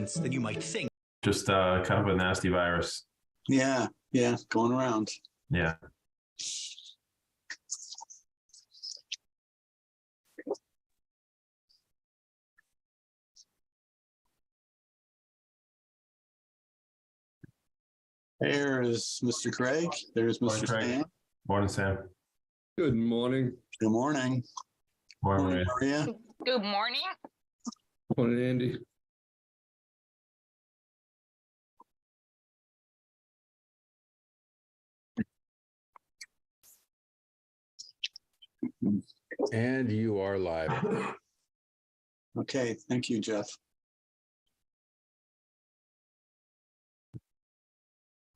virulence than you might think. Just kind of a nasty virus. Yeah, going around. Yeah. There is Mr. Craig. There's Morning, Mr. Craig. Sam. Morning, Sam. Good morning. Good morning. Morning, Maria. Maria. Good morning. Morning, Andy. And you are live. Okay, thank you, Jeff.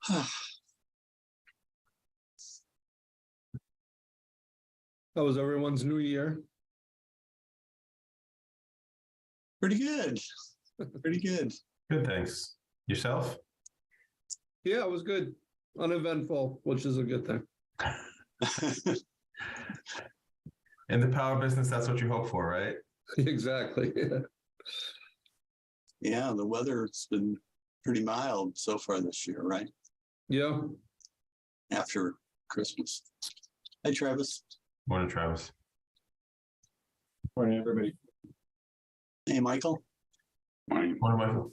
How was everyone's new year? Pretty good. Pretty good. Good, thanks. Yourself? Yeah, it was good. Uneventful, which is a good thing. In the power business, that's what you hope for, right? Exactly. Yeah, the weather's been pretty mild so far this year, right? Yeah. After Christmas. Hi, Travis. Morning, Travis. Morning, everybody. Hey, Michael. Morning. Morning, Michael.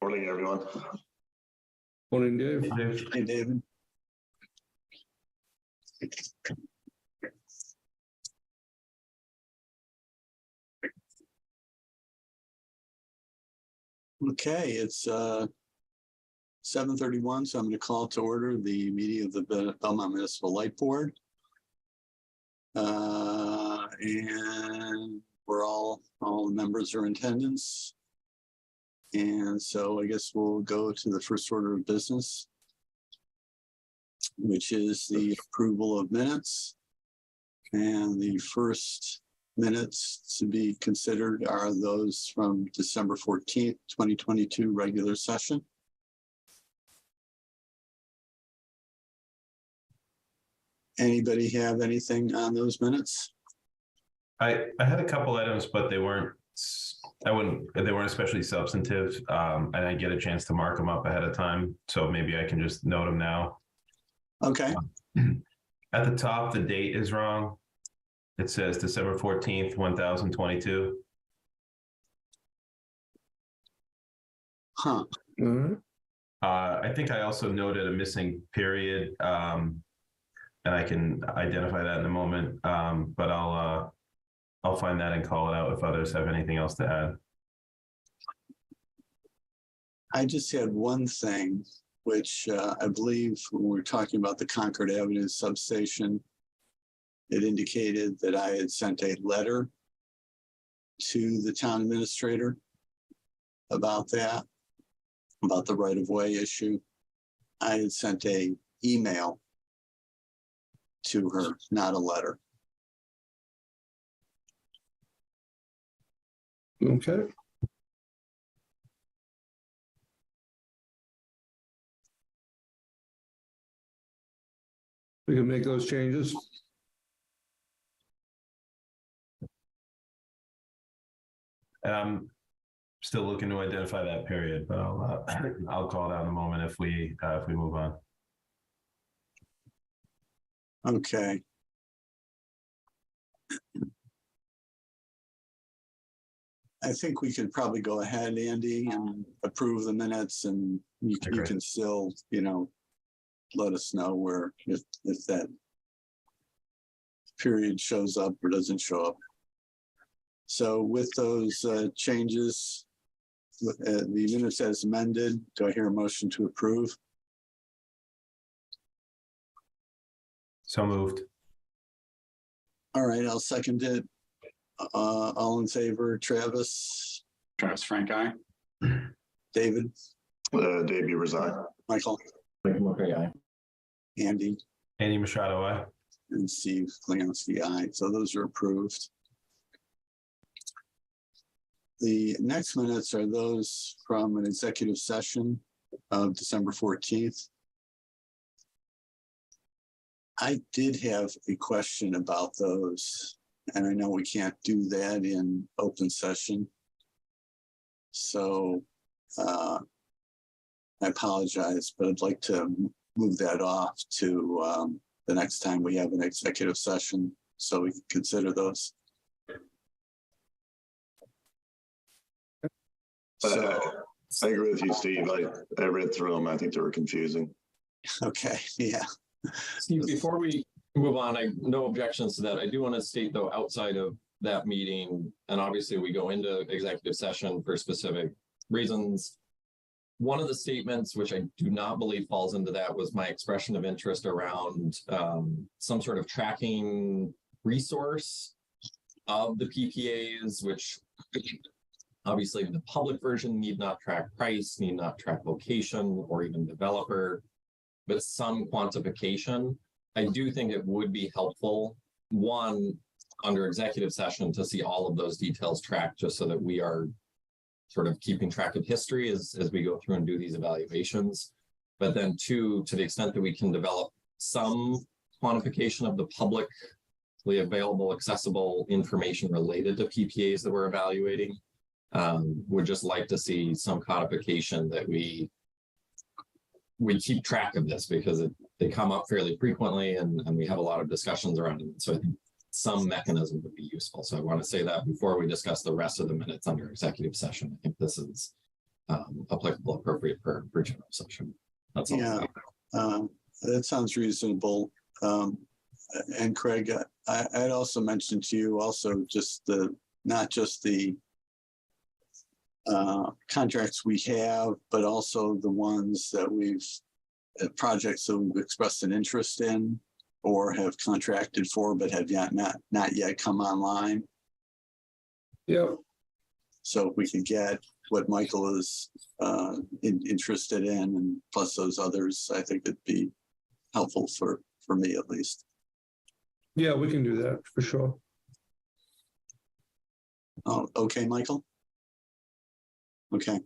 Morning, everyone. Morning, Dave. Dave. Hey, David. Okay, it's 7:31, so I'm going to call to order the meeting of the Belmont Municipal Light Board. And we're all the members are in attendance. And so I guess we'll go to the first order of business, which is the approval of minutes. And the first minutes to be considered are those from December 14th, 2022 regular session. Anybody have anything on those minutes? I had a couple items, but they weren't especially substantive. And I get a chance to mark them up ahead of time. So maybe I can just note them now. Okay. At the top, the date is wrong. It says December 14th, 1022. Huh. Mm-hmm. I think I also noted a missing period, and I can identify that in a moment. But I'll find that and call it out if others have anything else to add. I just had one thing, which I believe when we were talking about the Concord Avenue substation, it indicated that I had sent a letter to the town administrator about that, about the right-of-way issue. I had sent an email to her, not a letter. Okay. We can make those changes. And I'm still looking to identify that period, but I'll call it out in a moment if we move on. Okay. I think we could probably go ahead, Andy, and approve the minutes, and you can still, let us know where if that period shows up or doesn't show up. So with those changes, the minutes as amended, do I hear a motion to approve? So moved. All right, I'll second it. All in favor, Travis? Travis Frank, aye. David? Dave Beavers, aye. Michael? Okay, aye. Andy? Andy Machado, aye. And Steve Klianski, aye. So those are approved. The next minutes are those from an executive session of December 14th. I did have a question about those, and I know we can't do that in open session. So I apologize, but I'd like to move that off to the next time we have an executive session so we can consider those. So, I agree with you, Steve. I read through them. I think they were confusing. okay, yeah. Steve, before we move on, no objections to that. I do want to state though, outside of that meeting, and obviously we go into executive session for specific reasons. One of the statements, which I do not believe falls into that, was my expression of interest around some sort of tracking resource of the PPAs, which obviously the public version need not track price, need not track location or even developer, but some quantification. I do think it would be helpful, one, under executive session to see all of those details tracked just so that we are sort of keeping track of history as we go through and do these evaluations. But then two, to the extent that we can develop some quantification of the publicly available, accessible information related to PPAs that we're evaluating, would just like to see some codification that we keep track of this because they come up fairly frequently and we have a lot of discussions around it. So I think some mechanism would be useful. So I want to say that before we discuss the rest of the minutes under executive session. I think this is applicable, appropriate for general session. That's all. Yeah, that sounds reasonable. And Craig, I'd also mentioned to you also just not just the contracts we have, but also the ones that projects that we've expressed an interest in or have contracted for, but have not yet come online. Yeah. So if we could get what Michael is interested in, and plus those others, I think it'd be helpful for me at least. Yeah, we can do that for sure. Oh, okay, Michael. Okay.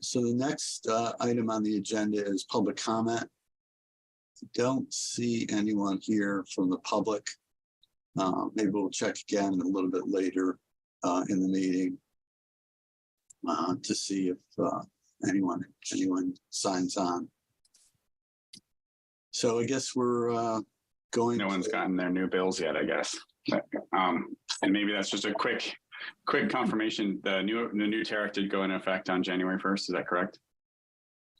So the next item on the agenda is public comment. Don't see anyone here from the public. Maybe we'll check again a little bit later in the meeting to see if anyone signs on. So I guess we're going. No one's gotten their new bills yet, I guess. And maybe that's just a quick confirmation. The new tariff did go into effect on January 1st. Is that correct?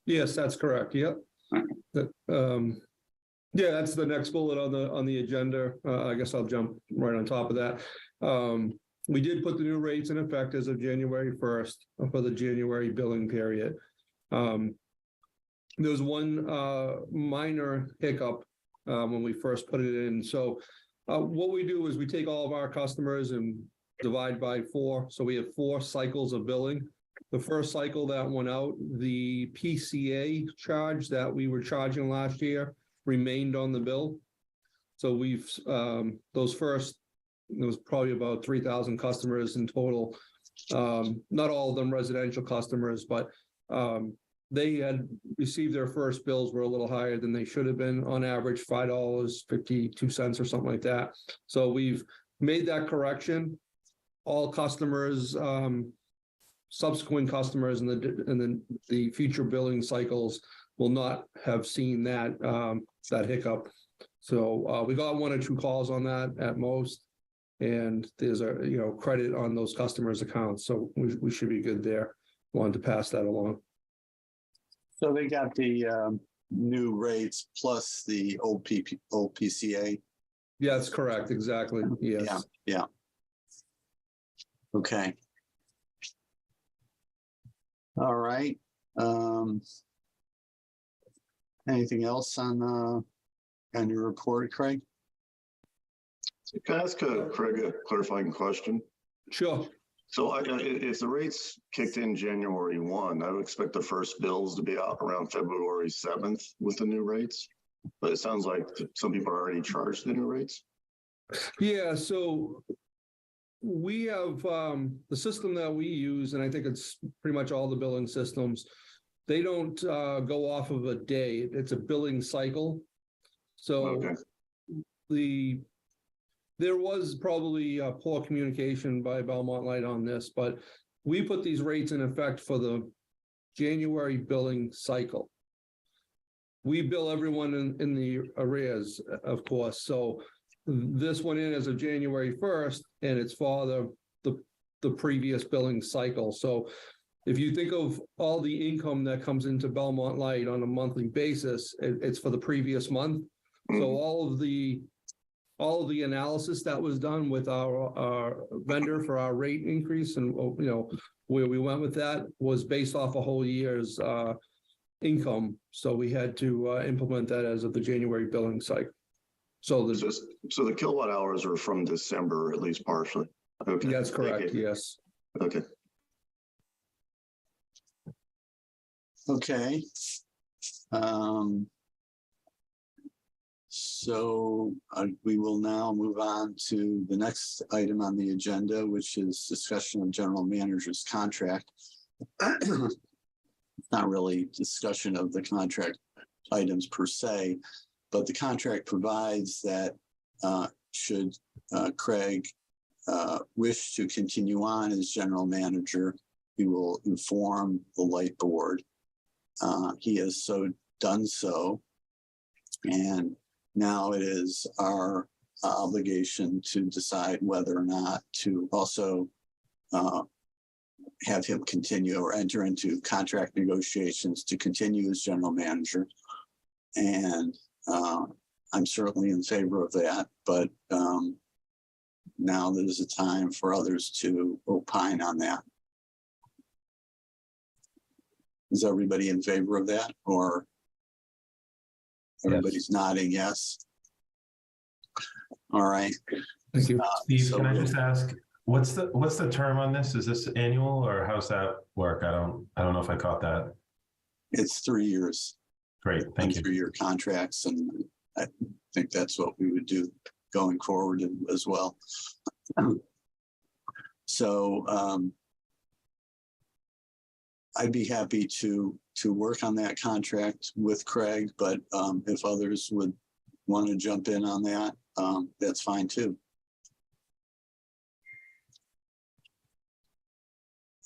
Yes, that's correct. Yep. Okay. Yeah, that's the next bullet on the agenda. I guess I'll jump right on top of that. We did put the new rates in effect as of January 1st for the January billing period. There was one minor hiccup when we first put it in. So what we do is we take all of our customers and divide by 4. So we have 4 cycles of billing. The first cycle that went out, the PCA charge that we were charging last year remained on the bill. So we've those first, there was probably about 3,000 customers in total. Not all of them residential customers, but they had received their first bills were a little higher than they should have been, on average $5.52 or something like that. So we've made that correction. All customers, subsequent customers in the future billing cycles will not have seen that that hiccup. So we got 1 or 2 calls on that at most, and there's a credit on those customers' accounts. So we should be good there. Wanted to pass that along. So they got the new rates plus the old PCA. Yeah, that's correct. Exactly. Yes. Yeah. Okay. All right. Anything else on your report, Craig? Can I ask Craig a clarifying question? Sure. So if the rates kicked in January 1, I would expect the first bills to be out around February 7th with the new rates. But it sounds like some people are already charged the new rates. Yeah, so we have the system that we use, and I think it's pretty much all the billing systems. They don't go off of a day. It's a billing cycle. So Okay. there was probably poor communication by Belmont Light on this, but we put these rates in effect for the January billing cycle. We bill everyone in the arrears, of course, so this went in as of January 1st, and it's for the previous billing cycle. So if you think of all the income that comes into Belmont Light on a monthly basis, it's for the previous month. So all of the analysis that was done with our vendor for our rate increase and, where we went with that was based off a whole year's income. So we had to implement that as of the January billing cycle. So So the kilowatt hours are from December, at least partially. Okay. that's correct. Thank you. Yes. Okay. Okay. So we will now move on to the next item on the agenda, which is discussion of general manager's contract. Not really discussion of the contract items per se, but the contract provides that should Craig wish to continue on as general manager, he will inform the light board. He has done so, and now it is our obligation to decide whether or not to also have him continue or enter into contract negotiations to continue as general manager. And I'm certainly in favor of that, but now there's a time for others to opine on that. Is everybody in favor of that, or everybody's nodding yes? All right. Thank you. Steve, can I just ask, what's the term on this? Is this annual or how's that work? I don't know if I caught that. It's 3 years. Great, thank you. 3-year contracts, and I think that's what we would do going forward as well. So I'd be happy to work on that contract with Craig, but if others would want to jump in on that, that's fine too.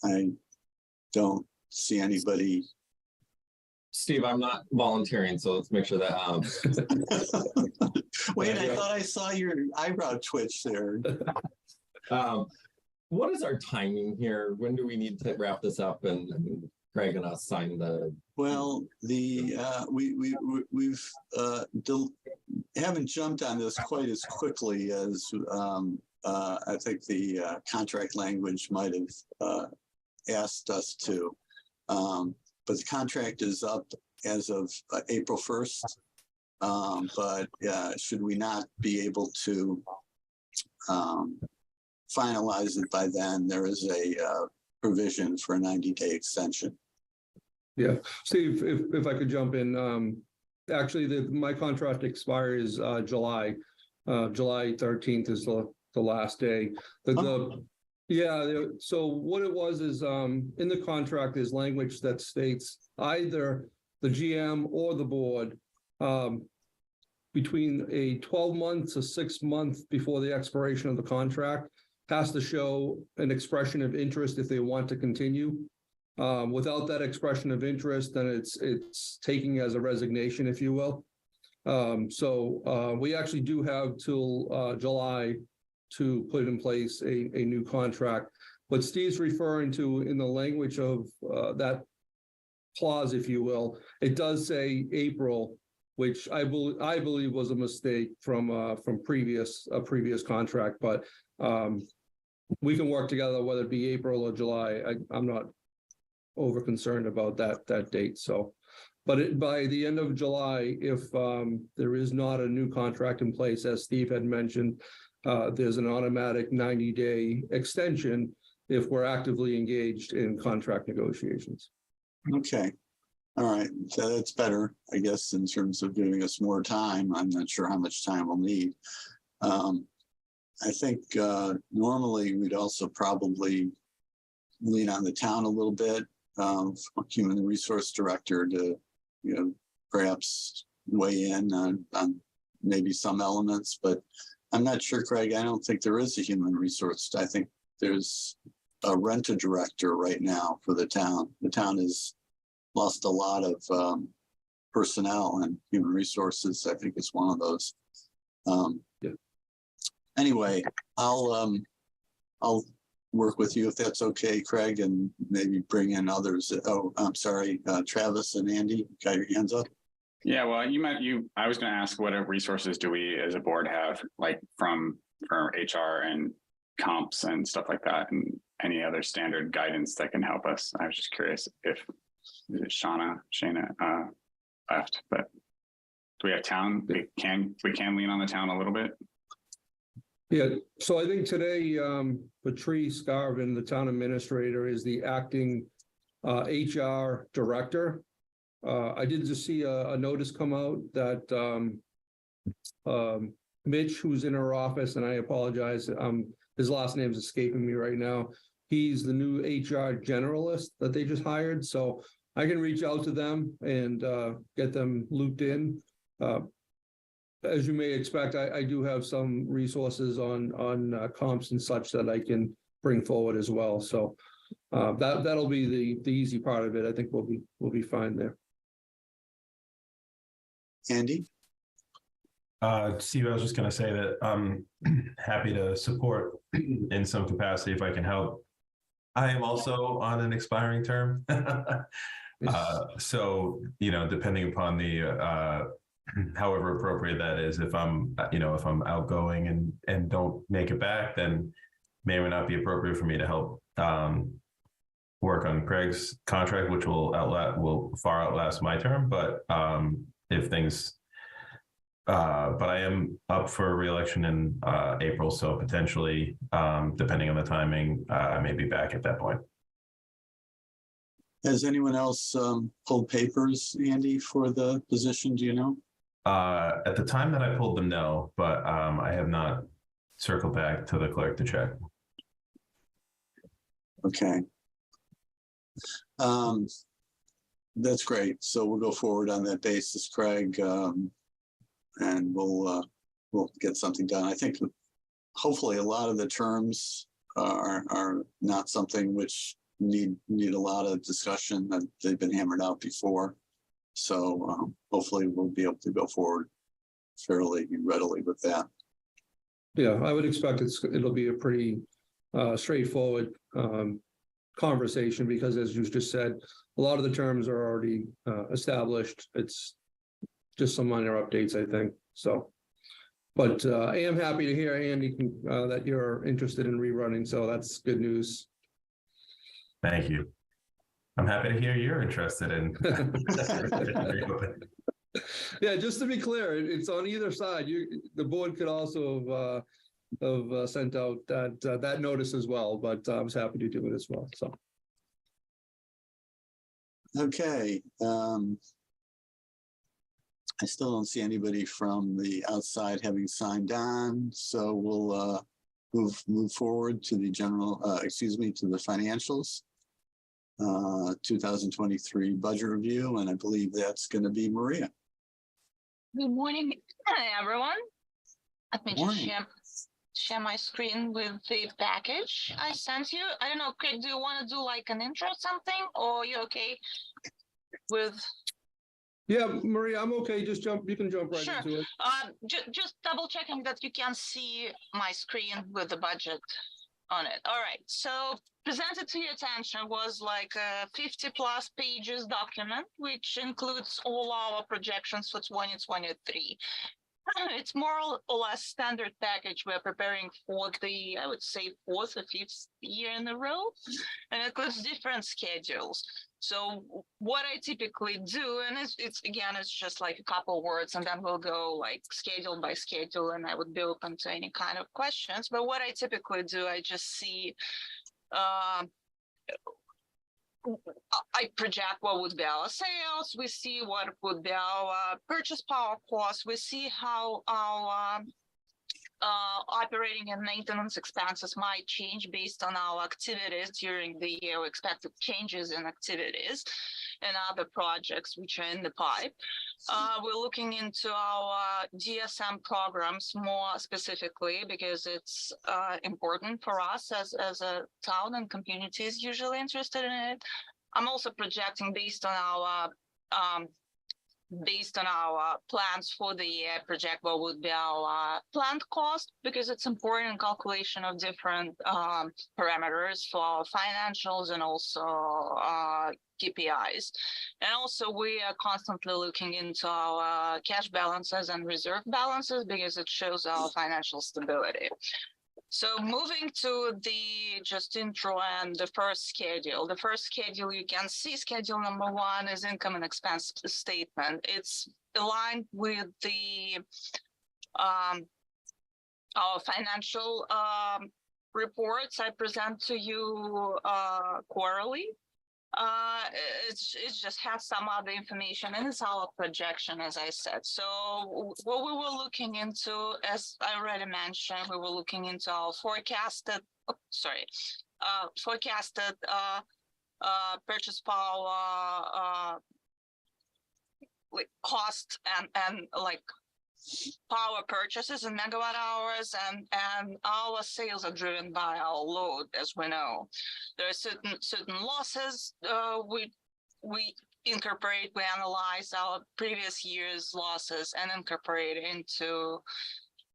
I don't see anybody. Steve, I'm not volunteering, so let's make sure that. Wait, I thought I saw your eyebrow twitch there. What is our timing here? When do we need to wrap this up and Craig and us sign the? Well, we've haven't jumped on this quite as quickly as I think the contract language might have asked us to. But the contract is up as of April 1st. But should we not be able to finalize it by then, there is a provision for a 90-day extension. Yeah, Steve, if I could jump in, actually, my contract expires July 13th is the last day. So what it was is in the contract is language that states either the GM or the board between a 12-month to 6-month before the expiration of the contract has to show an expression of interest if they want to continue. Without that expression of interest, then it's taking as a resignation, if you will. So we actually do have till July to put in place a new contract. What Steve's referring to in the language of that clause, if you will, it does say April, which I believe was a mistake from previous contract, but we can work together whether it be April or July. I'm not over concerned about that date. So, but by the end of July, if there is not a new contract in place, as Steve had mentioned, there's an automatic 90-day extension if we're actively engaged in contract negotiations. Okay. All right. So that's better, I guess, in terms of giving us more time. I'm not sure how much time we'll need. I think normally we'd also probably lean on the town a little bit, human resource director to, perhaps weigh in on maybe some elements, but I'm not sure, Craig. I don't think there is a human resource. I think there's a rent-a-director right now for the town. The town has lost a lot of personnel, and human resources, I think, is one of those. Yeah. Anyway, I'll work with you if that's okay, Craig, and maybe bring in others. Oh, I'm sorry, Travis and Andy, got your hands up? Yeah, well, I was going to ask what resources do we as a board have, like from HR and comps and stuff like that, and any other standard guidance that can help us. I was just curious if Shana left, but do we have town? We can lean on the town a little bit. Yeah, so I think today, Patrice Garvin, the town administrator, is the acting HR director. I did just see a notice come out that Mitch, who's in her office, and I apologize, his last name's escaping me right now. He's the new HR generalist that they just hired, so I can reach out to them and get them looped in. As you may expect, I do have some resources on comps and such that I can bring forward as well. So that'll be the easy part of it. I think we'll be fine there. Andy? Steve, I was just going to say that I'm happy to support in some capacity if I can help. I am also on an expiring term. So, depending upon the however appropriate that is, if I'm outgoing and don't make it back, then may or may not be appropriate for me to help work on Craig's contract, which will far outlast my term. But if things, but I am up for re-election in April, so potentially, depending on the timing, I may be back at that point. Has anyone else pulled papers, Andy, for the position? Do you know? At the time that I pulled them, no, but I have not circled back to the clerk to check. Okay. That's great. So we'll go forward on that basis, Craig, and we'll get something done. I think hopefully a lot of the terms are not something which need a lot of discussion, that they've been hammered out before. So hopefully we'll be able to go forward fairly readily with that. Yeah, I would expect it'll be a pretty straightforward conversation, because as you just said, a lot of the terms are already established. It's just some minor updates, I think. So, but I am happy to hear, Andy, that you're interested in rerunning. So that's good news. Thank you. I'm happy to hear you're interested in. Yeah, just to be clear, it's on either side. The board could also have sent out that notice as well, but I was happy to do it as well. So. Okay. I still don't see anybody from the outside having signed on, so we'll move forward to the to the financials. 2023 budget review, and I believe that's going to be Maria. Good morning, everyone. Let me Good morning. just share my screen with the package I sent you. I don't know, Craig, do you want to do like an intro or something, or are you okay with? Yeah, Maria, I'm okay. You can jump right Sure. into it. Just double checking that you can see my screen with the budget on it. All right. So presented to your attention was like a 50 plus pages document, which includes all our projections for 2023. It's more or less standard package we're preparing for the, I would say, 4th or 5th year in a row, and it includes different schedules. So what I typically do, and it's just like a couple words, and then we'll go like schedule by schedule, and I would be open to any kind of questions. But what I typically do, I just see, I project what would be our sales. We see what would be our purchase power costs. We see how our operating and maintenance expenses might change based on our activities during the year, expected changes in activities. and other projects which are in the pipe. We're looking into our DSM programs more specifically because it's important for us as a town, and community is usually interested in it. I'm also projecting based on our plans for the year, project what would be our planned cost, because it's important calculation of different parameters for our financials and also KPIs. And also we are constantly looking into our cash balances and reserve balances because it shows our financial stability. So moving to the just intro and the first schedule. The first schedule you can see, schedule number 1 is income and expense statement. It's aligned with the our financial reports I present to you quarterly. It just has some other information, and it's our projection, as I said. So what we were looking into, as I already mentioned, we were looking into our forecasted purchase power cost and like power purchases in megawatt hours, and our sales are driven by our load, as we know. There are certain losses we incorporate, we analyze our previous year's losses and incorporate into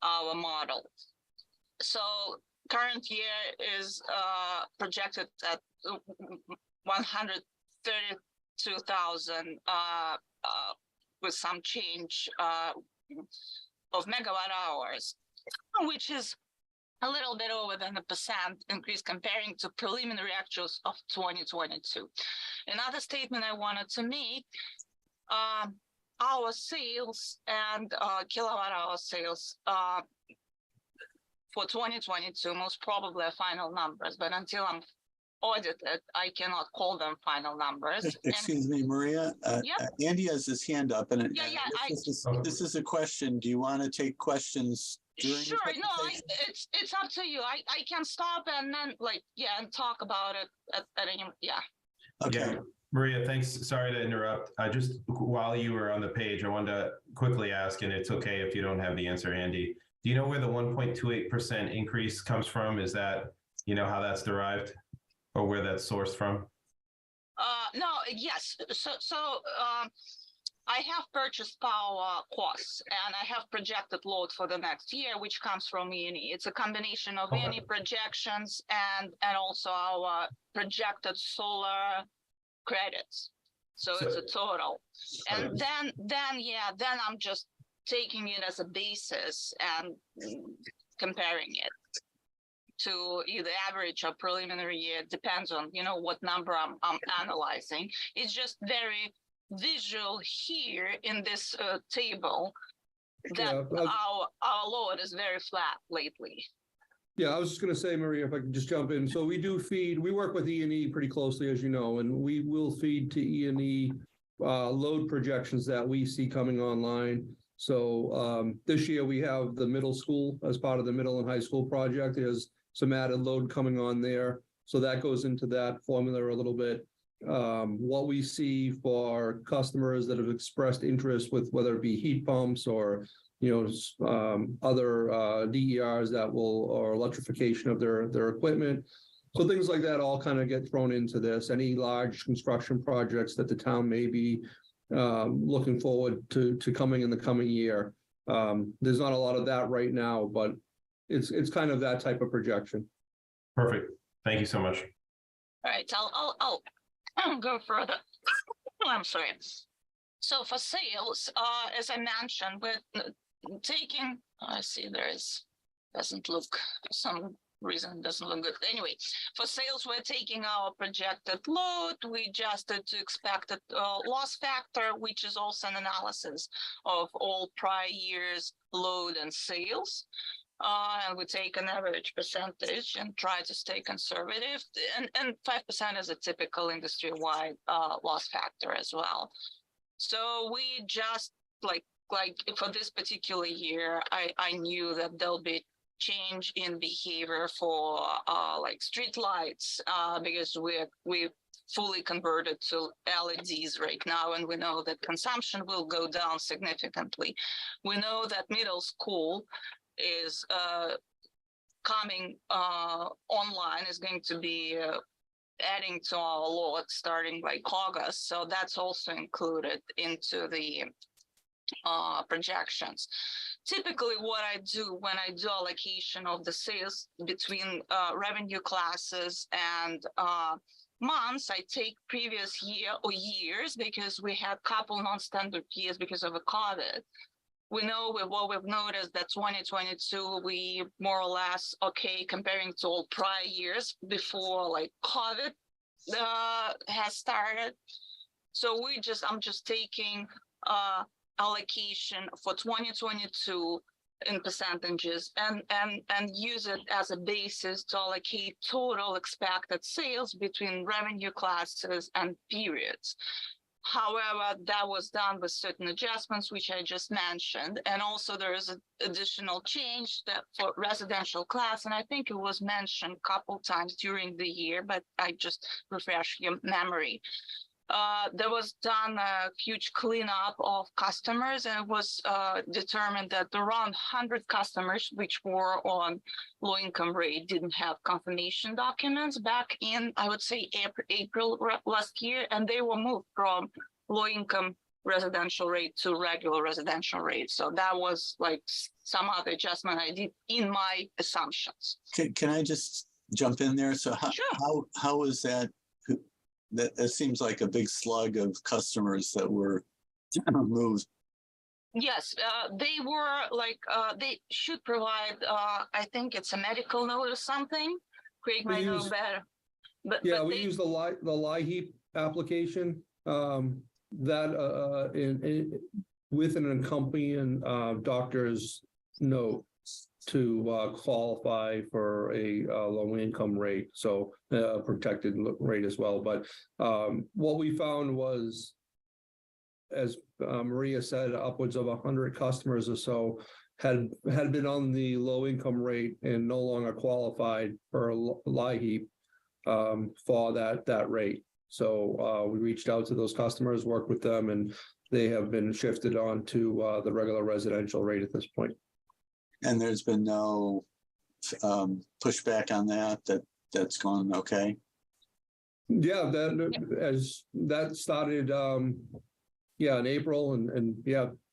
our model. So current year is projected at 132,000 with some change of megawatt hours, which is a little bit over than a % increase comparing to preliminary actuals of 2022. Another statement I wanted to make, our sales and kilowatt hour sales for 2022 most probably are final numbers, but until I'm audited, I cannot call them final numbers. Excuse me, Maria. Andy has his hand up, and this is a question. Do you want to take questions during the presentation? It's up to you. I can stop and then and talk about it at any. Okay. Yeah. Maria, thanks. Sorry to interrupt. Just while you were on the page, I wanted to quickly ask, and it's okay if you don't have the answer, Andy. Do you know where the 1.28% increase comes from? Is that, how that's derived? Or where that's sourced from? No, yes. So I have purchased power costs and I have projected load for the next year, which comes from E&E. It's a combination of E&E projections and also our projected solar credits. So it's a total. And then I'm just taking it as a basis and comparing it to either average or preliminary year. It depends on, what number I'm analyzing. It's just very visual here in this table that our load is very flat lately. Yeah, I was just going to say, Maria, if I could just jump in. So we work with E&E pretty closely, as you know, and we will feed to E&E load projections that we see coming online. So this year we have the middle school as part of the middle and high school project. There's some added load coming on there. So that goes into that formula a little bit. What we see for customers that have expressed interest with whether it be heat pumps or, other DERs or electrification of their equipment. So things like that all kind of get thrown into this. Any large construction projects that the town may be looking forward to coming in the coming year. There's not a lot of that right now, but it's kind of that type of projection. Perfect. Thank you so much. All right, I'll go further. I'm sorry. So for sales, as I mentioned, we're taking, I see doesn't look, for some reason doesn't look good. Anyway, for sales, we're taking our projected load. We adjusted to expected loss factor, which is also an analysis of all prior years' load and sales. And we take an average percentage and try to stay conservative. And 5% is a typical industry-wide loss factor as well. So we just like for this particular year, I knew that there'll be change in behavior for like street lights because we fully converted to LEDs right now, and we know that consumption will go down significantly. We know that middle school is coming online, is going to be adding to our lot starting like August. So that's also included into the projections. Typically, what I do when I do allocation of the sales between revenue classes and months, I take previous year or years, because we had a couple non-standard years because of a COVID. We know what we've noticed that 2022, we more or less okay comparing to all prior years before like COVID has started. So I'm just taking allocation for 2022 in percentages and use it as a basis to allocate total expected sales between revenue classes and periods. However, that was done with certain adjustments, which I just mentioned. And also there is an additional change that for residential class, and I think it was mentioned a couple times during the year, but I just refresh your memory. There was done a huge cleanup of customers, and it was determined that around 100 customers which were on low income rate didn't have confirmation documents back in, I would say, April last year, and they were moved from low income residential rate to regular residential rate. So that was like some other adjustment I did in my assumptions. Can I just jump in there? So Sure. how is that? That seems like a big slug of customers that were moved. Yes, they were like, they should provide, I think it's a medical note or something. Craig might know better. But We they, use the LIHEAP application that with an accompanying doctor's note to qualify for a low income rate, so a protected rate as well. But what we found was, as Maria said, upwards of 100 customers or so had been on the low income rate and no longer qualified for LIHEAP for that rate. So we reached out to those customers, worked with them, and they have been shifted on to the regular residential rate at this point. And there's been no pushback on that's gone okay. Yeah, as that started, in April, and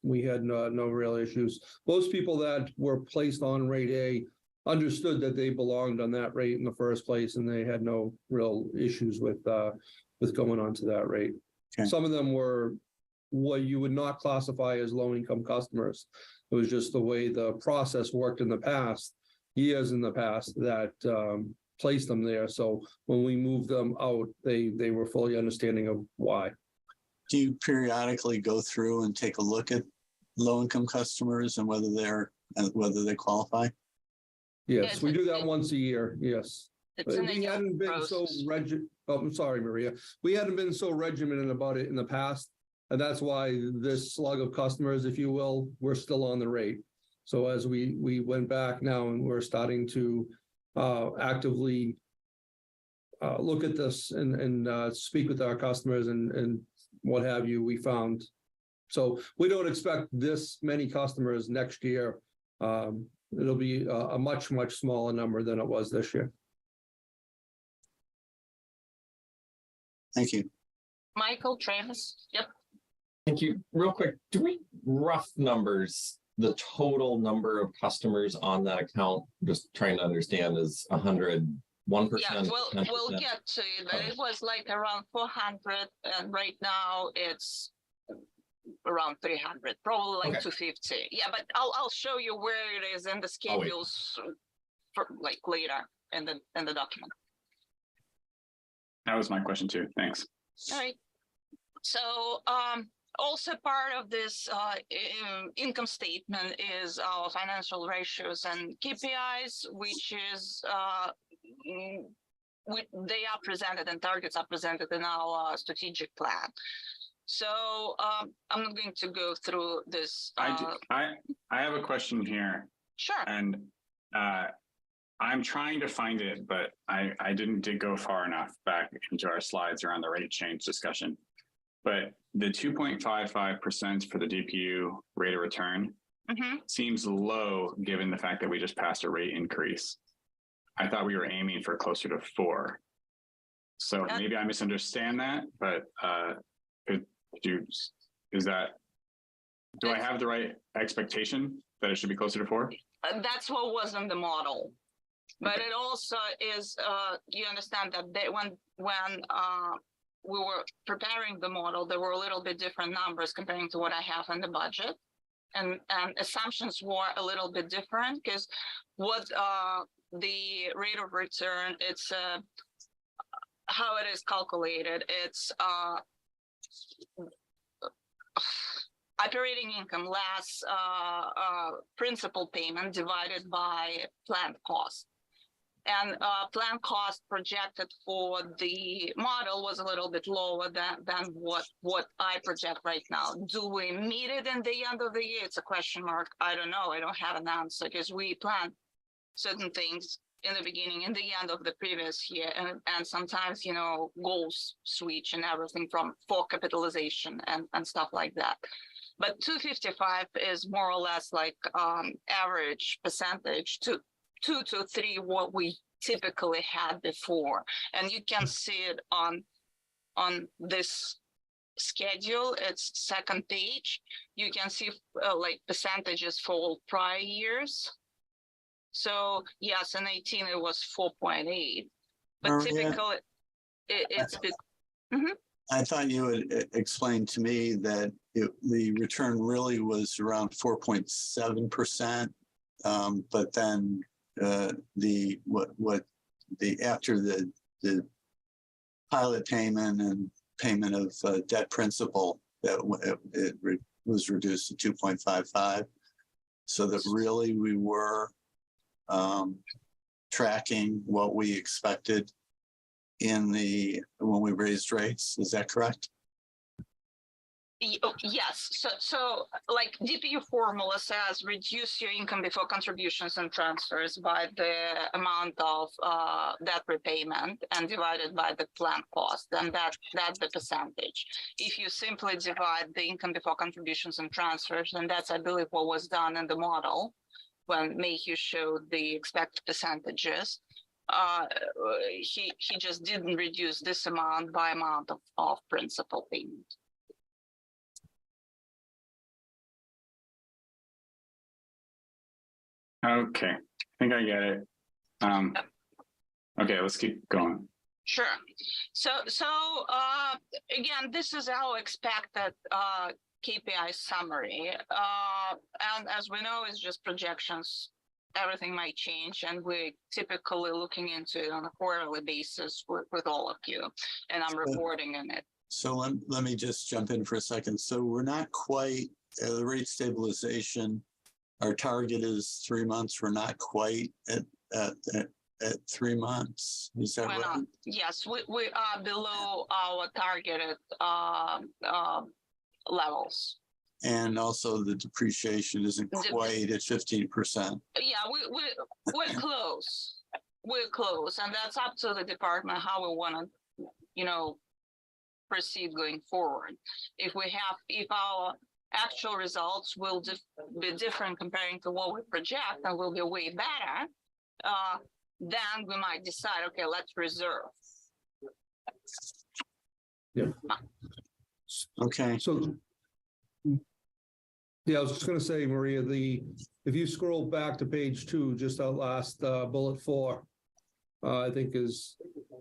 we had no real issues. Most people that were placed on rate A understood that they belonged on that rate in the first place, and they had no real issues with going on to that rate. Okay. Some of them were what you would not classify as low income customers. It was just the way the process worked in the past, years in the past, that placed them there. So when we moved them out, they were fully understanding of why. Do you periodically go through and take a look at low-income customers and whether they qualify? Yes, we do that once a year. Yes. it's an We hadn't been so process. I'm sorry, Maria. We hadn't been so regimented about it in the past. And that's why this slug of customers, if you will, we're still on the rate. So as we went back now and we're starting to actively look at this and speak with our customers and what have you, we found. So we don't expect this many customers next year. It'll be a much smaller number than it was this year. Thank you. Michael, Travis, yep. Thank you. Real quick, do we rough numbers, the total number of customers on that account? Just trying to understand, is 100, 1%? Yeah, we'll 10%? get to it, but it was like around 400, and right now it's around 300, probably like Okay. 250. Yeah, but I'll show you where it is in the schedules for like later in the document. That was my question too. Thanks. All right. So also part of this income statement is our financial ratios and KPIs, which is they are presented and targets are presented in our strategic plan. So I'm not going to go through this. I have a question here, Sure. and I'm trying to find it, but I did go far enough back into our slides around the rate change discussion. But the 2.55% for the DPU rate of return Mhm. seems low given the fact that we just passed a rate increase. I thought we were aiming for closer to 4. So maybe I misunderstand that, but do I have the right expectation that it should be closer to 4? That's what was in the model. But it also is, you understand that when we were preparing the model, there were a little bit different numbers comparing to what I have in the budget. And assumptions were a little bit different because what the rate of return, it's how it is calculated. It's operating income less principal payment divided by planned cost. And planned cost projected for the model was a little bit lower than what I project right now. Do we meet it in the end of the year? It's a question mark. I don't know. I don't have an answer because we plan certain things in the beginning and the end of the previous year. And sometimes, goals switch and everything for capitalization and stuff like that. But 255 is more or less like average percentage, 2 to 3 what we typically had before. And you can see it on this schedule. It's second page. You can see like percentages for prior years. So yes, in 18 it was 4.8, but Maria? typically it's been. I thought you had explained to me that the return really was around 4.7%, but then after the pilot payment and payment of debt principal, that it was reduced to 2.55, so that really we were tracking what we expected when we raised rates. Is that correct? Yes. So like DPU formula says, reduce your income before contributions and transfers by the amount of debt repayment and divided by the planned cost. And that's the percentage. If you simply divide the income before contributions and transfers, and that's, I believe, what was done in the model when Mayhew showed the expected percentages, he just didn't reduce this amount by amount of principal payment. Okay, I think I get it. Okay, let's keep going. Sure. So again, this is our expected KPI summary. And as we know, it's just projections. Everything might change, and we're typically looking into it on a quarterly basis with all of you, and I'm reporting on it. So let me just jump in for a second. So we're not quite the rate stabilization. Our target is 3 months. We're not quite at 3 months. Is that right? Not. Yes, we are below our targeted levels. And also the depreciation isn't quite at 15%. Yeah, we're close. We're close, and that's up to the department how we want to, proceed going forward. If our actual results will be different comparing to what we project and will be way better, then we might decide, okay, let's reserve. Yeah. Okay. So, yeah, I was just going to say, Maria, if you scroll back to page 2, just that last bullet 4, I think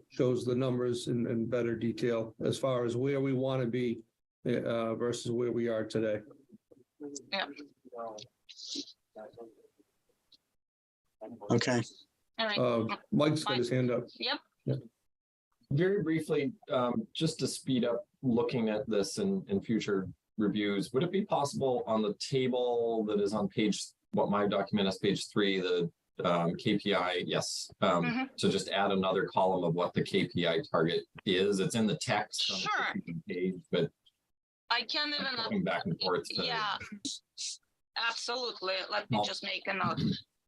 shows the numbers in better detail as far as where we want to be versus where we are today. Yeah. Okay. All right. Mike's got his hand up. Yep. Very briefly, just to speed up looking at this in future reviews, would it be possible on the table that is on what my document is page 3, the KPI, yes, to just add another column of what the KPI target is? It's in the text on the page, but I can't even going back and forth. Yeah, absolutely. Let me just make a note.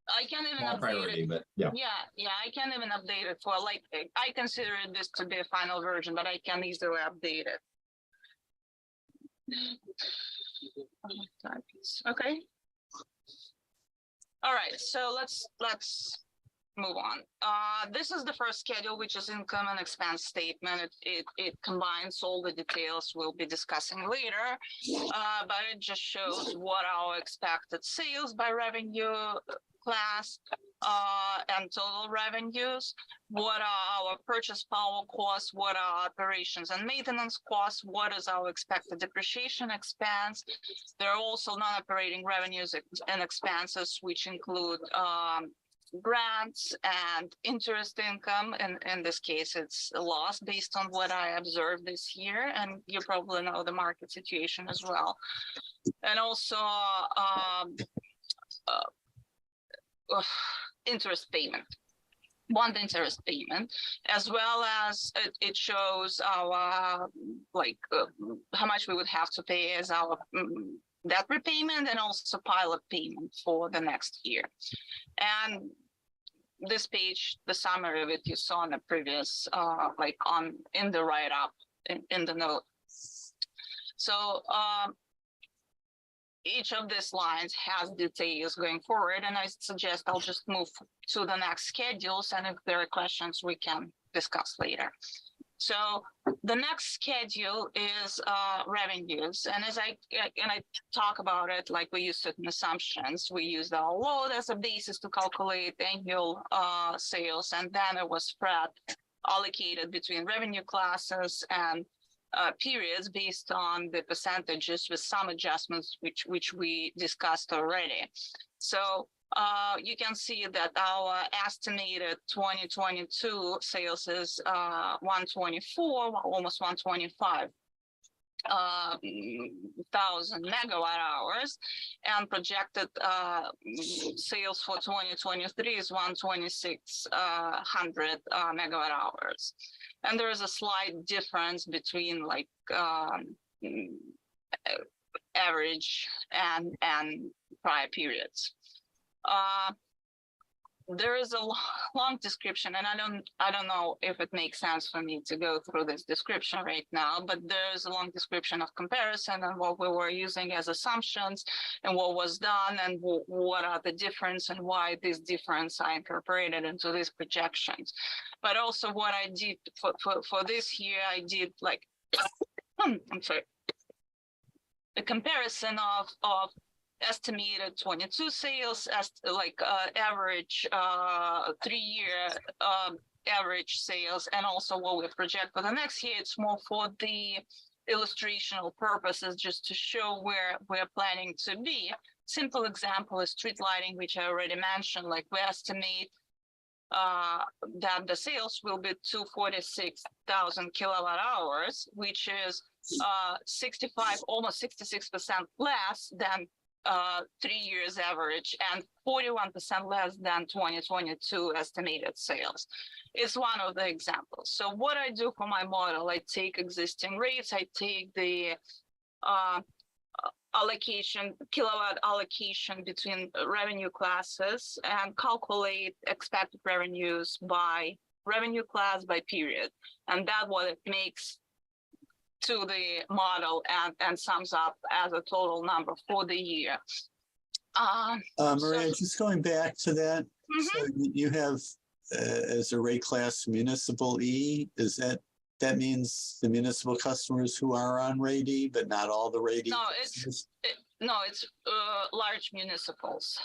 I can't even Small update priority, it. but yeah. Yeah, I can't even update it for like, I consider this to be a final version, but I can easily update it. Okay. All right, so let's move on. This is the first schedule, which is income and expense statement. It combines all the details we'll be discussing later, but it just shows what our expected sales by revenue class and total revenues, what are our purchase power costs, what are operations and maintenance costs, what is our expected depreciation expense. There are also non-operating revenues and expenses, which include grants and interest income. And in this case, it's a loss based on what I observed this year. And you probably know the market situation as well. And also interest payment, bond interest payment, as well as it shows our how much we would have to pay as our debt repayment and also pilot payment for the next year. And this page, the summary of it, you saw in the previous, in the write-up in the note. So each of these lines has details going forward, and I suggest I'll just move to the next schedules, and if there are questions, we can discuss later. So the next schedule is revenues, and as I talk about it, like we use certain assumptions, we used our load as a basis to calculate annual sales, and then it was spread allocated between revenue classes and periods based on the percentages with some adjustments which we discussed already. So you can see that our estimated 2022 sales is 124, almost 125 thousand megawatt hours, and projected sales for 2023 is 12600 megawatt hours. And there is a slight difference between average and prior periods. There is a long description, and I don't know if it makes sense for me to go through this description right now, but there's a long description of comparison and what we were using as assumptions and what was done and what are the difference and why this difference I incorporated into these projections. But also what I did for this year, I did I'm sorry, a comparison of estimated 22 sales as average 3-year average sales, and also what we project for the next year. It's more for the illustrational purposes, just to show where we're planning to be. Simple example is street lighting, which I already mentioned. Like we estimate that the sales will be 246,000 kilowatt hours, which is 65, almost 66% less than 3 years average and 41% less than 2022 estimated sales. It's one of the examples. So what I do for my model, I take existing rates, I take the kilowatt allocation between revenue classes, and calculate expected revenues by revenue class by period. And that's what it makes to the model and sums up as a total number for the year. Maria, just going back to that, so you have as a rate class municipal E, that means the municipal customers who are on rate E, but not all the rate E? No, it's large municipals.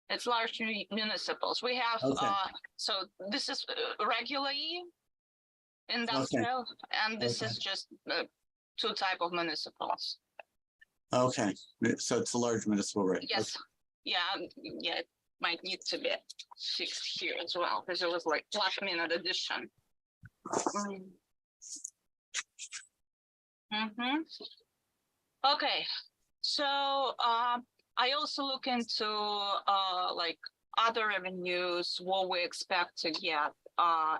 It's large municipals. We have, so this is regular E, industrial, and this is just 2 type of municipals. Okay, so it's a large municipal rate. Yes, okay. Yeah, it might need to be fixed here as well, because it was like last minute addition. Okay, so I also look into other revenues, what we expect to get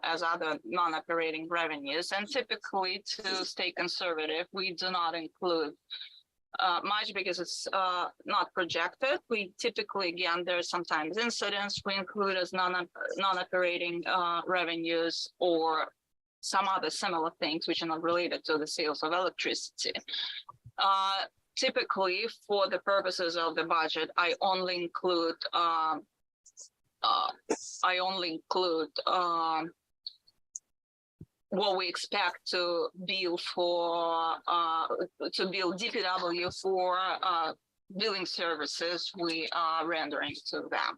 as other non-operating revenues, and typically, to stay conservative, we do not include much because it's not projected. We typically, again, there are sometimes incidents we include as non-operating revenues or some other similar things which are not related to the sales of electricity. Typically, for the purposes of the budget, I only include what we expect to bill for DPW for billing services we are rendering to them.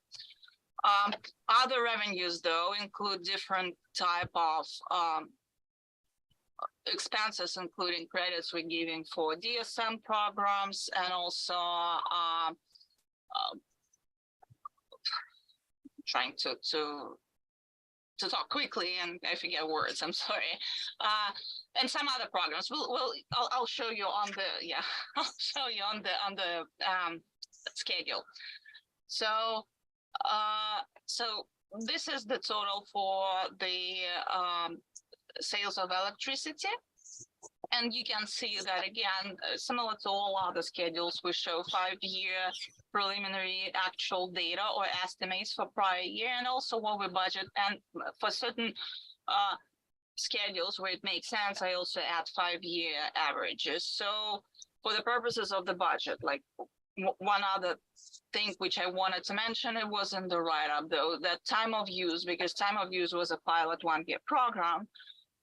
Other revenues, though, include different type of expenses, including credits we're giving for DSM programs, and also trying to talk quickly and I forget words. I'm sorry. And some other programs. I'll show you on the I'll show you on the schedule. So this is the total for the sales of electricity. And you can see that again, similar to all other schedules, we show 5-year preliminary actual data or estimates for prior year, and also what we budget. And for certain schedules where it makes sense, I also add 5-year averages. So for the purposes of the budget, like one other thing which I wanted to mention, it was in the write-up though, that time of use, because time of use was a pilot 1-year program,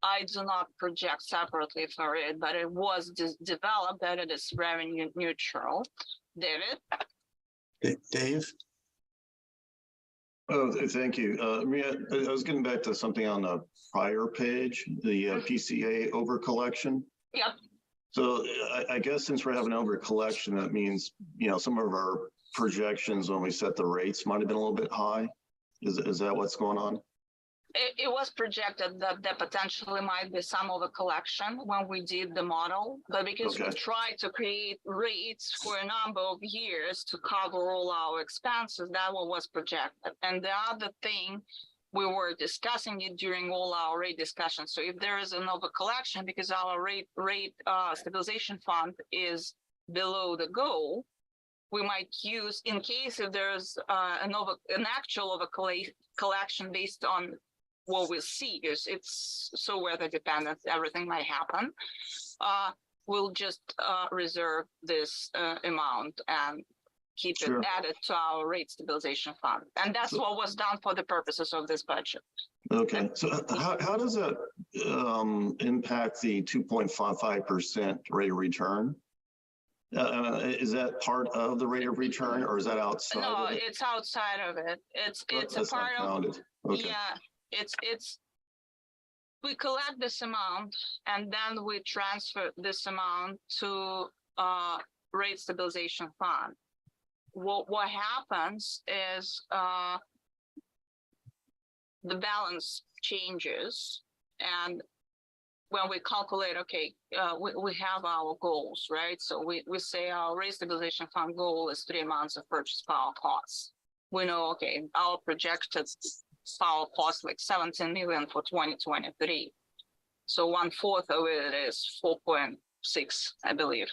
I do not project separately for it, but it was developed that it is revenue neutral. David? Dave? Oh, thank you. Maria, I was getting back to something on the prior page, the PCA over collection. Yep. So I guess since we're having over collection, that means, some of our projections when we set the rates might have been a little bit high. Is that what's going on? It was projected that there potentially might be some of a collection when we did the model, but because we tried to create rates for a number of years to cover all our expenses, that was projected. And the other thing, we were discussing it during all our rate discussions. So if there is an over collection, because our rate stabilization fund is below the goal, we might use, in case if there's an actual over collection based on what we'll see, is it's so weather dependent, everything might happen. We'll just reserve this amount and keep it added to our rate stabilization fund. And that's what was done for the purposes of this budget. Okay, so how does that impact the 2.55% rate of return? Is that part of the rate of return, or is that outside? No, of it? it's outside of it. It's That's a part of, okay. yeah, it's, we collect this amount and then we transfer this amount to rate stabilization fund. What happens is the balance changes, and when we calculate, okay, we have our goals, right? So we say our rate stabilization fund goal is 3 months of purchase power costs. We know, okay, our projected power cost like 17 million for 2023. So 1/4 of it is 4.6, I believe.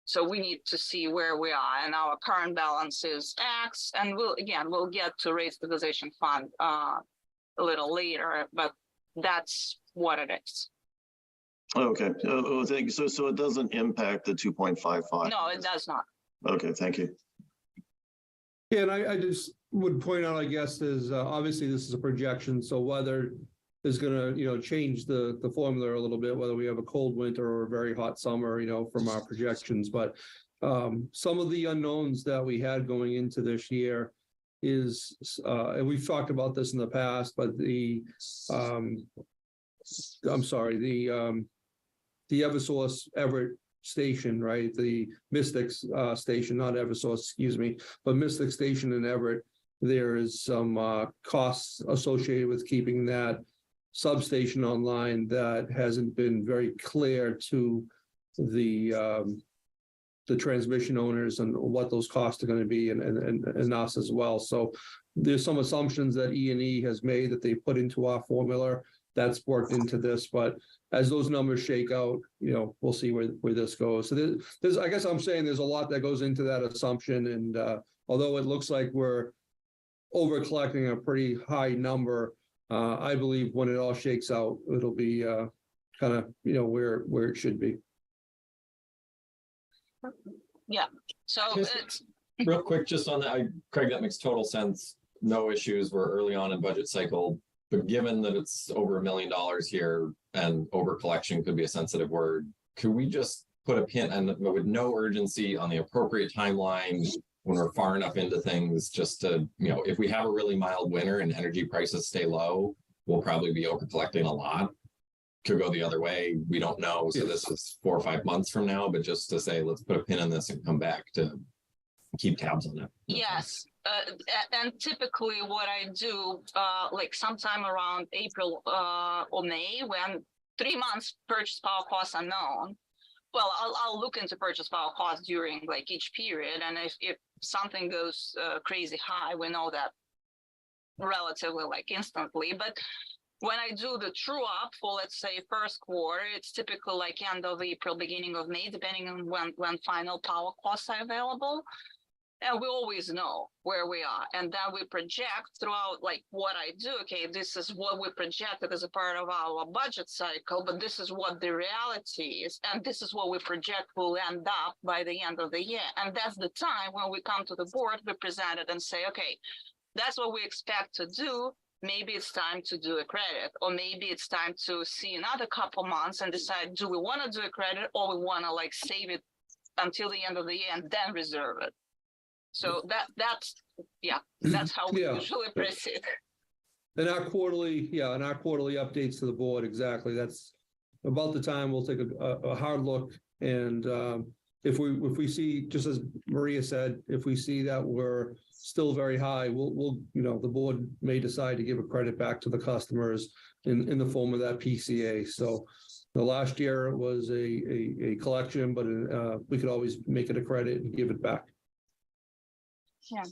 So we need to see where we are, and our current balance is X, and we'll get to rate stabilization fund a little later, but that's what it is. Okay. Thank you. So it doesn't impact the 2.55? No, it does not. Okay, thank you. Yeah, and I just would point out, I guess, is obviously this is a projection, so weather is going to, change the formula a little bit, whether we have a cold winter or a very hot summer, from our projections. But some of the unknowns that we had going into this year is, and we've talked about this in the past, but the Eversource Everett station, right? The Mystics station, not Eversource, excuse me, but Mystic Station in Everett. There is some costs associated with keeping that substation online that hasn't been very clear to the transmission owners and what those costs are going to be, and us as well. So there's some assumptions that E&E has made that they put into our formula that's worked into this, but as those numbers shake out, we'll see where this goes. So there's, I guess I'm saying there's a lot that goes into that assumption. And although it looks like we're over collecting a pretty high number, I believe when it all shakes out, it'll be kind of, where it should be. Yeah, so Yes. it's, Real quick, just on that, Craig, that makes total sense. No issues. We're early on in budget cycle, but given that it's over $1 million here and over collection could be a sensitive word, could we just put a pin and with no urgency on the appropriate timeline when we're far enough into things, just to, if we have a really mild winter and energy prices stay low, we'll probably be over collecting a lot. Could go the other way. We don't know. So this is 4 or 5 months from now, but just to say, let's put a pin in this and come back to keep tabs on that. yes. And typically what I do, like sometime around April or May, when 3 months purchase power costs are known, well, I'll look into purchase power costs during like each period. And if something goes crazy high, we know that relatively like instantly. But when I do the true up for, let's say, first quarter, it's typically like end of April, beginning of May, depending on when final power costs are available. And we always know where we are. And then we project throughout like what I do. Okay, this is what we projected as a part of our budget cycle, but this is what the reality is. And this is what we project will end up by the end of the year. And that's the time when we come to the board, we present it and say, okay, that's what we expect to do. Maybe it's time to do a credit, or maybe it's time to see another couple months and decide, do we want to do a credit or we want to like save it until the end of the year and then reserve it. So that's how we usually proceed. And our quarterly updates to the board, exactly. That's about the time we'll take a hard look. And if we see, just as Maria said, if we see that we're still very high, we'll the board may decide to give a credit back to the customers in the form of that PCA. So the last year it was a collection, but we could always make it a credit and give it back. Yeah.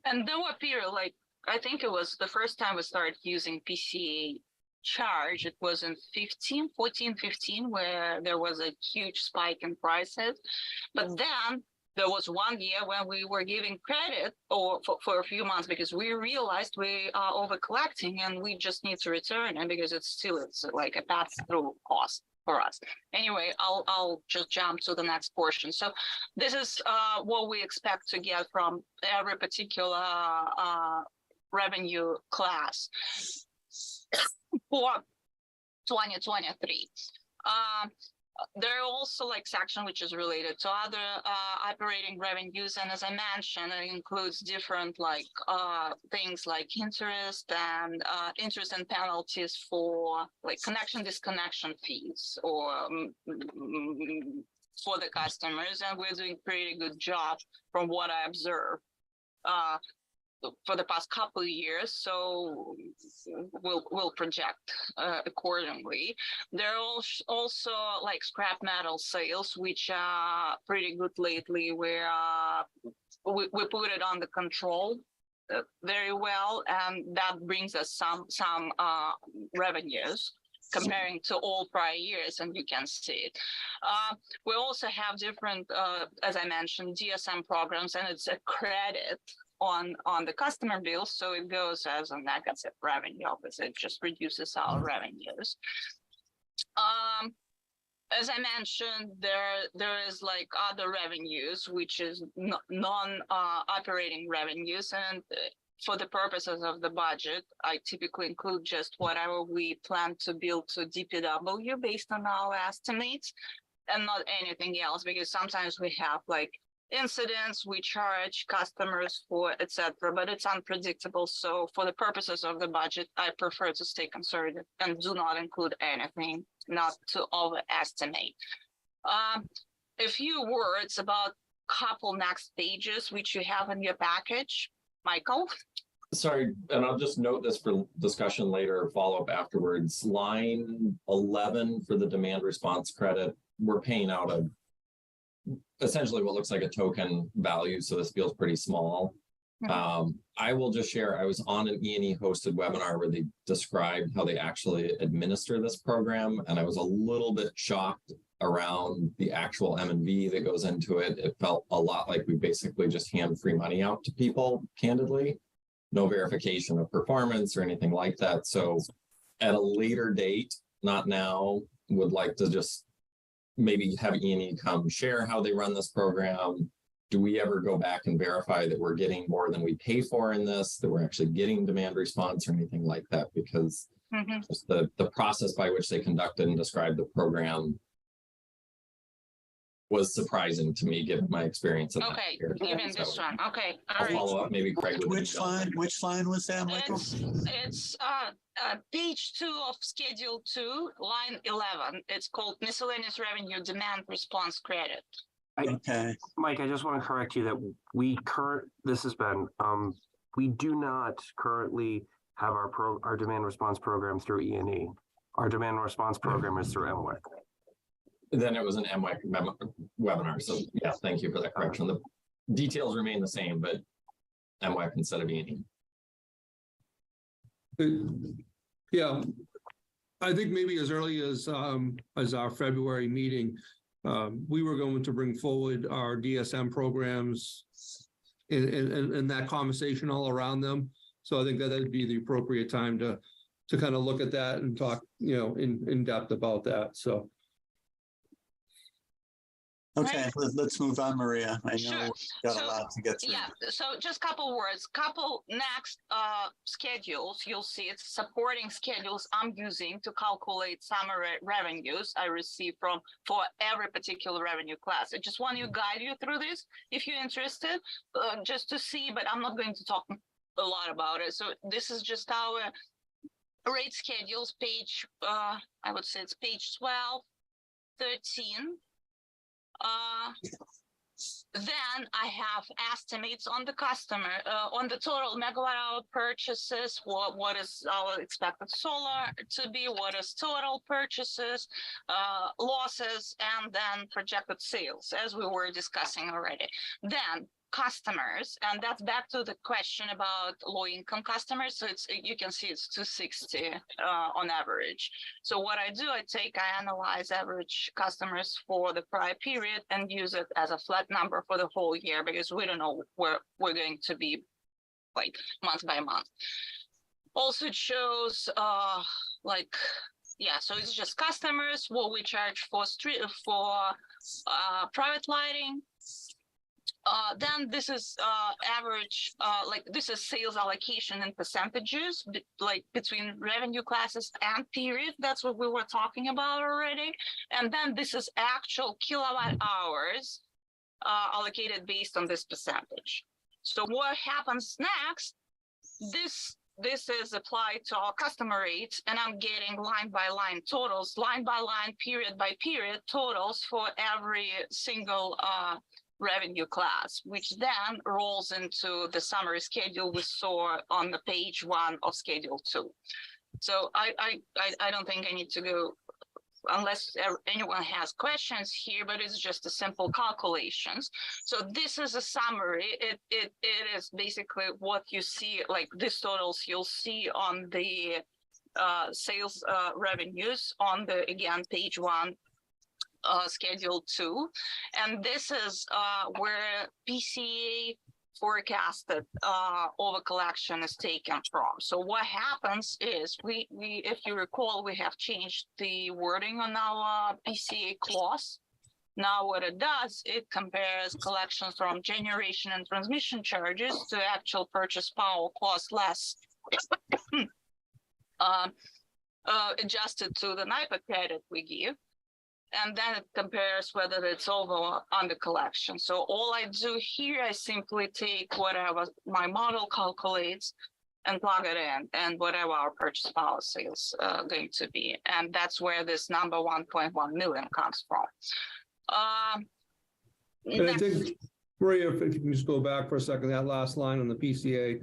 And there were periods, like, I think it was the first time we started using PCA charge. It was in 15, where there was a huge spike in prices. But then there was 1 year when we were giving credit for a few months because we realized we are over collecting and we just need to return it because it's like a pass-through cost for us. Anyway, I'll just jump to the next portion. So this is what we expect to get from every particular revenue class for 2023. There are also like section which is related to other operating revenues, and as I mentioned, it includes different like things like interest and penalties for like connection disconnection fees or for the customers, and we're doing pretty good job from what I observe for the past couple of years, so we'll project accordingly. There are also like scrap metal sales, which are pretty good lately, where we put it under control very well, and that brings us some revenues comparing to all prior years, and you can see it. We also have different, as I mentioned, DSM programs, and it's a credit on the customer bill, so it goes as a negative revenue. Obviously, it just reduces our revenues. As I mentioned, there is like other revenues, which is non-operating revenues, and for the purposes of the budget, I typically include just whatever we plan to bill to DPW based on our estimates, and not anything else, because sometimes we have like incidents we charge customers for, etc., but it's unpredictable. So for the purposes of the budget, I prefer to stay conservative and do not include anything, not to overestimate. A few words about couple next pages, which you have in your package. Michael? Sorry, and I'll just note this for discussion later, follow up afterwards. Line 11 for the demand response credit, we're paying out essentially what looks like a token value, so this feels pretty small. I will just share, I was on an E&E hosted webinar where they described how they actually administer this program. And I was a little bit shocked around the actual M&V that goes into it. It felt a lot like we basically just hand free money out to people, candidly. No verification of performance or anything like that. So at a later date, not now, would like to just maybe have E&E come share how they run this program. Do we ever go back and verify that we're getting more than we pay for in this, that we're actually getting demand response or anything like that? Because just the process by which they conducted and described the program was surprising to me, given my experience. Okay, even this one. Okay, all I'll right. follow up, maybe Craig. Which line was that, Michael? It's page 2 of schedule 2, line 11. It's called miscellaneous revenue demand response credit. Okay, Mike, I just want to correct you that this has been, we do not currently have our demand response program through E&E. Our demand response program is through MWIC. Then it was an MWIC webinar. So yeah, thank you for that correction. The details remain the same, but MWIC instead of E&E. Yeah, I think maybe as early as our February meeting, we were going to bring forward our DSM programs and that conversation all around them. So I think that would be the appropriate time to kind of look at that and talk, in depth about that. So. okay, let's move on, Maria. I know Sure. we've got a lot to get through. Yeah, so just couple words, next schedules, you'll see it's supporting schedules I'm using to calculate summary revenues I receive for every particular revenue class. I just want to guide you through this if you're interested, just to see, but I'm not going to talk a lot about it. So this is just our rate schedules page, I would say it's page 12, 13. Then I have estimates on the customer, on the total megawatt hour purchases, what is our expected solar to be, what is total purchases, losses, and then projected sales, as we were discussing already. Then customers, and that's back to the question about low income customers. So you can see it's 260 on average. So what I do, I analyze average customers for the prior period and use it as a flat number for the whole year, because we don't know where we're going to be like month by month. Also it shows so it's just customers, what we charge for private lighting. Then this is average, this is sales allocation in percentages, between revenue classes and period. That's what we were talking about already. And then this is actual kilowatt hours allocated based on this percentage. So what happens next? This is applied to our customer rates, and I'm getting line by line totals, line by line, period by period totals for every single revenue class, which then rolls into the summary schedule we saw on the page 1 of schedule 2. So I don't think I need to go, unless anyone has questions here, but it's just a simple calculations. So this is a summary. It is basically what you see, like these totals you'll see on the sales revenues on the, again, page 1. Schedule 2, and this is where PCA forecasted over collection is taken from. So what happens is we if you recall, we have changed the wording on our PCA clause. Now what it does, it compares collections from generation and transmission charges to actual purchase power cost less adjusted to the NYPA credit we give. And then it compares whether it's over or under collection. So all I do here, I simply take whatever my model calculates and plug it in, and whatever our purchase policy is going to be. And that's where this number 1.1 million comes from. And I think, Maria, if you can just go back for a second, that last line on the PCA,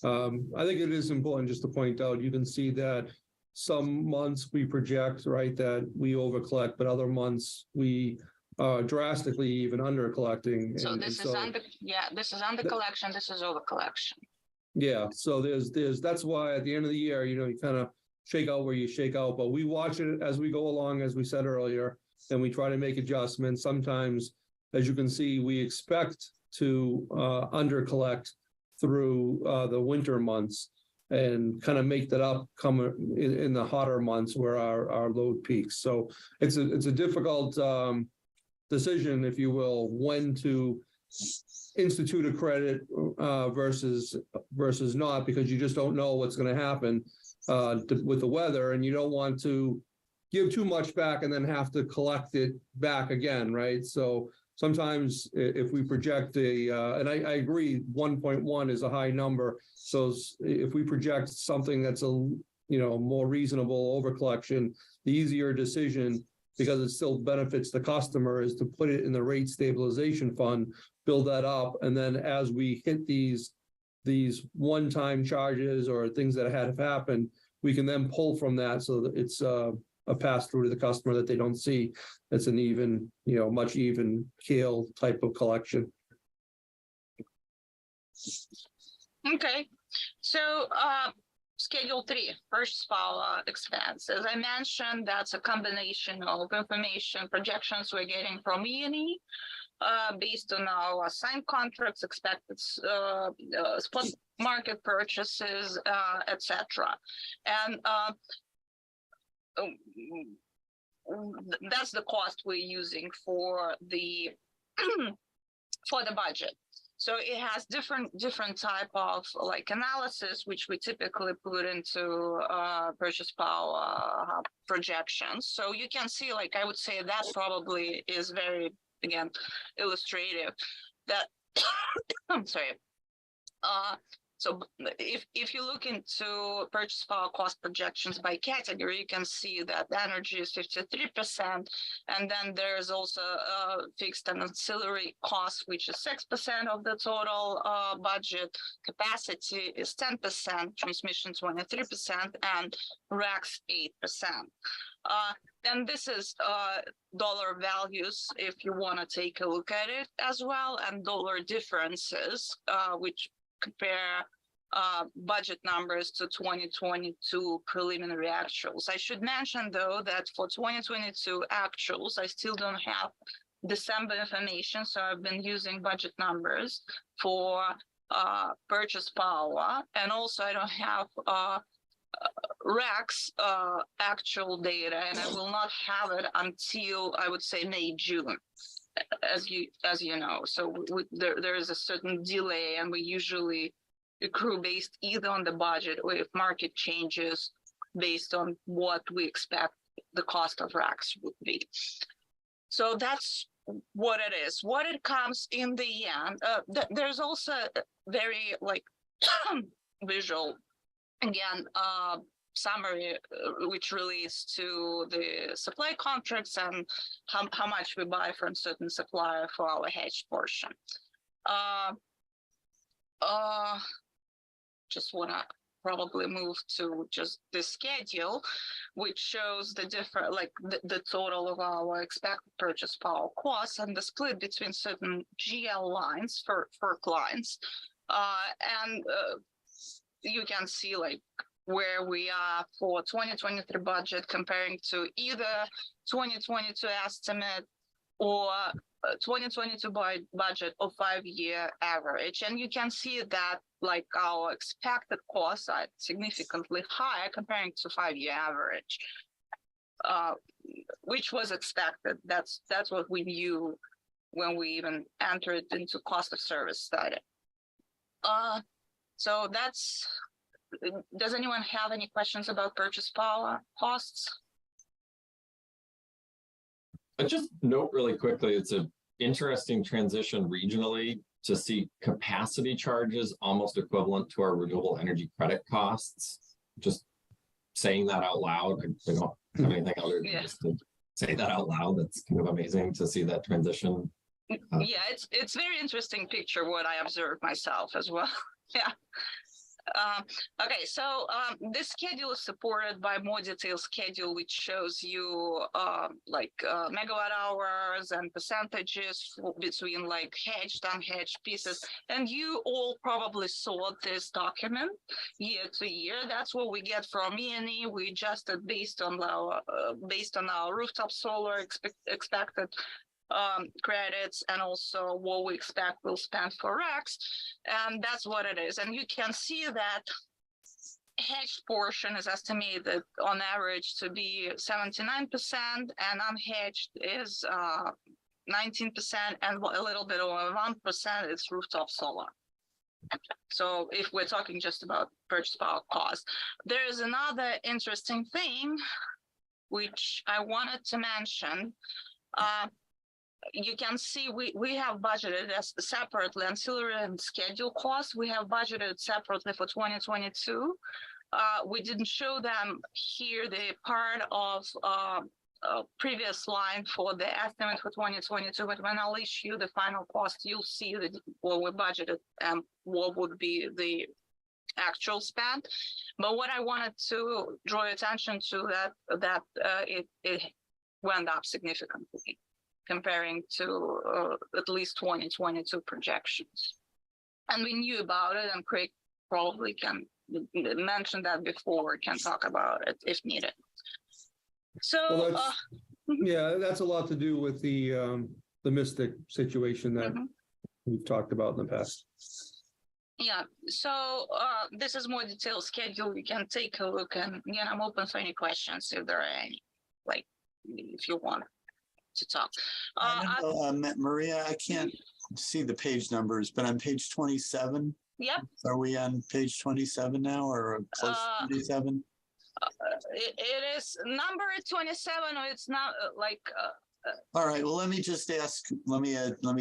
I think it is important just to point out, you can see that some months we project, right, that we over collect, but other months we drastically even under collecting. So and this is under, yeah, this is under collection, this is over collection. Yeah, so that's why at the end of the year, you kind of shake out where you shake out, but we watch it as we go along, as we said earlier, and we try to make adjustments. Sometimes, as you can see, we expect to under collect through the winter months and kind of make that up come in the hotter months where our load peaks. So it's a difficult decision, if you will, when to institute a credit versus not, because you just don't know what's going to happen with the weather, and you don't want to give too much back and then have to collect it back again, right? So sometimes if we project and I agree, 1.1 is a high number. So if we project something that's more reasonable over collection, the easier decision, because it still benefits the customer, is to put it in the rate stabilization fund, build that up, and then as we hit these one-time charges or things that have happened, we can then pull from that so that it's a pass through to the customer that they don't see. It's an even, much even keel type of collection. Okay, so Schedule 3, purchase power expense. As I mentioned, that's a combination of information projections we're getting from E&E based on our signed contracts, expected spot market purchases, etc. And that's the cost we're using for the for the budget. So it has different type of analysis, which we typically put into purchase power projections. So you can see, I would say that probably is very, again, illustrative. That I'm sorry. So if you look into purchase power cost projections by category, you can see that energy is 53%, and then there's also fixed and ancillary costs, which is 6% of the total budget. Capacity is 10%, transmission 23%, and RECs 8%. And this is dollar values if you want to take a look at it as well, and dollar differences, which compare budget numbers to 2022 preliminary actuals. I should mention, though, that for 2022 actuals, I still don't have December information, so I've been using budget numbers for purchase power, and also I don't have RECs actual data, and I will not have it until, I would say, May, June. As you know, so there is a certain delay, and we usually accrue based either on the budget or if market changes based on what we expect the cost of RECs would be. So that's what it is. What it comes in the end. There's also very visual, again, summary which relates to the supply contracts and how much we buy from certain supplier for our hedge portion. Just want to probably move to just the schedule, which shows the different, the total of our expected purchase power costs and the split between certain GL lines for clients. And you can see where we are for 2023 budget comparing to either 2022 estimate or 2022 budget or 5-year average. And you can see that our expected costs are significantly higher comparing to 5-year average, which was expected. That's what we knew when we even entered into cost of service study. So that's. Does anyone have any questions about purchase power costs? I just note really quickly, it's an interesting transition regionally to see capacity charges almost equivalent to our renewable energy credit costs. Just saying that out loud, I don't have anything other than just to say that out loud. That's kind of amazing to see that transition. Yeah, it's very interesting picture what I observed myself as well. Yeah. Okay, so this schedule is supported by more detailed schedule, which shows you megawatt hours and percentages between like hedged, unhedged pieces. And you all probably saw this document year to year. That's what we get from E&E. We adjusted based on our rooftop solar expected credits, and also what we expect we'll spend for RECs, and that's what it is. And you can see that hedged portion is estimated on average to be 79%, and unhedged is 19%, and a little bit over 1% is rooftop solar. So if we're talking just about purchase power cost, there is another interesting thing which I wanted to mention. You can see we have budgeted as separately ancillary and schedule costs. We have budgeted separately for 2022. We didn't show them here. They're part of previous line for the estimate for 2022, but when I'll issue the final cost, you'll see what we budgeted and what would be the actual spend. But what I wanted to draw your attention to that it went up significantly comparing to at least 2022 projections. And we knew about it, and Craig probably can mention that before, can talk about it if needed. So, Well, yeah, that's a lot to do with the Mystic situation that we've talked about in the past. Yeah, so this is more detailed schedule. You can take a look, and again, I'm open for any questions if there are any, like if you want to talk. Maria, I can't see the page numbers, but on page 27. Yep. Are we on page 27 now, or close to 27? It is number 27, or it's not All right. Well, let me just ask. Let me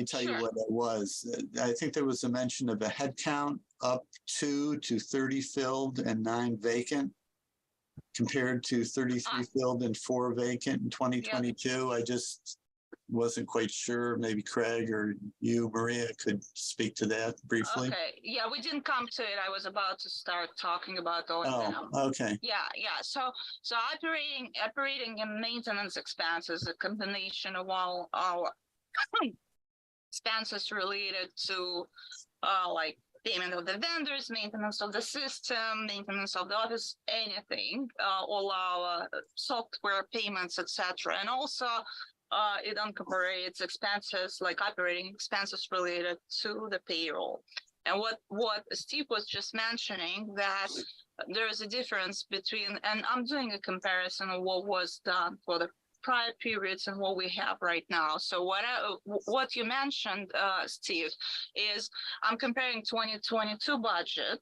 tell you what it was. I think there was a mention of a head count up 2 to 30 filled and 9 vacant, compared to 33 filled and 4 vacant in 2022. Yep. I just wasn't quite sure. Maybe Craig or you, Maria, could speak to that briefly. Okay. Yeah, we didn't come to it. I was about to start talking about going down. Okay. Yeah. So operating and maintenance expenses, a combination of all our expenses related to like payment of the vendors, maintenance of the system, maintenance of the office, anything, all our software payments, etc. And also it incorporates expenses like operating expenses related to the payroll. And what Steve was just mentioning, that there is a difference between, and I'm doing a comparison of what was done for the prior periods and what we have right now. So what you mentioned, Steve, is I'm comparing 2022 budget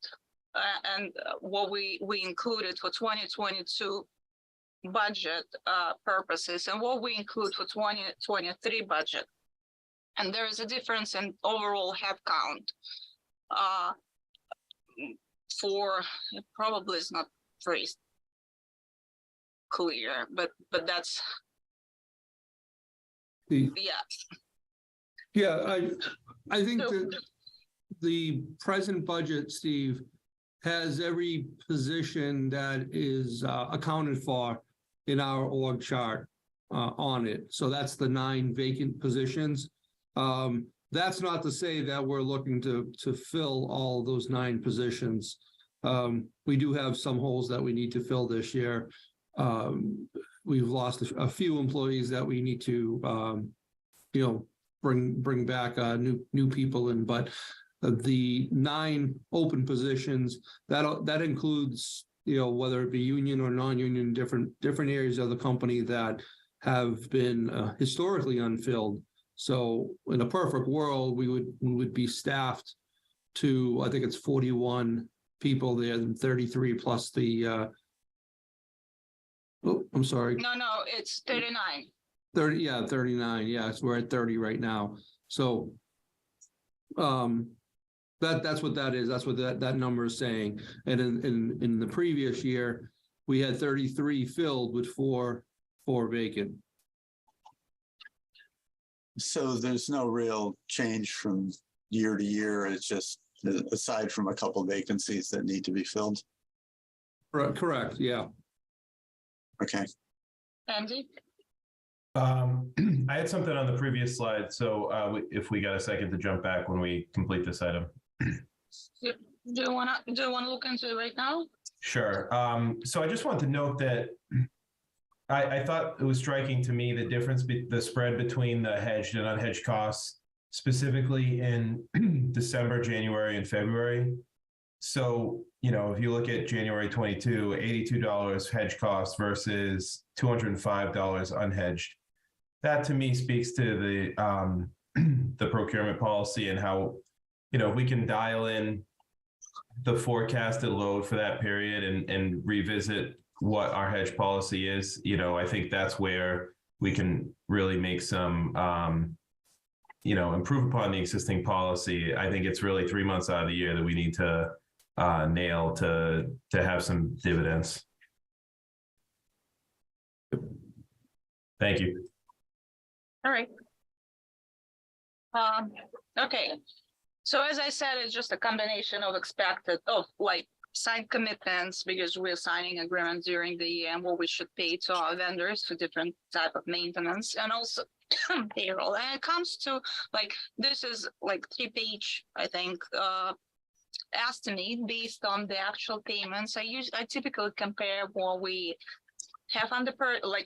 and what we included for 2022 budget purposes and what we include for 2023 budget. And there is a difference in overall headcount for, it probably is not very clear, but that's, I think that the present budget, Steve, has every position that is accounted for in our org chart on it. So that's the 9 vacant positions. That's not to say that we're looking to fill all those 9 positions. We do have some holes that we need to fill this year. We've lost a few employees that we need to, bring back new people in. But the 9 open positions, that includes, whether it be union or non-union, different areas of the company that have been historically unfilled. So in a perfect world, we would be staffed to, I think it's 41 people there, and 33 plus the. I'm sorry. No, it's 39. 30, yeah, 39. Yes, we're at 30 right now. So that's what that is. That's what that number is saying. And in the previous year, we had 33 filled with 4 vacant. So there's no real change from year to year. It's just aside from a couple vacancies that need to be filled. Correct, yeah. Okay. Andy? I had something on the previous slide, so if we got a second to jump back when we complete this item. Do you wanna look into it right now? Sure. So I just want to note that I thought it was striking to me the difference, the spread between the hedged and unhedged costs, specifically in December, January, and February. So, you know, if you look at January 22, $82 hedge cost versus $205 unhedged, that to me speaks to the the procurement policy and how, you know, we can dial in the forecasted load for that period and revisit what our hedge policy is. You know, I think that's where we can really make some, you know, improve upon the existing policy. I think it's really 3 months out of the year that we need to nail to have some dividends. Thank you. All right. Okay. So as I said, it's just a combination of signed commitments because we're signing agreements during the year and what we should pay to our vendors for different type of maintenance and also payroll. And it comes to this is 3-page, I think, estimate based on the actual payments. I typically compare what we have on the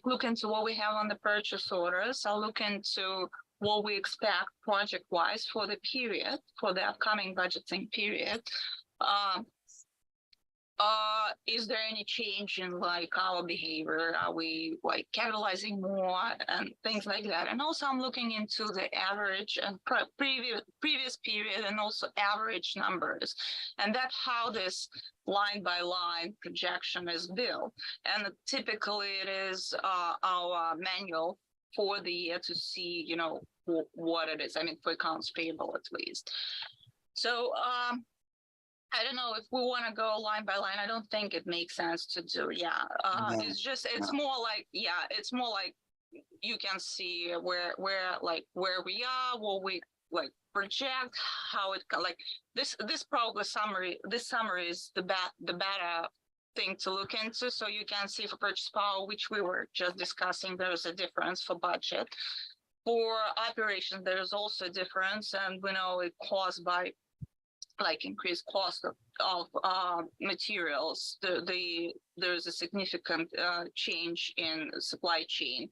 look into what we have on the purchase orders. I'll look into what we expect project-wise for the period, for the upcoming budgeting period. Is there any change in our behavior? Are we capitalizing more and things like that? And also I'm looking into the average and previous period and also average numbers. And that's how this line by line projection is built. And typically it is our manual for the year to see, you know, what it is. I mean, for accounts payable at least. So I don't know if we want to go line by line. I don't think it makes sense to do. Yeah, No, it's more like you can see where we are, what we project, how it this probably summary. This summary is the better thing to look into. So you can see for purchase power, which we were just discussing, there's a difference for budget. For operations, there's also a difference, and we know it caused by increased cost of materials. There's a significant change in supply chain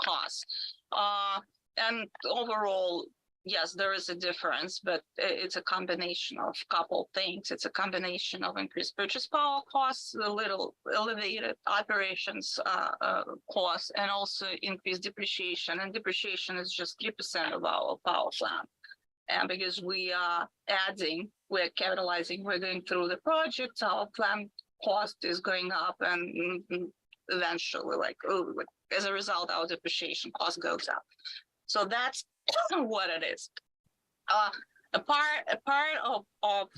costs. And overall, yes, there is a difference, but it's a combination of a couple things. It's a combination of increased purchase power costs, a little elevated operations costs, and also increased depreciation. And depreciation is just 3% of our power plant. And because we are we're capitalizing, we're going through the project, our plant cost is going up, and eventually, as a result, our depreciation cost goes up. So that's what it is. A part of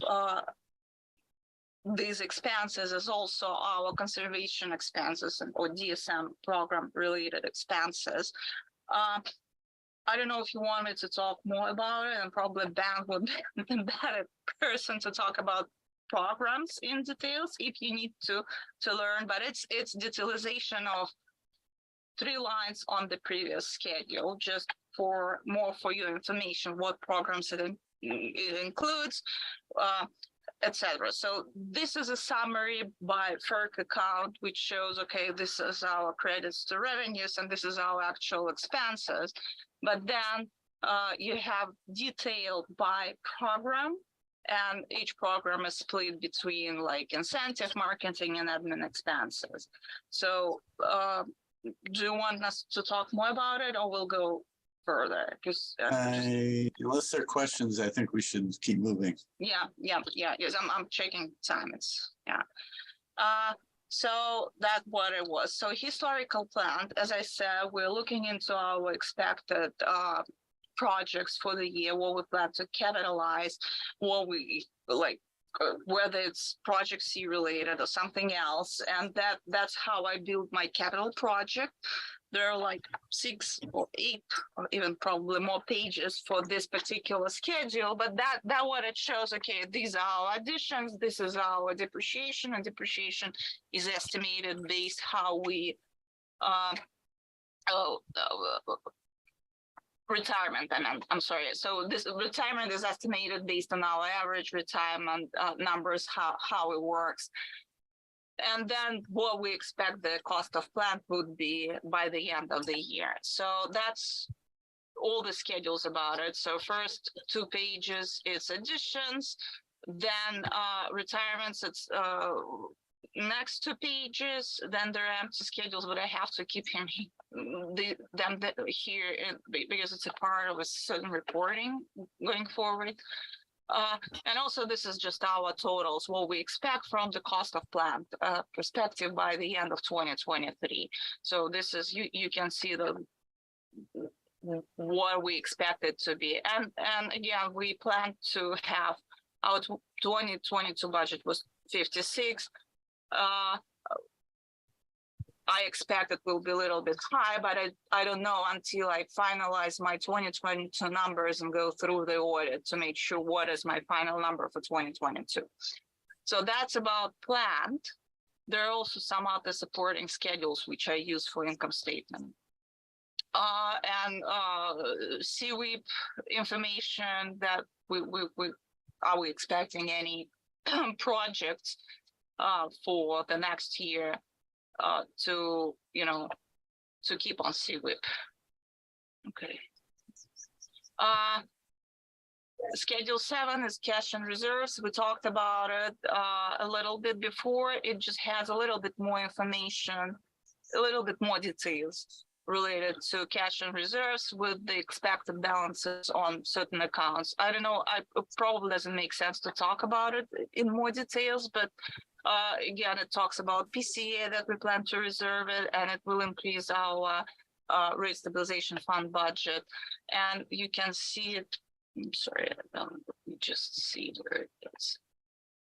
these expenses is also our conservation expenses or DSM program related expenses. I don't know if you want me to talk more about it, and probably Ben would be the better person to talk about programs in details if you need to learn, but it's detailization of 3 lines on the previous schedule, just for your information, what programs it includes, etc. So this is a summary by FERC account, which shows, okay, this is our credits to revenues, and this is our actual expenses. But then you have detailed by program, and each program is split between incentive, marketing, and admin expenses. So do you want us to talk more about it, or we'll go further? Because unless there are questions, I think we should keep moving. Yes, I'm checking time. So that's what it was. So historical plan, as I said, we're looking into our expected projects for the year, what we plan to capitalize, what we whether it's project C related or something else. And that's how I build my capital project. there are like 6 or 8 or even probably more pages for this particular schedule, but that what it shows, okay, these are our additions, this is our depreciation, and depreciation is estimated based how we retirement, and I'm sorry. So this retirement is estimated based on our average retirement numbers, how it works. And then what we expect the cost of plant would be by the end of the year. So that's all the schedules about it. So first 2 pages, it's additions, then retirements, it's next 2 pages, then there are empty schedules, but I have to keep them here because it's a part of a certain reporting going forward. And also this is just our totals, what we expect from the cost of plant perspective by the end of 2023. So this is, you can see what we expect it to be. And again, we plan to have our 2022 budget was 56. I expect it will be a little bit high, but I don't know until I finalize my 2022 numbers and go through the audit to make sure what is my final number for 2022. So that's about plant. There are also some other supporting schedules which I use for income statement. And CWIP information that are we expecting any projects for the next year to keep on CWIP. Okay. Schedule 7 is cash and reserves. We talked about it a little bit before. It just has a little bit more information, a little bit more details related to cash and reserves with the expected balances on certain accounts. I don't know, it probably doesn't make sense to talk about it in more details, but again, it talks about PCA that we plan to reserve it, and it will increase our rate stabilization fund budget. And you can see it, I'm sorry, let me just see where it is.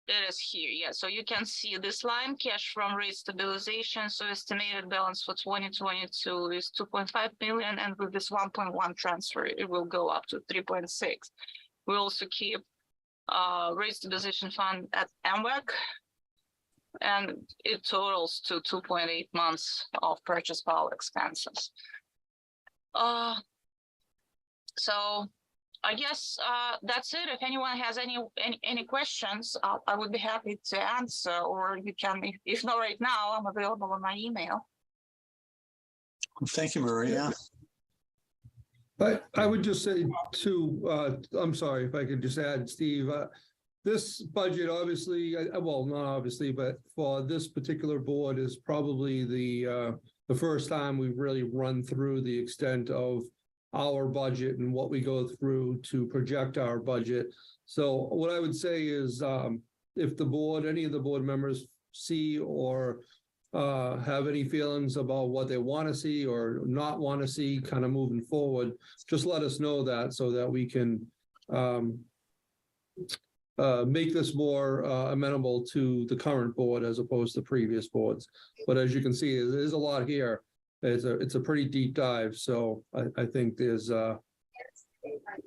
It is here, yeah. So you can see this line, cash from rate stabilization. So estimated balance for 2022 is 2.5 million, and with this 1.1 transfer, it will go up to 3.6. We also keep rate stabilization fund at MWEC, and it totals to 2.8 months of purchase power expenses. So I guess that's it. If anyone has any questions, I would be happy to answer, or you can, if not right now, I'm available on my email. Thank you, Maria. I would just say too, I'm sorry if I could just add, Steve, this budget, obviously, well, not obviously, but for this particular board is probably the first time we've really run through the extent of our budget and what we go through to project our budget. So what I would say is if the board, any of the board members see or have any feelings about what they want to see or not want to see kind of moving forward, just let us know that so that we can make this more amenable to the current board as opposed to previous boards. But as you can see, there's a lot here. It's a pretty deep dive. So I think there's all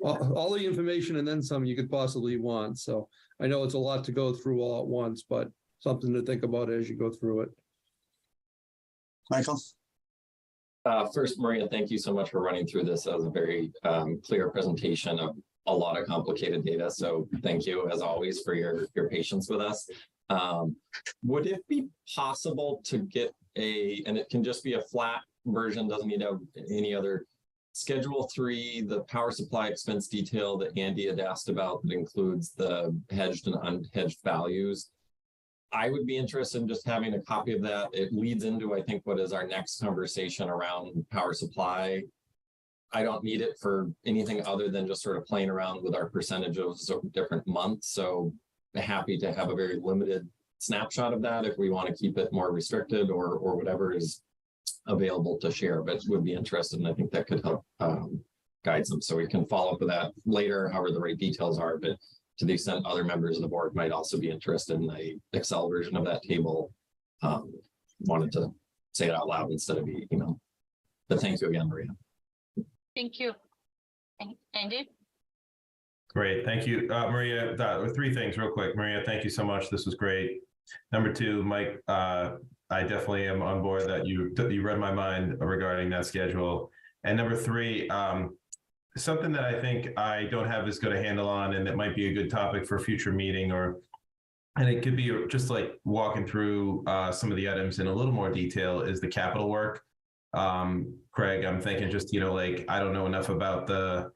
the information and then some you could possibly want. So I know it's a lot to go through all at once, but something to think about as you go through it. Michael? First, Maria, thank you so much for running through this. That was a very clear presentation of a lot of complicated data. So thank you, as always, for your patience with us. Would it be possible to get and it can just be a flat version, doesn't need to have any other, Schedule 3, the power supply expense detail that Andy had asked about that includes the hedged and unhedged values? I would be interested in just having a copy of that. It leads into, I think, what is our next conversation around power supply. I don't need it for anything other than just sort of playing around with our percentages of different months. So happy to have a very limited snapshot of that if we want to keep it more restricted or whatever is available to share, but would be interested, and I think that could help guide them. So we can follow up with that later, however the right details are, but to the extent other members of the board might also be interested in the Excel version of that table, wanted to say it out loud instead of email. But thank you again, Maria. Thank you. Andy? Great, thank you. Maria, three things real quick. Maria, thank you so much. This was great. Number two, Mike, I definitely am on board that you read my mind regarding that schedule. And number three, something that I think I don't have as good a handle on, and that might be a good topic for a future meeting, and it could be just like walking through some of the items in a little more detail, is the capital work. Craig, I'm thinking just, like, I don't know enough about the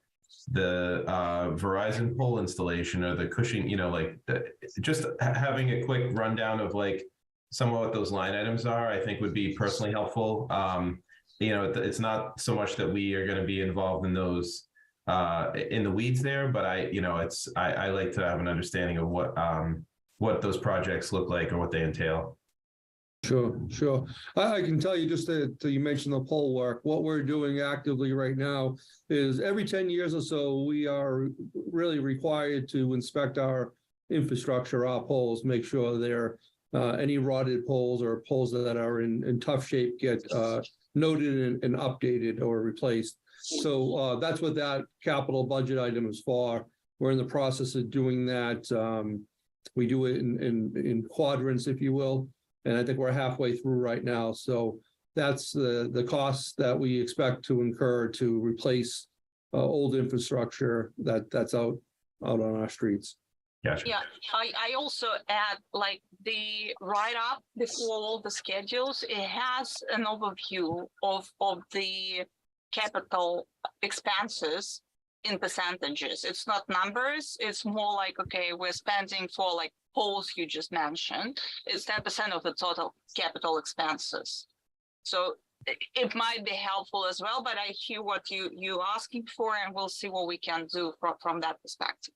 Verizon pole installation or the Cushing, just having a quick rundown of like some of what those line items are, I think would be personally helpful. It's not so much that we are going to be involved in those in the weeds there, but I like to have an understanding of what those projects look like or what they entail. Sure. I can tell you, just that you mentioned the poll work, what we're doing actively right now is every 10 years or so, we are really required to inspect our infrastructure, our poles, make sure they're any rotted poles or poles that are in tough shape get noted and updated or replaced. So that's what that capital budget item is for. We're in the process of doing that. We do it in quadrants, if you will. And I think we're halfway through right now. So that's the costs that we expect to incur to replace old infrastructure that's out on our streets. Gotcha. Yeah, I also add, like, the write-up before all the schedules, it has an overview of the capital expenses in percentages. It's not numbers, it's more like, okay, we're spending for like poles you just mentioned, it's 10% of the total capital expenses. So it might be helpful as well, but I hear what you're asking for, and we'll see what we can do from that perspective.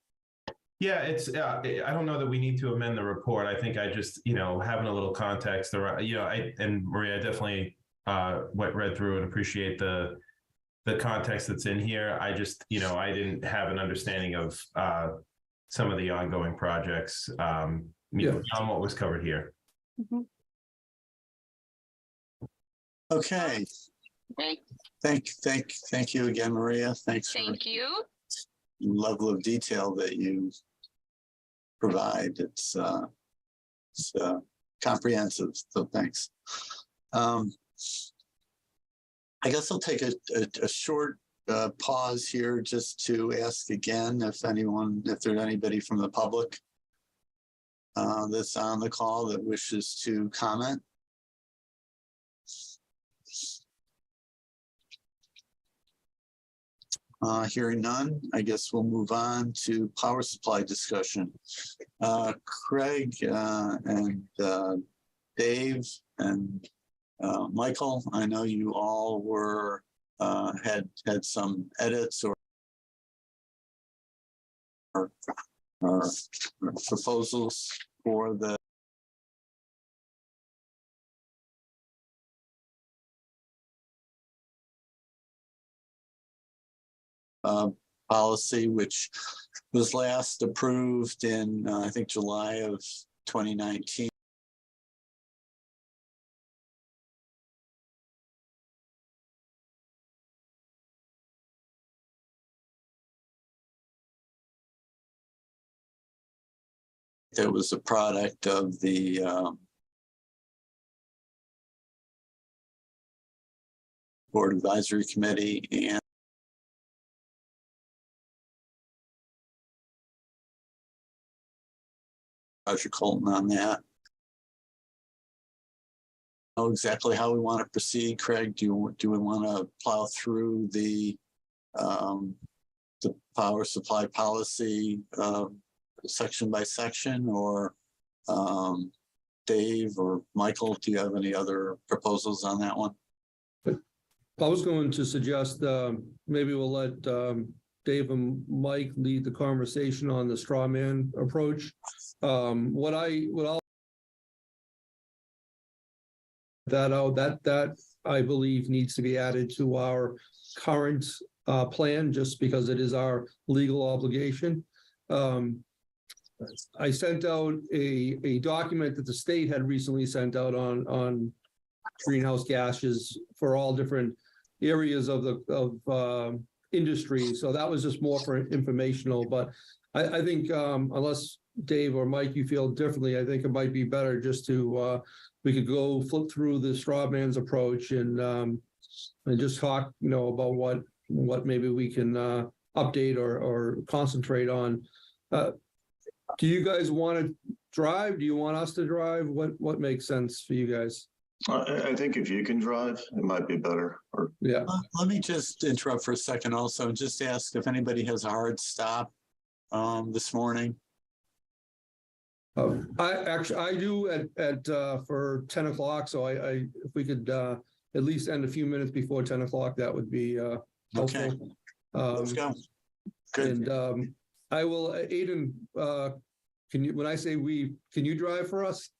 Yeah, it's, I don't know that we need to amend the report. I think I just, having a little context around, and Maria, I definitely read through and appreciate the context that's in here. I just, I didn't have an understanding of some of the ongoing projects beyond what was covered here. Mm-hmm. Okay. Okay. Thank you again, Maria. Thanks for Thank you. the level of detail that you provide. It's comprehensive, so thanks. I guess I'll take a short pause here just to ask again if there's anybody from the public that's on the call that wishes to comment. Hearing none, I guess we'll move on to power supply discussion. Craig and Dave and Michael, I know you all were had some edits or proposals for the policy, which was last approved in I think July of 2019. That was a product of the Board Advisory Committee and Roger Colton on that. Know exactly how we want to proceed, Craig. Do we want to plow through the power supply policy section by section, or Dave or Michael, do you have any other proposals on that one? I was going to suggest maybe we'll let Dave and Mike lead the conversation on the straw man approach. That I believe needs to be added to our current plan, just because it is our legal obligation. I sent out a document that the state had recently sent out on greenhouse gases for all different areas of industry. So that was just more for informational, but I think unless Dave or Mike, you feel differently, I think it might be better just to, we could go flip through the straw man's approach and just talk, about what maybe we can update or concentrate on. Do you guys want to drive? Do you want us to drive? What makes sense for you guys? I think if you can drive, it might be better. Or Yeah. Let me just interrupt for a second also, just ask if anybody has a hard stop this morning. I do at for 10 o'clock. So if we could at least end a few minutes before 10 o'clock, that would be helpful. Okay, let's go. Good. And I will, Aiden, can you, when I say we, can you drive for us?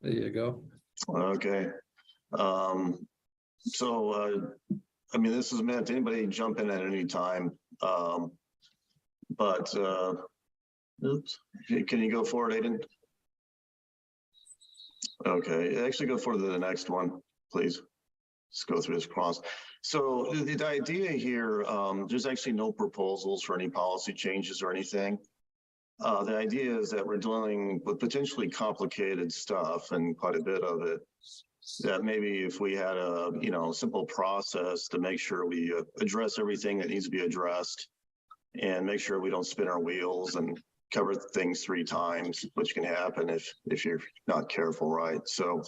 There you go. Okay. I mean, this is meant to anybody jump in at any time. Oops, can you go forward, Aiden? Okay, actually go forward to the next one, please. Let's go through this cross. So the idea here, there's actually no proposals for any policy changes or anything. The idea is that we're dealing with potentially complicated stuff and quite a bit of it. That maybe if we had a simple process to make sure we address everything that needs to be addressed and make sure we don't spin our wheels and cover things 3 times, which can happen if you're not careful, right? So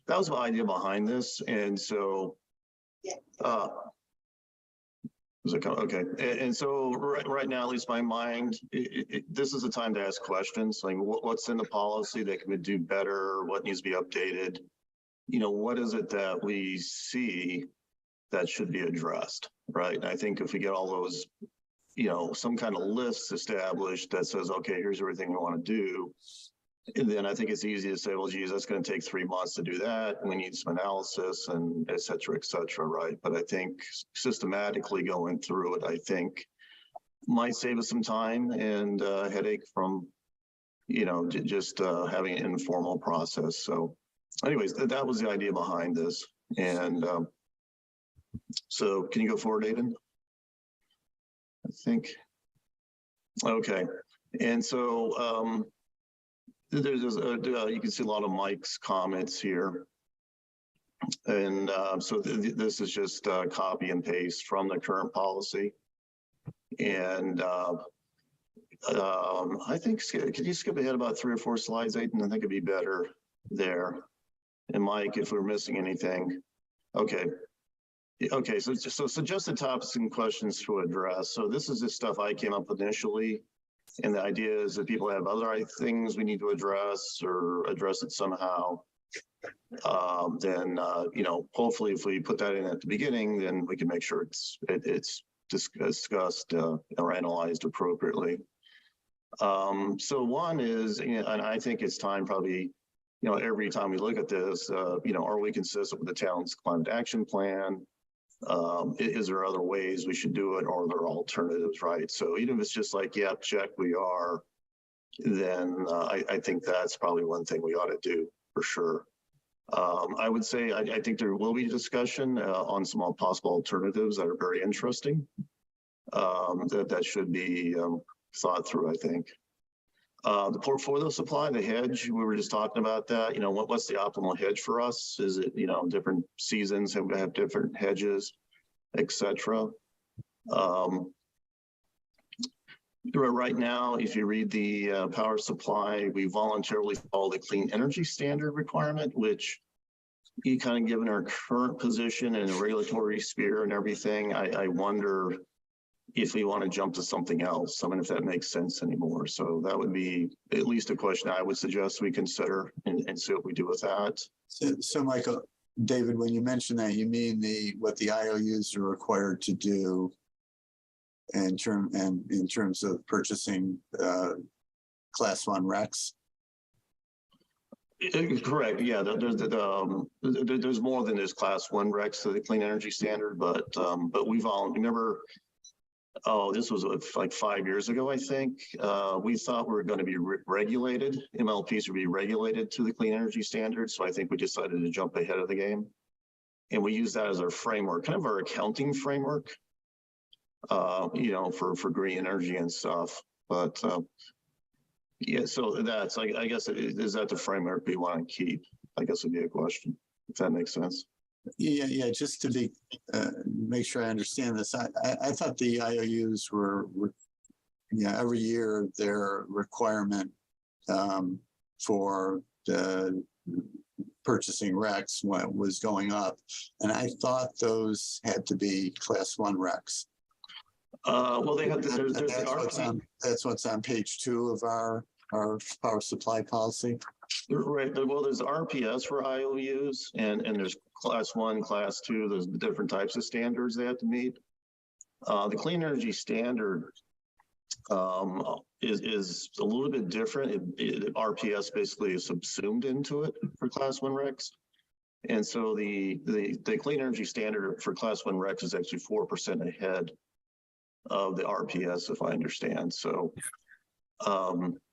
that was the idea behind this. And so, okay. And so right now, at least my mind, this is the time to ask questions. Like what's in the policy that can do better? What needs to be updated? What is it that we see that should be addressed, right? And I think if we get all those, some kind of lists established that says, okay, here's everything we want to do. And then I think it's easy to say, well, geez, that's going to take 3 months to do that. And we need some analysis and et cetera, right? But I think systematically going through it, I think might save us some time and headache from, just having an informal process. So anyways, that was the idea behind this. And so can you go forward, Aiden? I think. Okay. And so there's you can see a lot of Mike's comments here. And so this is just copy and paste from the current policy. And I think, can you skip ahead about 3 or 4 slides, Aiden? I think it'd be better there. And Mike, if we're missing anything. Okay. Okay, so suggested topics and questions to address. So this is the stuff I came up with initially. And the idea is that people have other things we need to address or address it somehow. Then, hopefully if we put that in at the beginning, then we can make sure it's discussed or analyzed appropriately. So one is, and I think it's time probably, every time we look at this, are we consistent with the town's climate action plan? Is there other ways we should do it, or are there alternatives, right? So even if it's just like, yeah, check, we are, then I think that's probably one thing we ought to do for sure. I would say I think there will be discussion on some possible alternatives that are very interesting. That should be thought through, I think. The portfolio supply, the hedge, we were just talking about that. What's the optimal hedge for us? Is it, different seasons have different hedges, et cetera. Right now, if you read the power supply, we voluntarily follow the clean energy standard requirement, which kind of given our current position in the regulatory sphere and everything, I wonder if we want to jump to something else. I mean, if that makes sense anymore. So that would be at least a question I would suggest we consider and see what we do with that. So Michael, David, when you mention that, you mean what the IOUs are required to do in terms of purchasing Class 1 RECs? Correct. Yeah, there's more than just Class 1 RECs to the clean energy standard, but we've all remember. oh, this was like 5 years ago, I think. We thought we were going to be regulated. MLPs would be regulated to the clean energy standards. So I think we decided to jump ahead of the game. And we use that as our framework, kind of our accounting framework, you know, for green energy and stuff. But yeah, so that's, I guess, is that the framework we want to keep? I guess would be a question, if that makes sense. Yeah, just to be, make sure I understand this, I thought the IOUs were, yeah, every year their requirement for the purchasing RECs was going up. And I thought those had to be class 1 RECs. Well, they have, that's what's on page 2 of our power supply policy. right. Well, there's RPS for IOUs and there's class 1, class 2, there's different types of standards they have to meet. The clean energy standard is a little bit different. RPS basically is subsumed into it for class 1 RECs. And so the clean energy standard for class 1 RECs is actually 4% ahead of the RPS, if I understand. So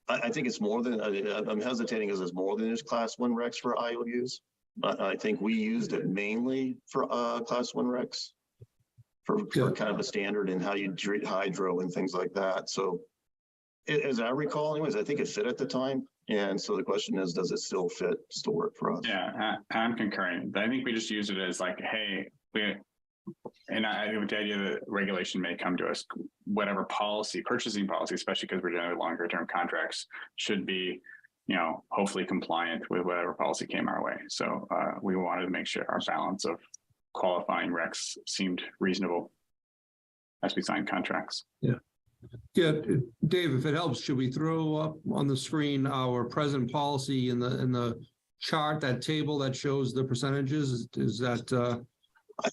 I think it's more than, I'm hesitating because it's more than just class 1 RECs for IOUs. But I think we used it mainly for class 1 RECs for kind of a standard in how you treat hydro and things like that. So as I recall, anyways, I think it fit at the time. And so the question is, does it still fit, still work for us? Yeah, I'm concurring. I think we just use it as like, hey, and I think the idea that regulation may come to us, whatever policy, purchasing policy, especially because we're doing longer term contracts, should be, you know, hopefully compliant with whatever policy came our way. So we wanted to make sure our balance of qualifying RECs seemed reasonable as we signed contracts. Yeah, Dave, if it helps, should we throw up on the screen our present policy in the chart, that table that shows the percentages? Is that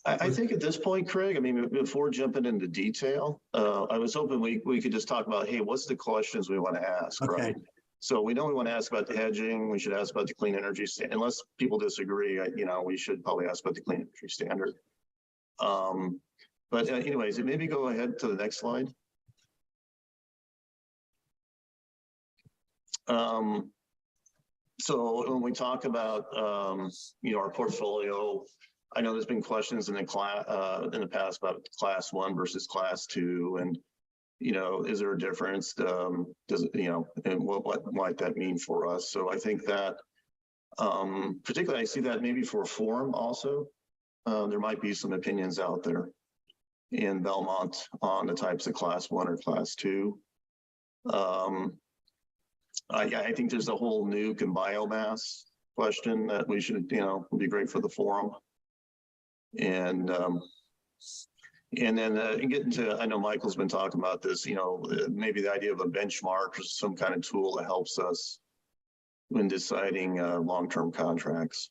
I think at this point, Craig, I mean, before jumping into detail, I was hoping we could just talk about, hey, what's the questions we want to ask, Okay. right? So we know we want to ask about the hedging. We should ask about the clean energy standard. Unless people disagree, you know, we should probably ask about the clean energy standard. But anyways, maybe go ahead to the next slide. So when we talk about, you know, our portfolio, I know there's been questions in the past about class 1 versus class 2, and you know, is there a difference? Does it, you know, and what might that mean for us? So I think that, particularly, I see that maybe for a forum also, there might be some opinions out there in Belmont on the types of class 1 or class 2. I think there's a whole nuke and biomass question that we should, you know, would be great for the forum. And then getting to, I know Michael's been talking about this, you know, maybe the idea of a benchmark or some kind of tool that helps us when deciding long-term contracts.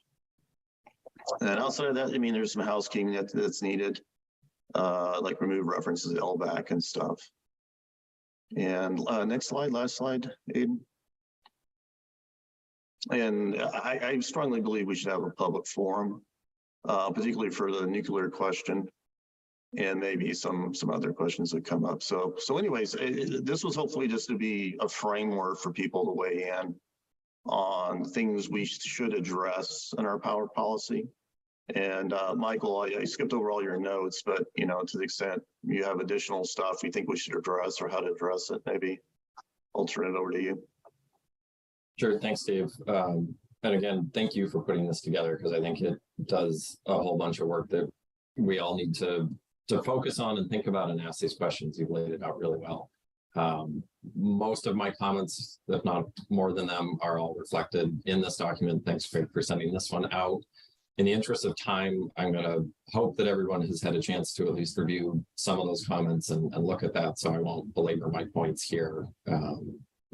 And outside of that, I mean, there's some housekeeping that's needed, like remove references to LBAC and stuff. And next slide, last slide, Aiden. And I strongly believe we should have a public forum, particularly for the nuclear question, and maybe some other questions that come up. So anyways, this was hopefully just to be a framework for people to weigh in on things we should address in our power policy. And Michael, I skipped over all your notes, but you know, to the extent you have additional stuff you think we should address or how to address it, maybe I'll turn it over to you. Sure, thanks, Dave. And again, thank you for putting this together, because I think it does a whole bunch of work that we all need to focus on and think about and ask these questions. You've laid it out really well. Most of my comments, if not more than them, are all reflected in this document. Thanks for sending this one out. In the interest of time, I'm going to hope that everyone has had a chance to at least review some of those comments and look at that, so I won't belabor my points here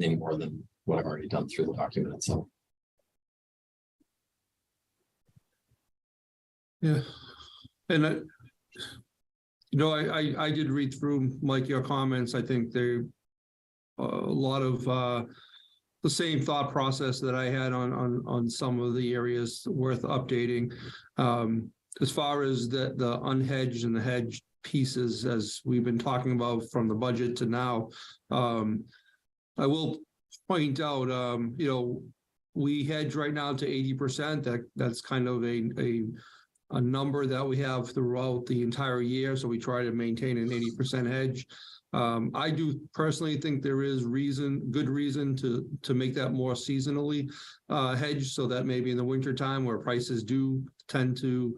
any more than what I've already done through the document itself. Yeah, and you know, I did read through, Mike, your comments. I think they're a lot of the same thought process that I had on some of the areas worth updating. As far as the unhedged and the hedged pieces as we've been talking about from the budget to now. I will point out, we hedge right now to 80%. That's kind of a number that we have throughout the entire year. So we try to maintain an 80% hedge. I do personally think there is good reason to make that more seasonally hedged, so that maybe in the wintertime where prices do tend to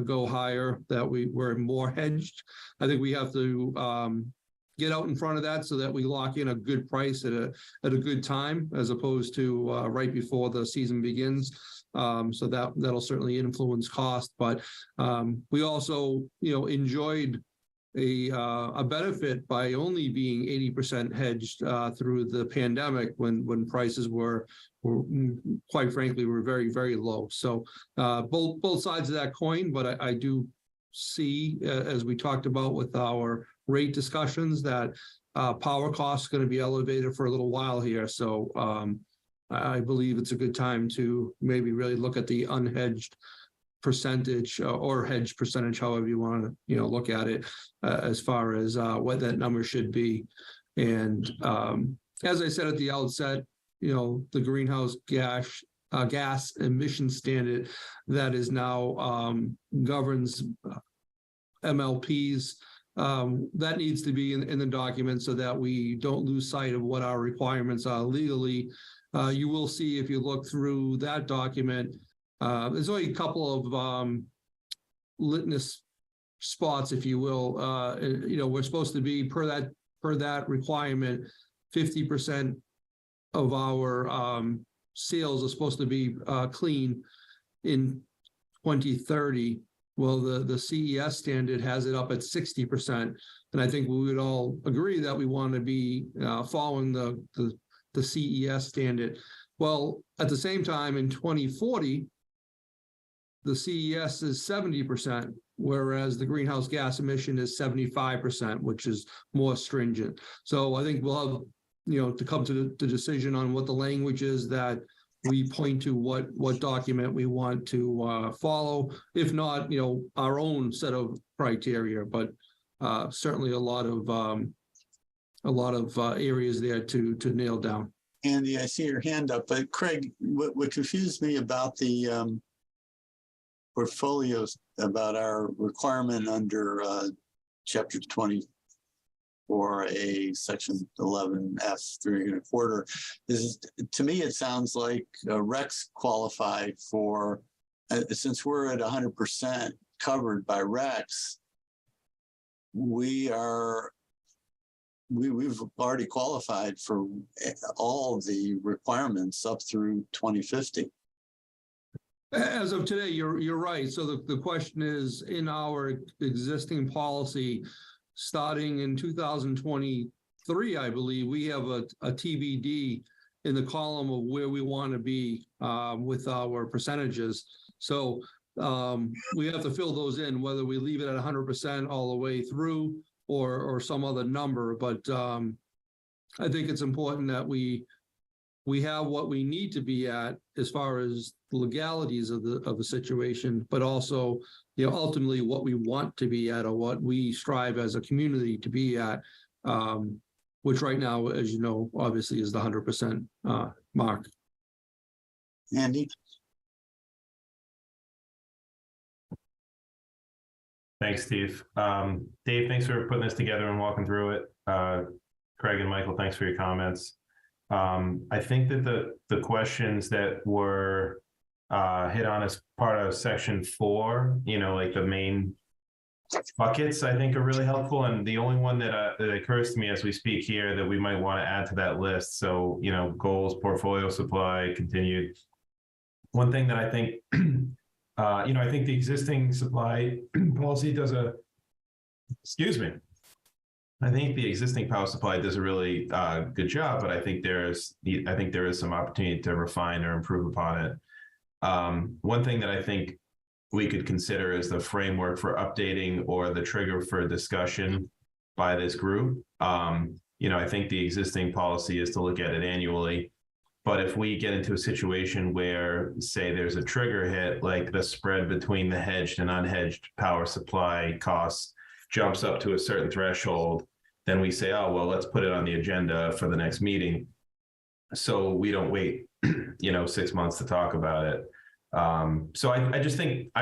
go higher, that we're more hedged. I think we have to get out in front of that so that we lock in a good price at a good time, as opposed to right before the season begins. So that'll certainly influence cost, but we also, enjoyed a benefit by only being 80% hedged through the pandemic when prices were quite frankly were very, very low. So both sides of that coin, but I do see, as we talked about with our rate discussions, that power costs going to be elevated for a little while here. So I believe it's a good time to maybe really look at the unhedged percentage or hedge percentage, however you want to, look at it, as far as what that number should be. And as I said at the outset, the greenhouse gas emission standard that is now governs MLPs, that needs to be in the document so that we don't lose sight of what our requirements are legally. You will see if you look through that document, there's only a couple of litmus spots, if you will. We're supposed to be per that requirement, 50% of our sales are supposed to be clean in 2030. Well, the CES standard has it up at 60%, and I think we would all agree that we want to be following the CES standard. Well, at the same time, in 2040, the CES is 70%, whereas the greenhouse gas emission is 75%, which is more stringent. So I think we'll have, to come to the decision on what the language is that we point to what document we want to follow. If not, our own set of criteria, but certainly a lot of areas there to nail down. Andy, I see your hand up, but Craig, what confused me about the portfolios, about our requirement under chapter 24A, section 11F 3.25, is, to me, it sounds like Recs qualify for, since we're at 100% covered by Recs, we've already qualified for all the requirements up through 2050. As of today, you're right. So the question is, in our existing policy, starting in 2023, I believe, we have a TBD in the column of where we want to be with our percentages. So we have to fill those in, whether we leave it at 100% all the way through or some other number. But I think it's important that we have what we need to be at as far as legalities of the situation, but also, ultimately what we want to be at, or what we strive as a community to be at, which right now, as you know, obviously is the 100% mark. Andy? Thanks, Steve. Dave, thanks for putting this together and walking through it. Craig and Michael, thanks for your comments. I think that the questions that were hit on as part of section 4, like the main buckets, I think are really helpful. And the only one that occurs to me as we speak here that we might want to add to that list. So, goals, portfolio supply, continued. One thing that I think, I think the existing supply policy does I think the existing power supply does a really good job, but I think there is some opportunity to refine or improve upon it. One thing that I think we could consider is the framework for updating or the trigger for discussion by this group. I think the existing policy is to look at it annually, but if we get into a situation where, say, there's a trigger hit, like the spread between the hedged and unhedged power supply costs jumps up to a certain threshold, then we say, oh, well, let's put it on the agenda for the next meeting. So we don't wait, 6 months to talk about it. So I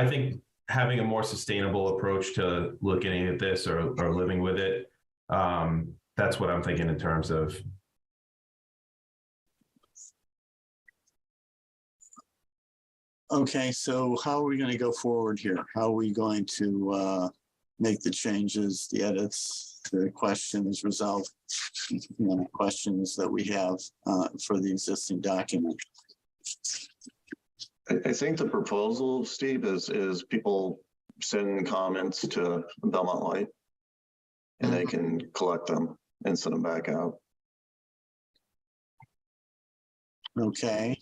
think having a more sustainable approach to looking at this or living with it, that's what I'm thinking in terms of. Okay, so how are we going to go forward here? How are we going to make the changes, the edits, the questions, resolve questions that we have for the existing document? I think the proposal, Steve, is people send comments to Belmont Light and they can collect them and send them back out. Okay.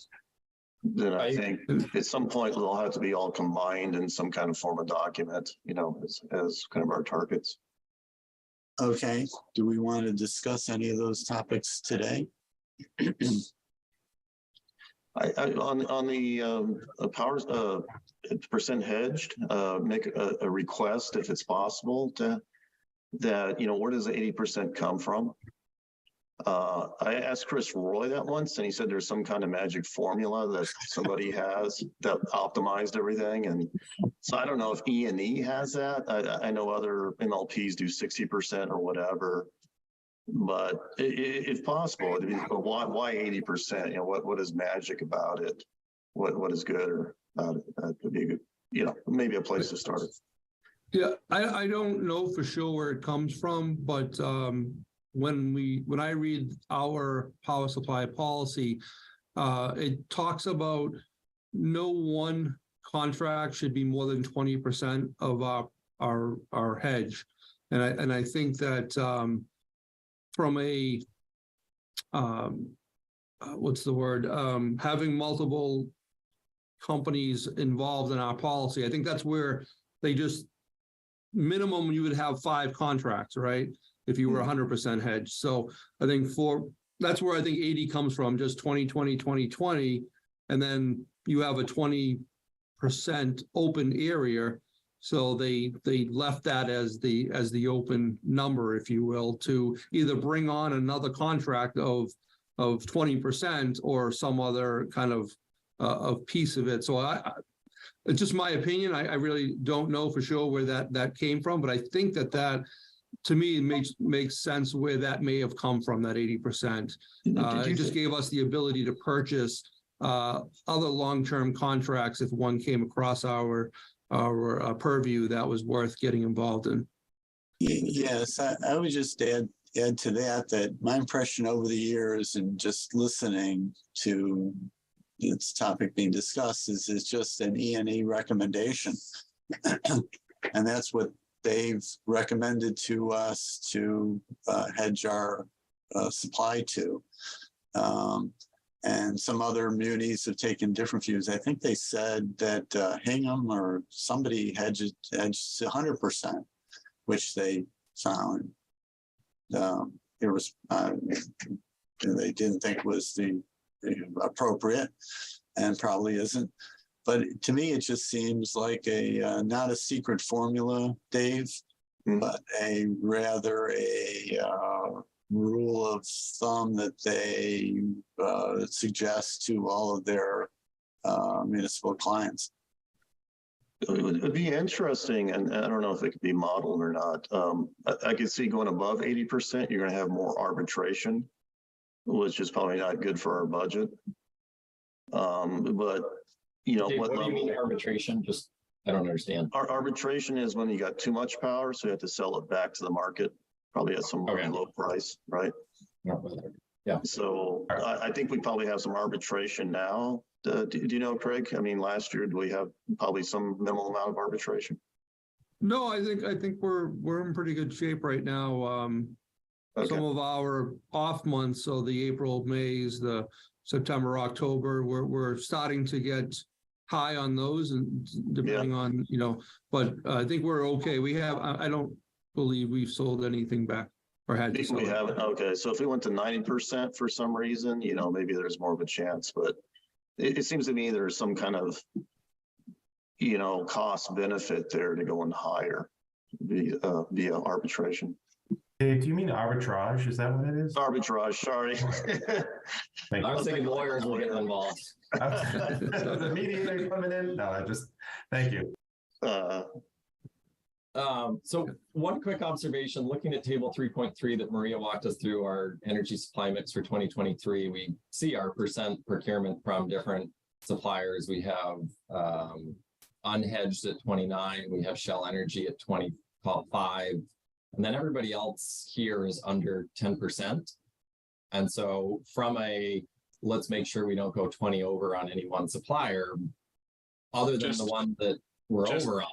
Then I think at some point they'll have to be all combined in some kind of form of document, as kind of our targets. Okay. Do we want to discuss any of those topics today? On the power percent hedged, make a request if it's possible to that, where does the 80% come from? I asked Chris Roy that once, and he said there's some kind of magic formula that somebody has that optimized everything. And so I don't know if E&E has that. I know other MLPs do 60% or whatever. But if possible, why 80%? What is magic about it? What is good or about it? That would be a good, maybe a place to start. Yeah, I don't know for sure where it comes from, but when I read our power supply policy, it talks about no one contract should be more than 20% of our hedge, and I think that from a having multiple companies involved in our policy, I think that's where they just minimum you would have 5 contracts, right? If you were 100% hedged. So I think that's where I think 80 comes from, just 2020, 2020, and then you have a 20% open area. So they left that as the open number, if you will, to either bring on another contract of 20% or some other kind of piece of it. So it's just my opinion. I really don't know for sure where that came from, but I think that to me makes sense where that may have come from, that 80%. It just gave us the ability to purchase other long-term contracts if one came across our purview that was worth getting involved in. Yes, I would just add to that my impression over the years and just listening to this topic being discussed is it's just an E&E recommendation. And that's what they've recommended to us to hedge our supply to. And some other munis have taken different views. I think they said that Hingham or somebody hedged 100%, which they found they didn't think was the appropriate, and probably isn't. But to me, it just seems like not a secret formula, Dave, but rather a rule of thumb that they suggest to all of their municipal clients. It would be interesting, and I don't know if it could be modeled or not. I could see going above 80%, you're going to have more arbitration, which is probably not good for our budget. But Dave, what do you mean arbitration? Just I don't understand. Our arbitration is when you got too much power, so you have to sell it back to the market, probably at some low price, right? Yeah. So I think we probably have some arbitration now. Do you know, Craig? I mean, last year, do we have probably some minimal amount of arbitration? No, I think we're in pretty good shape right now. Okay. Some of our off months, so the April, May's, the September, October, we're starting to get high on those, and depending on, but I think we're okay. I don't believe we've sold anything back or had to sell. We haven't. Okay. So if we went to 90% for some reason, maybe there's more of a chance, but it seems to me there's some kind of, cost benefit there to going higher. via arbitration. Dave, do you mean arbitrage? Is that what it is? Arbitrage, sorry. Thank I you. was thinking lawyers were getting involved. The mediator coming in? No, thank you. So one quick observation, looking at table 3.3 that Maria walked us through, our energy supply mix for 2023, we see our percent procurement from different suppliers. We have unhedged at 29, we have Shell Energy at 25, and then everybody else here is under 10%. And so from let's make sure we don't go 20 over on any one supplier, other than the one that we're over on.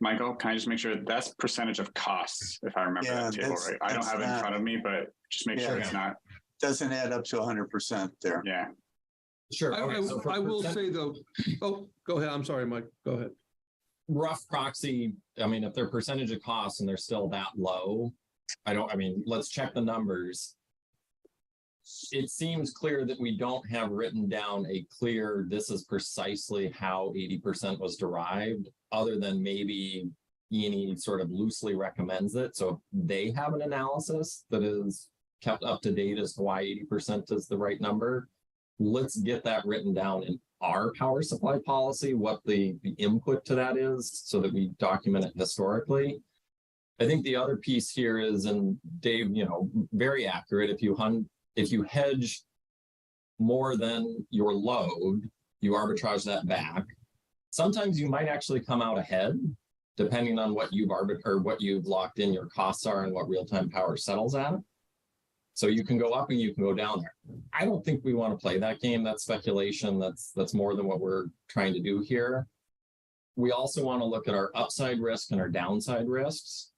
Michael, can I just make sure that's percentage of costs, if I remember that table right? I don't have it in front of me, but just make sure it's not. Doesn't add up to 100% there. Yeah. Sure. I will say though, oh, go ahead. I'm sorry, Mike. Go ahead. Rough proxy, I mean, if their percentage of costs and they're still that low, let's check the numbers. It seems clear that we don't have written down a clear, this is precisely how 80% was derived, other than maybe E&E sort of loosely recommends it. So if they have an analysis that is kept up to date as to why 80% is the right number, let's get that written down in our power supply policy, what the input to that is, so that we document it historically. I think the other piece here is, and Dave, very accurate, if you hedge more than your load, you arbitrage that back. Sometimes you might actually come out ahead, depending on what you've locked in your costs are and what real-time power settles at. So you can go up and you can go down there. I don't think we want to play that game. That's speculation. That's more than what we're trying to do here. We also want to look at our upside risk and our downside risks.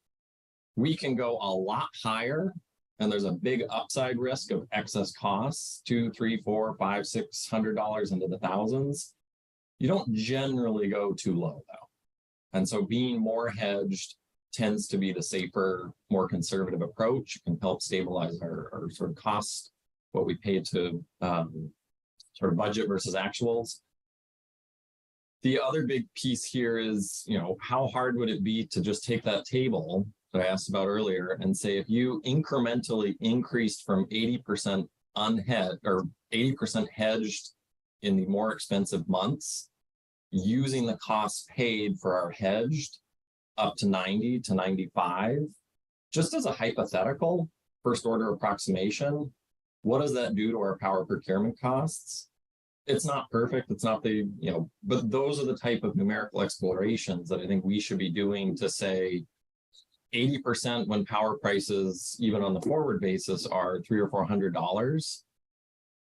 We can go a lot higher, and there's a big upside risk of excess costs, $200, $300, $400, $500, $600 into the thousands. You don't generally go too low though. And so being more hedged tends to be the safer, more conservative approach. It can help stabilize our sort of cost, what we pay to sort of budget versus actuals. The other big piece here is, how hard would it be to just take that table that I asked about earlier and say, if you incrementally increased from 80% unhedged or 80% hedged in the more expensive months, using the costs paid for our hedged up to 90 to 95, just as a hypothetical first order approximation, what does that do to our power procurement costs? It's not perfect. It's not but those are the type of numerical explorations that I think we should be doing to say 80% when power prices, even on the forward basis, are $300 or $400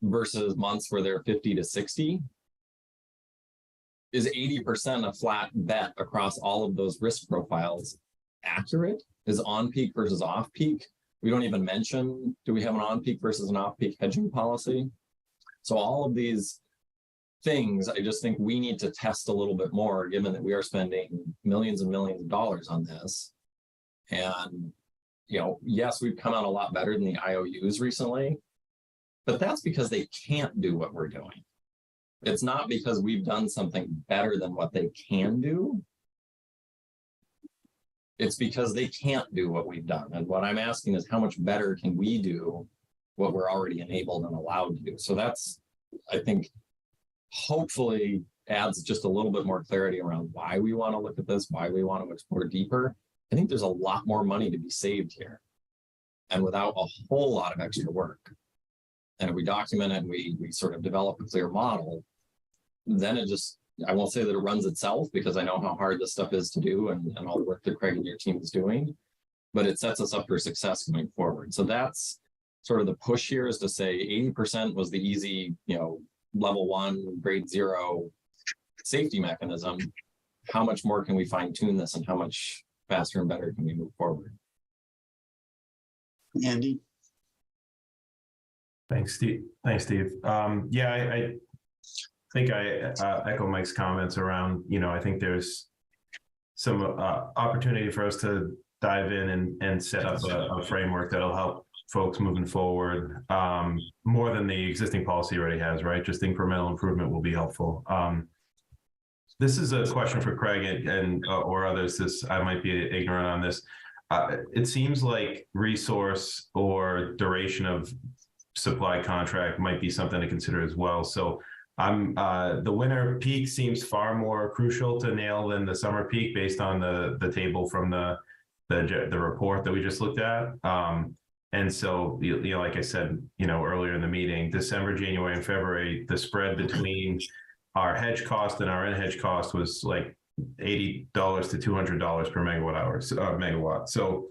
versus months where they're 50 to 60. Is 80% a flat bet across all of those risk profiles accurate? Is on-peak versus off-peak? We don't even mention, do we have an on-peak versus an off-peak hedging policy? So all of these things, I just think we need to test a little bit more, given that we are spending millions and millions of dollars on this. And, yes, we've come out a lot better than the IOUs recently, but that's because they can't do what we're doing. It's not because we've done something better than what they can do. It's because they can't do what we've done. And what I'm asking is, how much better can we do what we're already enabled and allowed to do? So that's, I think, hopefully adds just a little bit more clarity around why we want to look at this, why we want to explore deeper. I think there's a lot more money to be saved here, and without a whole lot of extra work. And if we document it and we sort of develop a clear model, then it just, I won't say that it runs itself, because I know how hard this stuff is to do and all the work that Craig and your team is doing, but it sets us up for success going forward. So that's sort of the push here, is to say 80% was the easy, level 1, grade 0 safety mechanism. How much more can we fine tune this, and how much faster and better can we move forward? Andy? Thanks, Steve. I think I echo Mike's comments around, I think there's some opportunity for us to dive in and set up a framework that'll help folks moving forward, more than the existing policy already has, right? Just incremental improvement will be helpful. This is a question for Craig and or others. I might be ignorant on this. It seems like resource or duration of supply contract might be something to consider as well. So the winter peak seems far more crucial to nail than the summer peak based on the table from the report that we just looked at. And so, like I said, earlier in the meeting, December, January, and February, the spread between our hedge cost and our unhedged cost was like $80 to $200 per megawatt. So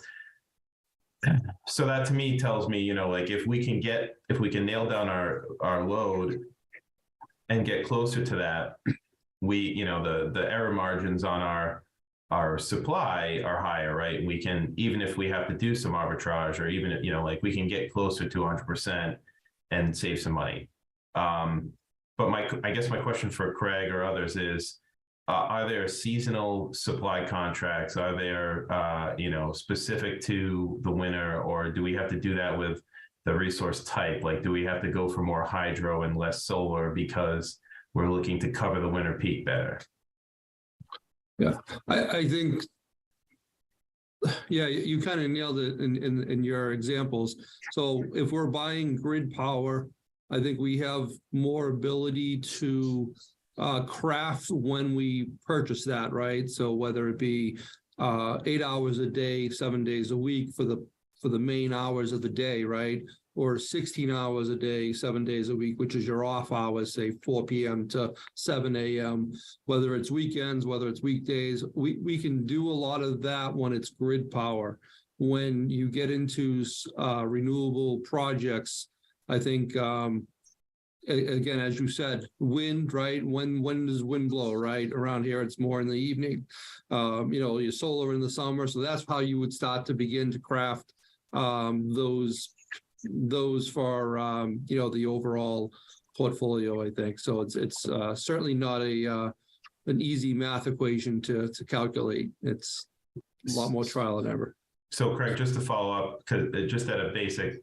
that to me tells me, like if we can nail down our load and get closer to that, the error margins on our supply are higher, right? We can, even if we have to do some arbitrage, or even like we can get closer to 100% and save some money. But I guess my question for Craig or others is, are there seasonal supply contracts? Are there, specific to the winter, or do we have to do that with the resource type? Like, do we have to go for more hydro and less solar because we're looking to cover the winter peak better? Yeah, I think, yeah, you kind of nailed it in your examples. So if we're buying grid power, I think we have more ability to craft when we purchase that, right? So whether it be 8 hours a day, 7 days a week for the main hours of the day, right? Or 16 hours a day, 7 days a week, which is your off hours, say 4 p.m. to 7 a.m., whether it's weekends, whether it's weekdays, we can do a lot of that when it's grid power. When you get into renewable projects, I think, again, as you said, wind, right? When does wind blow, right? Around here, it's more in the evening. Your solar in the summer. So that's how you would start to begin to craft those for, the overall portfolio, I think. So it's certainly not an easy math equation to calculate. It's a lot more trial than ever. So Craig, just to follow up, because just at a basic,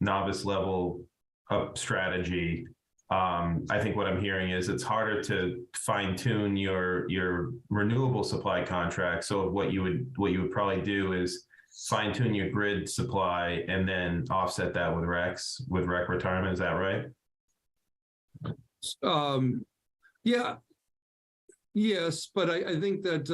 novice level of strategy, I think what I'm hearing is it's harder to fine tune your renewable supply contract. So what you would probably do is fine tune your grid supply and then offset that with REC retirement. Is that right? Yeah. Yes, but I think that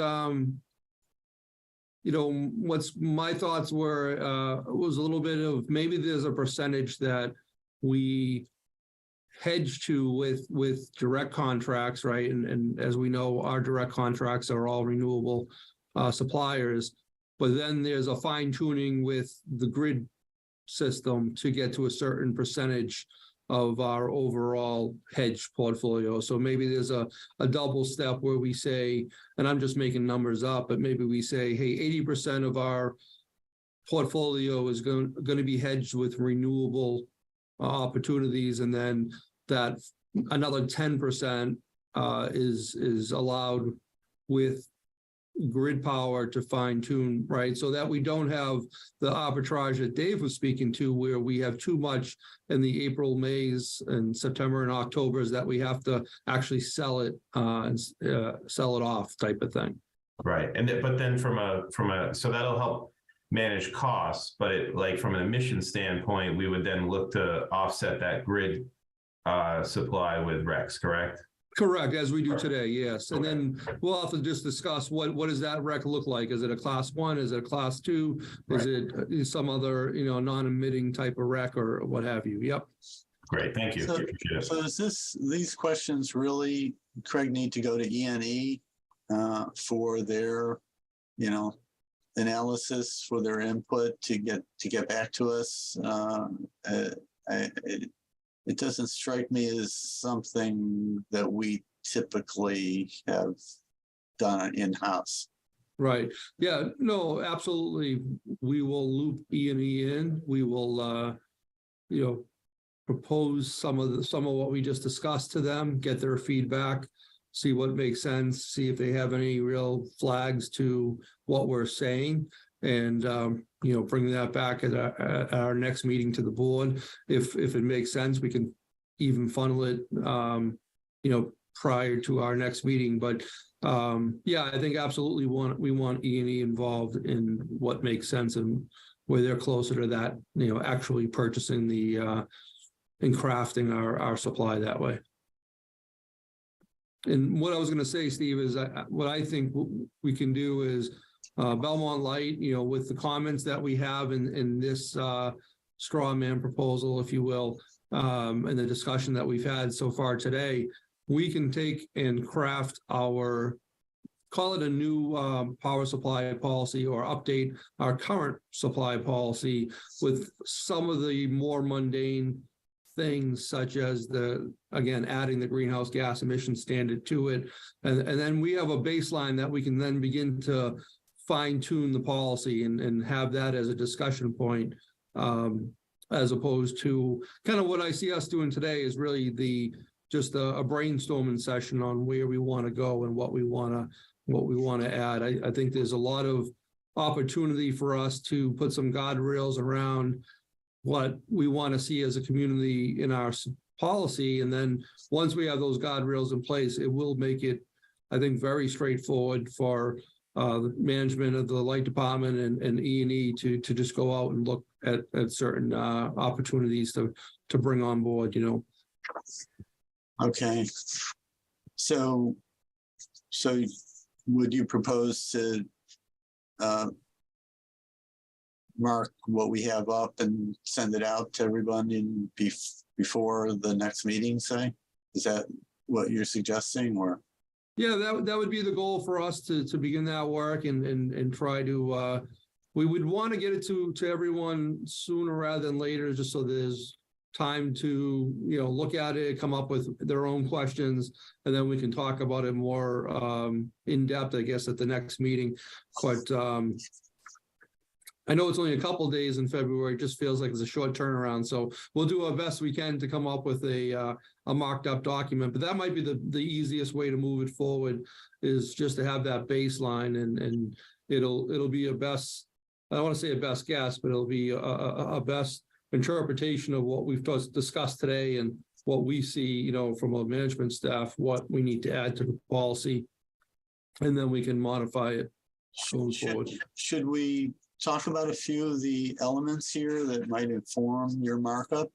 what's my thoughts were was a little bit of maybe there's a percentage that we hedge to with direct contracts, right? And as we know, our direct contracts are all renewable suppliers, but then there's a fine tuning with the grid system to get to a certain percentage of our overall hedge portfolio. So maybe there's a double step where we say, and I'm just making numbers up, but maybe we say, hey, 80% of our portfolio is going to be hedged with renewable opportunities, and then that another 10% is allowed with grid power to fine tune, right? So that we don't have the arbitrage that Dave was speaking to, where we have too much in the April, Mays, and September and Octobers that we have to actually sell it and sell it off, type of thing. Right, but then from a so that'll help manage costs, but from an emission standpoint, we would then look to offset that grid supply with RECs, correct? Correct, as we do today, yes. And then we'll have to just discuss what does that REC look like? Is it a class 1? Is it a class 2? Is it some other, non-emitting type of REC or what have you? Yep. Great, thank you. So these questions really, Craig, need to go to E&E for their, analysis, for their input to get back to us. It doesn't strike me as something that we typically have done in-house. Right. Yeah, no, absolutely. We will loop E&E in. We will, propose some of what we just discussed to them, get their feedback, see what makes sense, see if they have any real flags to what we're saying, and bring that back at our next meeting to the board. If it makes sense, we can even funnel it, prior to our next meeting, but yeah, I think absolutely we want E&E involved in what makes sense and where they're closer to that, actually purchasing the and crafting our supply that way. And what I was going to say, Steve, is what I think we can do is Belmont Light, with the comments that we have in this straw man proposal, if you will, and the discussion that we've had so far today, we can take and craft call it a new power supply policy or update our current supply policy with some of the more mundane things, such as adding the greenhouse gas emission standard to it. And then we have a baseline that we can then begin to fine tune the policy and have that as a discussion point, as opposed to kind of what I see us doing today is really just a brainstorming session on where we want to go and what we want to add. I think there's a lot of opportunity for us to put some guardrails around what we want to see as a community in our policy. And then once we have those guardrails in place, it will make it, I think, very straightforward for the management of the light department and E&E to just go out and look at certain opportunities to bring on board, Okay. So would you propose to mark what we have up and send it out to everyone before the next meeting, say? Is that what you're suggesting, or? Yeah, that would be the goal for us to begin that work and try to, we would want to get it to everyone sooner rather than later, just so there's time to, look at it, come up with their own questions, and then we can talk about it more in depth, I guess, at the next meeting. But I know it's only a couple of days in February. It just feels like it's a short turnaround. So we'll do our best we can to come up with a marked up document. But that might be the easiest way to move it forward, is just to have that baseline, and it'll be a best, I don't want to say a best guess, but it'll be a best interpretation of what we've just discussed today and what we see, from a management staff, what we need to add to the policy, and then we can modify it going forward. Should we talk about a few of the elements here that might inform your markup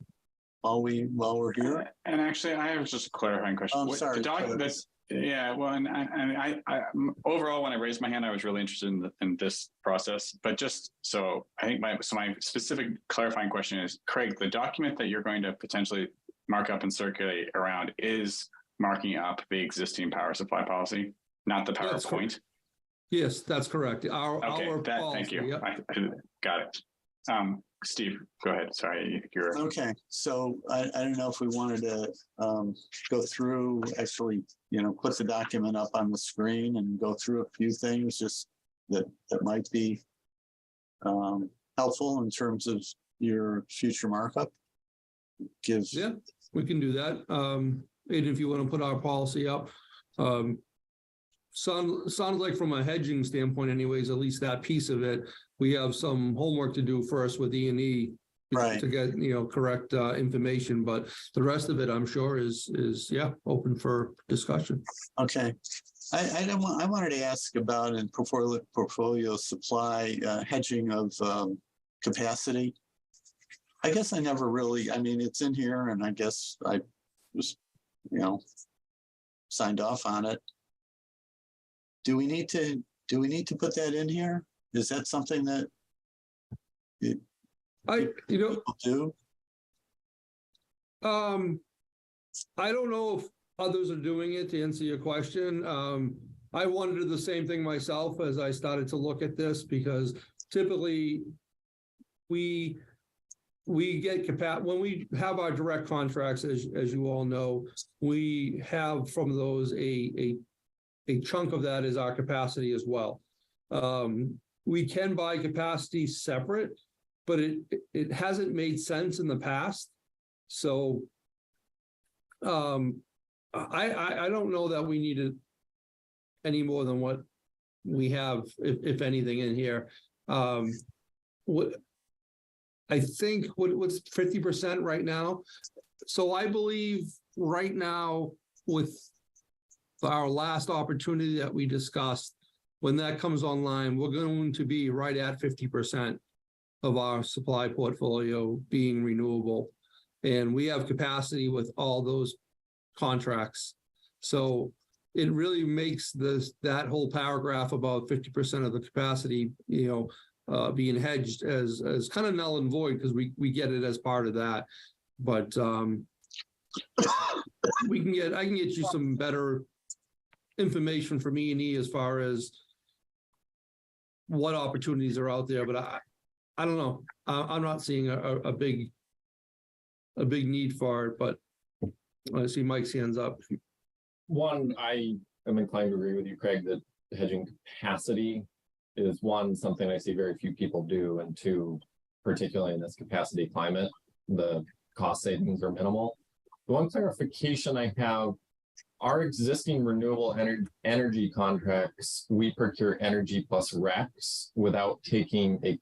while we're here? And actually, I have just a clarifying question. I'm sorry. Yeah, well, and I overall, when I raised my hand, I was really interested in this process. But just so I think my specific clarifying question is, Craig, the document that you're going to potentially mark up and circulate around is marking up the existing power supply policy, not the PowerPoint. Yes, that's correct. Thank you. Yep. I got it. Steve, go ahead. Sorry, you're Okay, so I don't know if we wanted to go through, actually, put the document up on the screen and go through a few things just that might be helpful in terms of your future markup. Yeah, we can do that. And if you want to put our policy up, sounds like from a hedging standpoint anyways, at least that piece of it, we have some homework to do first with E&E right, to get, correct information, but the rest of it, I'm sure is open for discussion. Okay. I wanted to ask about in portfolio supply hedging of capacity. I guess I never really, it's in here, and I guess I was, signed off on it. Do we need to put that in here? Is that something that people do? I don't know if others are doing it, to answer your question. I wondered the same thing myself as I started to look at this, because typically we get when we have our direct contracts, as you all know, we have from those a chunk of that is our capacity as well. We can buy capacity separate, but it hasn't made sense in the past. So I don't know that we needed any more than what we have, if anything, in here. What I think what's 50% right now. So I believe right now with our last opportunity that we discussed, when that comes online, we're going to be right at 50% of our supply portfolio being renewable. And we have capacity with all those contracts. So it really makes that whole paragraph about 50% of the capacity, being hedged as kind of null and void, because we get it as part of that. But I can get you some better information from E&E as far as what opportunities are out there, but I don't know. I'm not seeing a big need for it, but I see Mike's hands up. One, I am inclined to agree with you, Craig, that hedging capacity is one, something I see very few people do, and two, particularly in this capacity climate, the cost savings are minimal. The one clarification I have, our existing renewable energy contracts, we procure energy plus RECs without taking a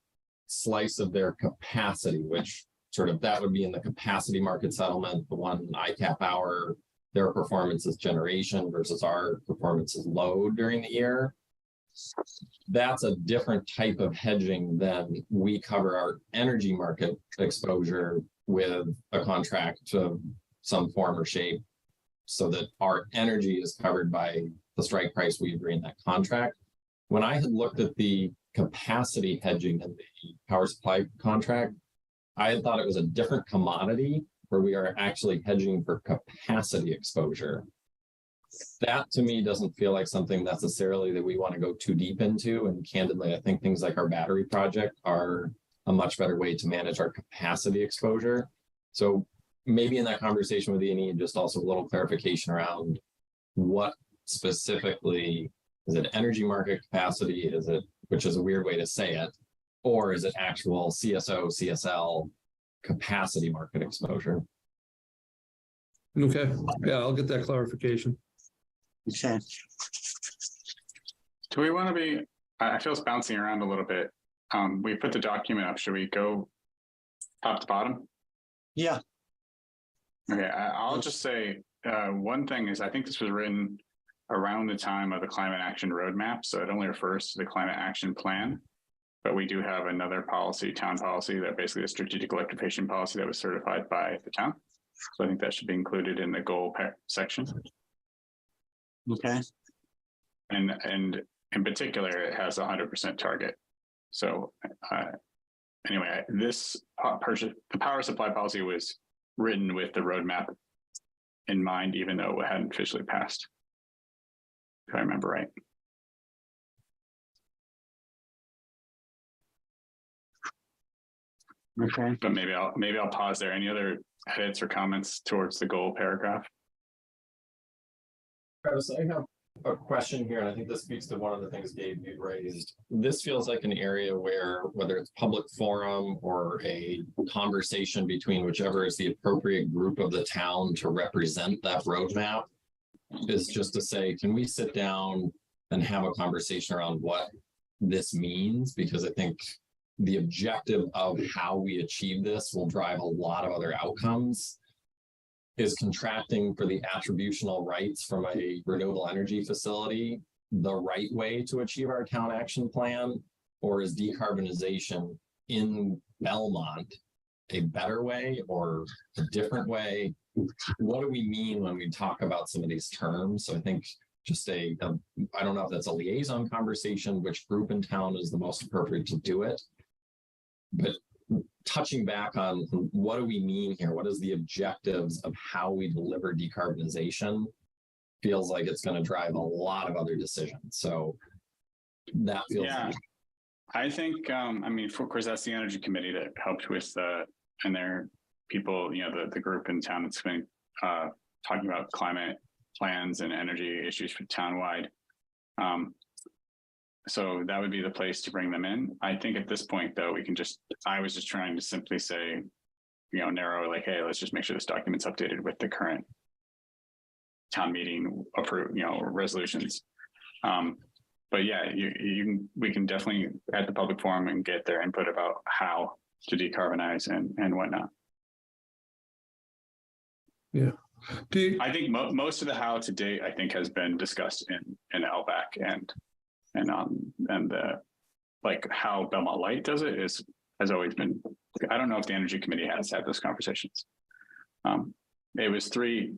slice of their capacity, which sort of that would be in the capacity market settlement, the one ICAP hour, their performance is generation versus our performance is load during the year. That's a different type of hedging than we cover our energy market exposure with a contract of some form or shape, so that our energy is covered by the strike price we agree in that contract. When I had looked at the capacity hedging in the power supply contract, I had thought it was a different commodity where we are actually hedging for capacity exposure. That to me doesn't feel like something necessarily that we want to go too deep into. And candidly, I think things like our battery project are a much better way to manage our capacity exposure. So maybe in that conversation with E&E, just also a little clarification around what specifically, is it energy market capacity? Is it, which is a weird way to say it, or is it actual CSO, CSL capacity market exposure? Okay, yeah, I'll get that clarification. Okay. Do we want to be, I feel it's bouncing around a little bit. We put the document up. Should we go top to bottom? Yeah. Okay, I'll just say one thing is I think this was written around the time of the climate action roadmap. So it only refers to the climate action plan. But we do have another policy, town policy, that basically a strategic electrification policy that was certified by the town. So I think that should be included in the goal section. Okay. And in particular, it has a 100% target. So anyway, this the power supply policy was written with the roadmap in mind, even though it hadn't officially passed, if I remember right. Okay. But maybe I'll pause there. Any other edits or comments towards the goal paragraph? Travis, I have a question here, and I think this speaks to one of the things Dave you'd raised. This feels like an area where, whether it's public forum or a conversation between whichever is the appropriate group of the town to represent that roadmap, is just to say, can we sit down and have a conversation around what this means? Because I think the objective of how we achieve this will drive a lot of other outcomes. Is contracting for the attributional rights from a renewable energy facility the right way to achieve our town action plan? Or is decarbonization in Belmont a better way or a different way? What do we mean when we talk about some of these terms? So I think just I don't know if that's a liaison conversation, which group in town is the most appropriate to do it. But touching back on what do we mean here? What is the objectives of how we deliver decarbonization? Feels like it's going to drive a lot of other decisions. So that feels like... I think, I mean, of course, that's the energy committee that helped with and their people, the group in town that's been talking about climate plans and energy issues for townwide. So that would be the place to bring them in. I think at this point, though, I was just trying to simply say, narrow, like, hey, let's just make sure this document's updated with the current town meeting approved, resolutions. But yeah, we can definitely at the public forum and get their input about how to decarbonize and whatnot. Yeah, I think most of the how to date, I think, has been discussed in LVAC and the like how Belmont Light does it has always been. I don't know if the Energy Committee has had those conversations. It was three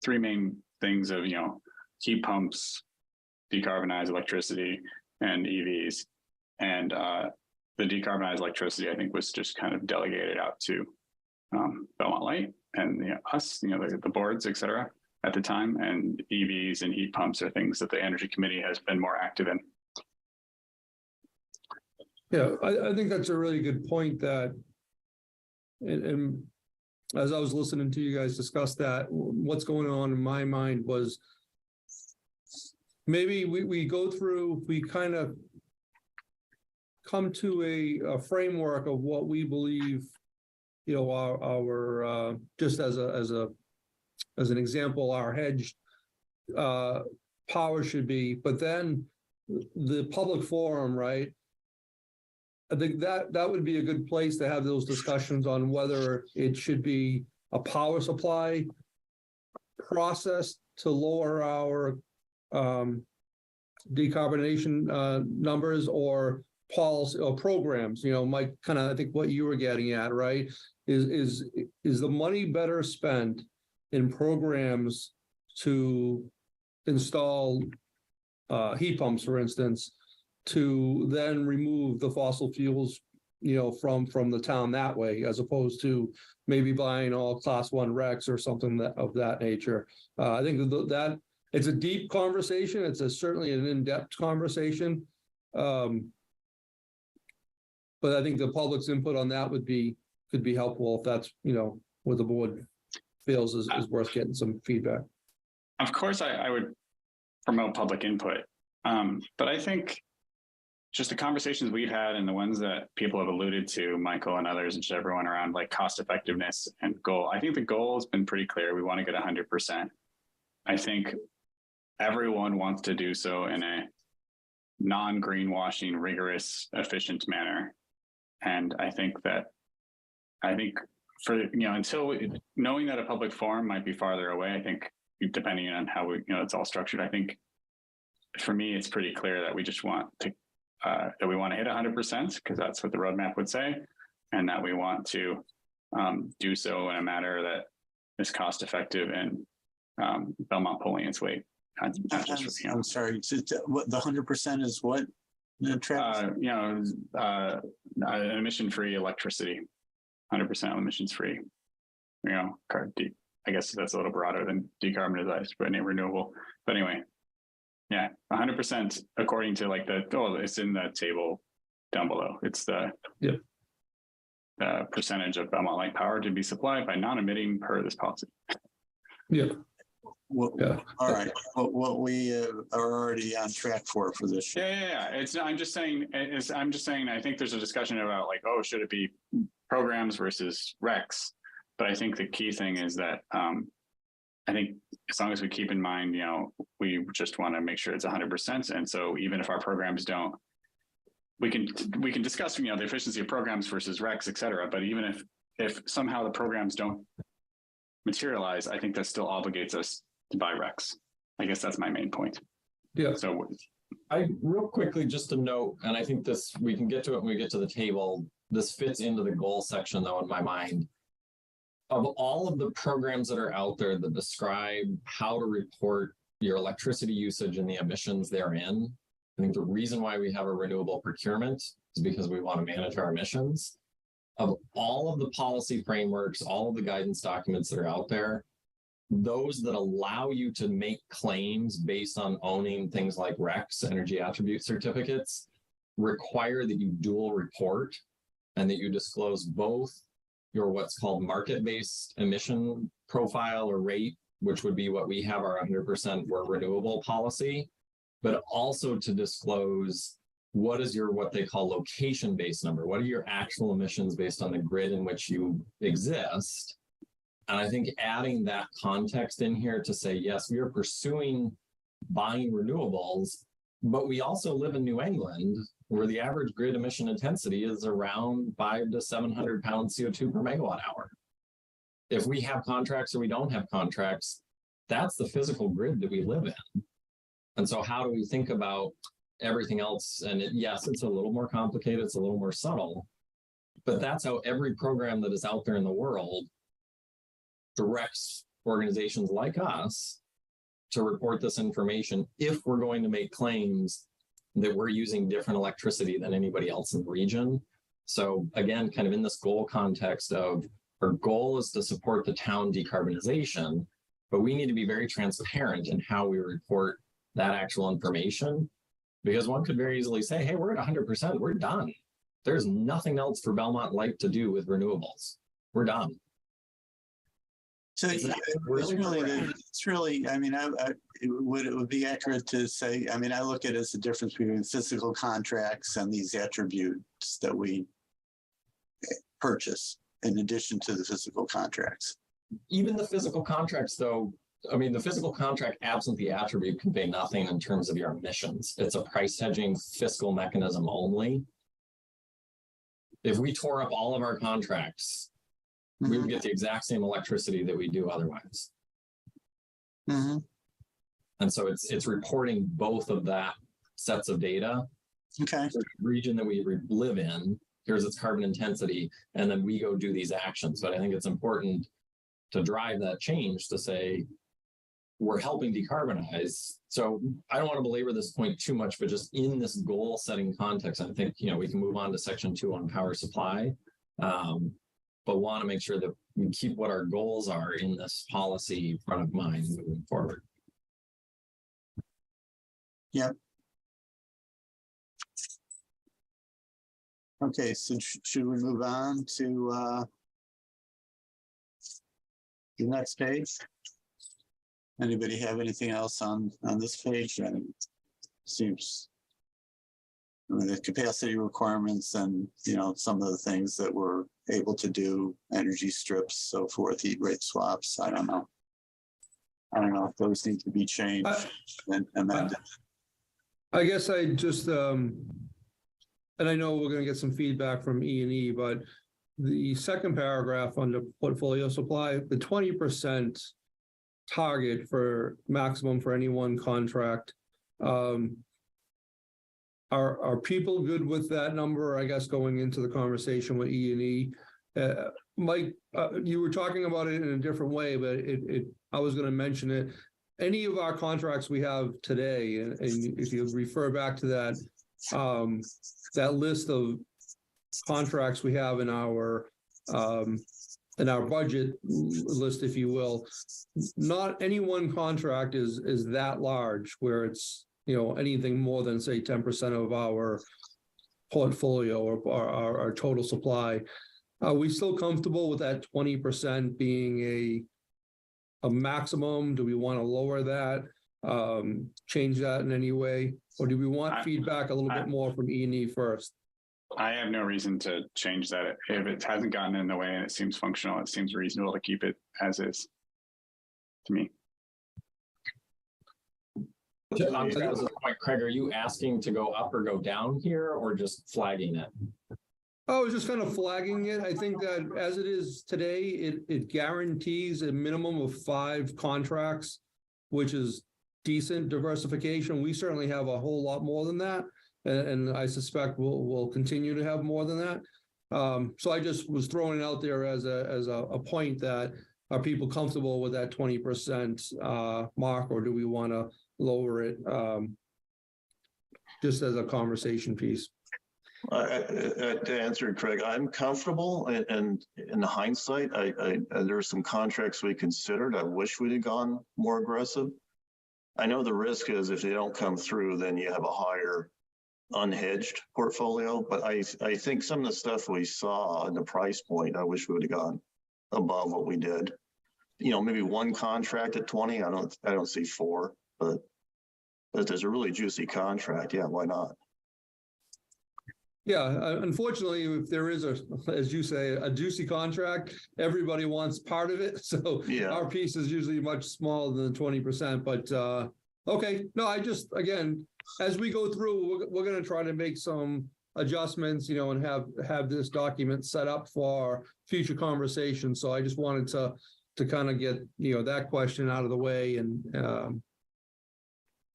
main things of heat pumps, decarbonized electricity, and EVs, and the decarbonized electricity I think was just kind of delegated out to Belmont Light and us, the boards, et cetera, at the time, and EVs and heat pumps are things that the Energy Committee has been more active in. Yeah, I think that's a really good point that, and as I was listening to you guys discuss that, what's going on in my mind was maybe we go through, we kind of come to a framework of what we believe, our just as an example, our hedged power should be, but then the public forum, right? I think that would be a good place to have those discussions on whether it should be a power supply process to lower our decarbonization numbers or policy or programs. Mike, kind of I think what you were getting at, right? Is the money better spent in programs to install heat pumps, for instance, to then remove the fossil fuels, from the town that way, as opposed to maybe buying all Class 1 RECs or something of that nature. I think that it's a deep conversation. It's certainly an in-depth conversation. But I think the public's input on that could be helpful if that's, what the board feels is worth getting some feedback. Of course, I would promote public input. But I think just the conversations we've had and the ones that people have alluded to, Michael and others, and just everyone around like cost effectiveness and goal. I think the goal has been pretty clear. We want to get 100%. I think everyone wants to do so in a non-greenwashing, rigorous, efficient manner. And I think for, until knowing that a public forum might be farther away, I think depending on how it's all structured, I think for me, it's pretty clear that we just want to, that we want to hit 100% because that's what the roadmap would say. And that we want to do so in a manner that is cost effective and Belmont pulling its weight. Not just for, I'm sorry, what the 100% is what? Emission-free electricity, 100% emissions-free. I guess that's a little broader than decarbonized, but renewable. But anyway, yeah, 100% according to like it's in the table down below. It's the percentage of Belmont Light power to be supplied by non-emitting per this policy. Yeah. All right. What we are already on track for this year. Yeah. I'm just saying. I think there's a discussion about like, should it be programs versus RECs? But I think the key thing is that I think as long as we keep in mind, we just want to make sure it's 100%. And so even if our programs don't, we can discuss, the efficiency of programs versus RECs, et cetera. But even if somehow the programs don't materialize, I think that still obligates us to buy RECs. I guess that's my main point. Yeah. So I real quickly, just to note, and I think we can get to it when we get to the table. This fits into the goal section though, in my mind. Of all of the programs that are out there that describe how to report your electricity usage and the emissions therein, I think the reason why we have a renewable procurement is because we want to manage our emissions. Of all of the policy frameworks, all of the guidance documents that are out there, those that allow you to make claims based on owning things like RECs, energy attribute certificates, require that you dual report and that you disclose both your what's called market-based emission profile or rate, which would be what we have our 100% renewable policy, but also to disclose what is your what they call location-based number. What are your actual emissions based on the grid in which you exist? And I think adding that context in here to say, yes, we are pursuing buying renewables, but we also live in New England, where the average grid emission intensity is around 500 to 700 pounds CO2 per megawatt hour. if we have contracts or we don't have contracts, that's the physical grid that we live in. And so how do we think about everything else? And yes, it's a little more complicated, it's a little more subtle, but that's how every program that is out there in the world directs organizations like us to report this information if we're going to make claims that we're using different electricity than anybody else in the region. So again, kind of in this goal context of our goal is to support the town decarbonization, but we need to be very transparent in how we report that actual information, because one could very easily say, hey, we're at 100%, we're done. There's nothing else for Belmont Light to do with renewables. We're done. So Is yeah, that really it's really, I mean, it would be accurate to say, I mean, I look at it as the difference between physical contracts and these attributes that we purchase in addition to the physical contracts. Even the physical contracts, though, I mean, the physical contract absent the attribute convey nothing in terms of your emissions. It's a price hedging fiscal mechanism only. If we tore up all of our contracts, we would get the exact same electricity that we do otherwise. Mm-hmm. And so it's reporting both of that sets of data. Okay. The region that we live in, here's its carbon intensity, and then we go do these actions. But I think it's important to drive that change to say, we're helping decarbonize. So I don't want to belabor this point too much, but just in this goal setting context, I think, you know, we can move on to section 2 on power supply. But want to make sure that we keep what our goals are in this policy front of mind moving forward. Yep. Okay, so should we move on to the next page? Anybody have anything else on this page? I mean, seems, I mean, the capacity requirements and, you know, some of the things that we're able to do, energy strips, so forth, heat rate swaps. I don't know. I don't know if those need to be changed and amended. I guess I just, and I know we're going to get some feedback from E&E, but the second paragraph under portfolio supply, the 20% target for maximum for any one contract. Are people good with that number? I guess going into the conversation with E&E, Mike, you were talking about it in a different way, but I was going to mention it. Any of our contracts we have today, and if you refer back to that, that list of contracts we have in our budget list, if you will, not any one contract is that large where it's, you know, anything more than say 10% of our portfolio or our total supply. Are we still comfortable with that 20% being a maximum? Do we want to lower that, change that in any way? Or do we want feedback a little bit more from E&E first? I have no reason to change that. If it hasn't gotten in the way and it seems functional, it seems reasonable to keep it as is to me. On this point, Craig, are you asking to go up or go down here or just flagging it? I was just kind of flagging it. I think that as it is today, it guarantees a minimum of 5 contracts, which is decent diversification. We certainly have a whole lot more than that. And I suspect we'll continue to have more than that. So I just was throwing it out there as a point that are people comfortable with that 20% mark, or do we want to lower it just as a conversation piece? To answer, Craig, I'm comfortable, and in hindsight, there are some contracts we considered. I wish we'd have gone more aggressive. I know the risk is if they don't come through, then you have a higher unhedged portfolio. But I think some of the stuff we saw in the price point, I wish we would have gone above what we did. You know, maybe one contract at 20. I don't see 4, but if there's a really juicy contract, yeah, why not? Yeah, unfortunately, if there is as you say, a juicy contract, everybody wants part of it. So yeah, our piece is usually much smaller than 20%. But okay, no, I just, again, as we go through, we're going to try to make some adjustments, and have this document set up for future conversation. So I just wanted to kind of get, that question out of the way and,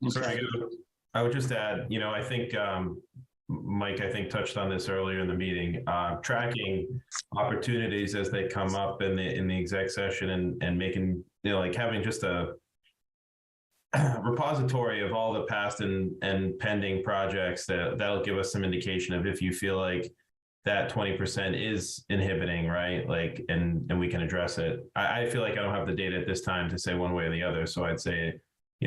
Very good. I would just add, I think Mike, touched on this earlier in the meeting, tracking opportunities as they come up in the exec session and making, like having just a repository of all the past and pending projects that'll give us some indication of if you feel like that 20% is inhibiting, right? Like, and we can address it. I feel like I don't have the data at this time to say one way or the other. So I'd say,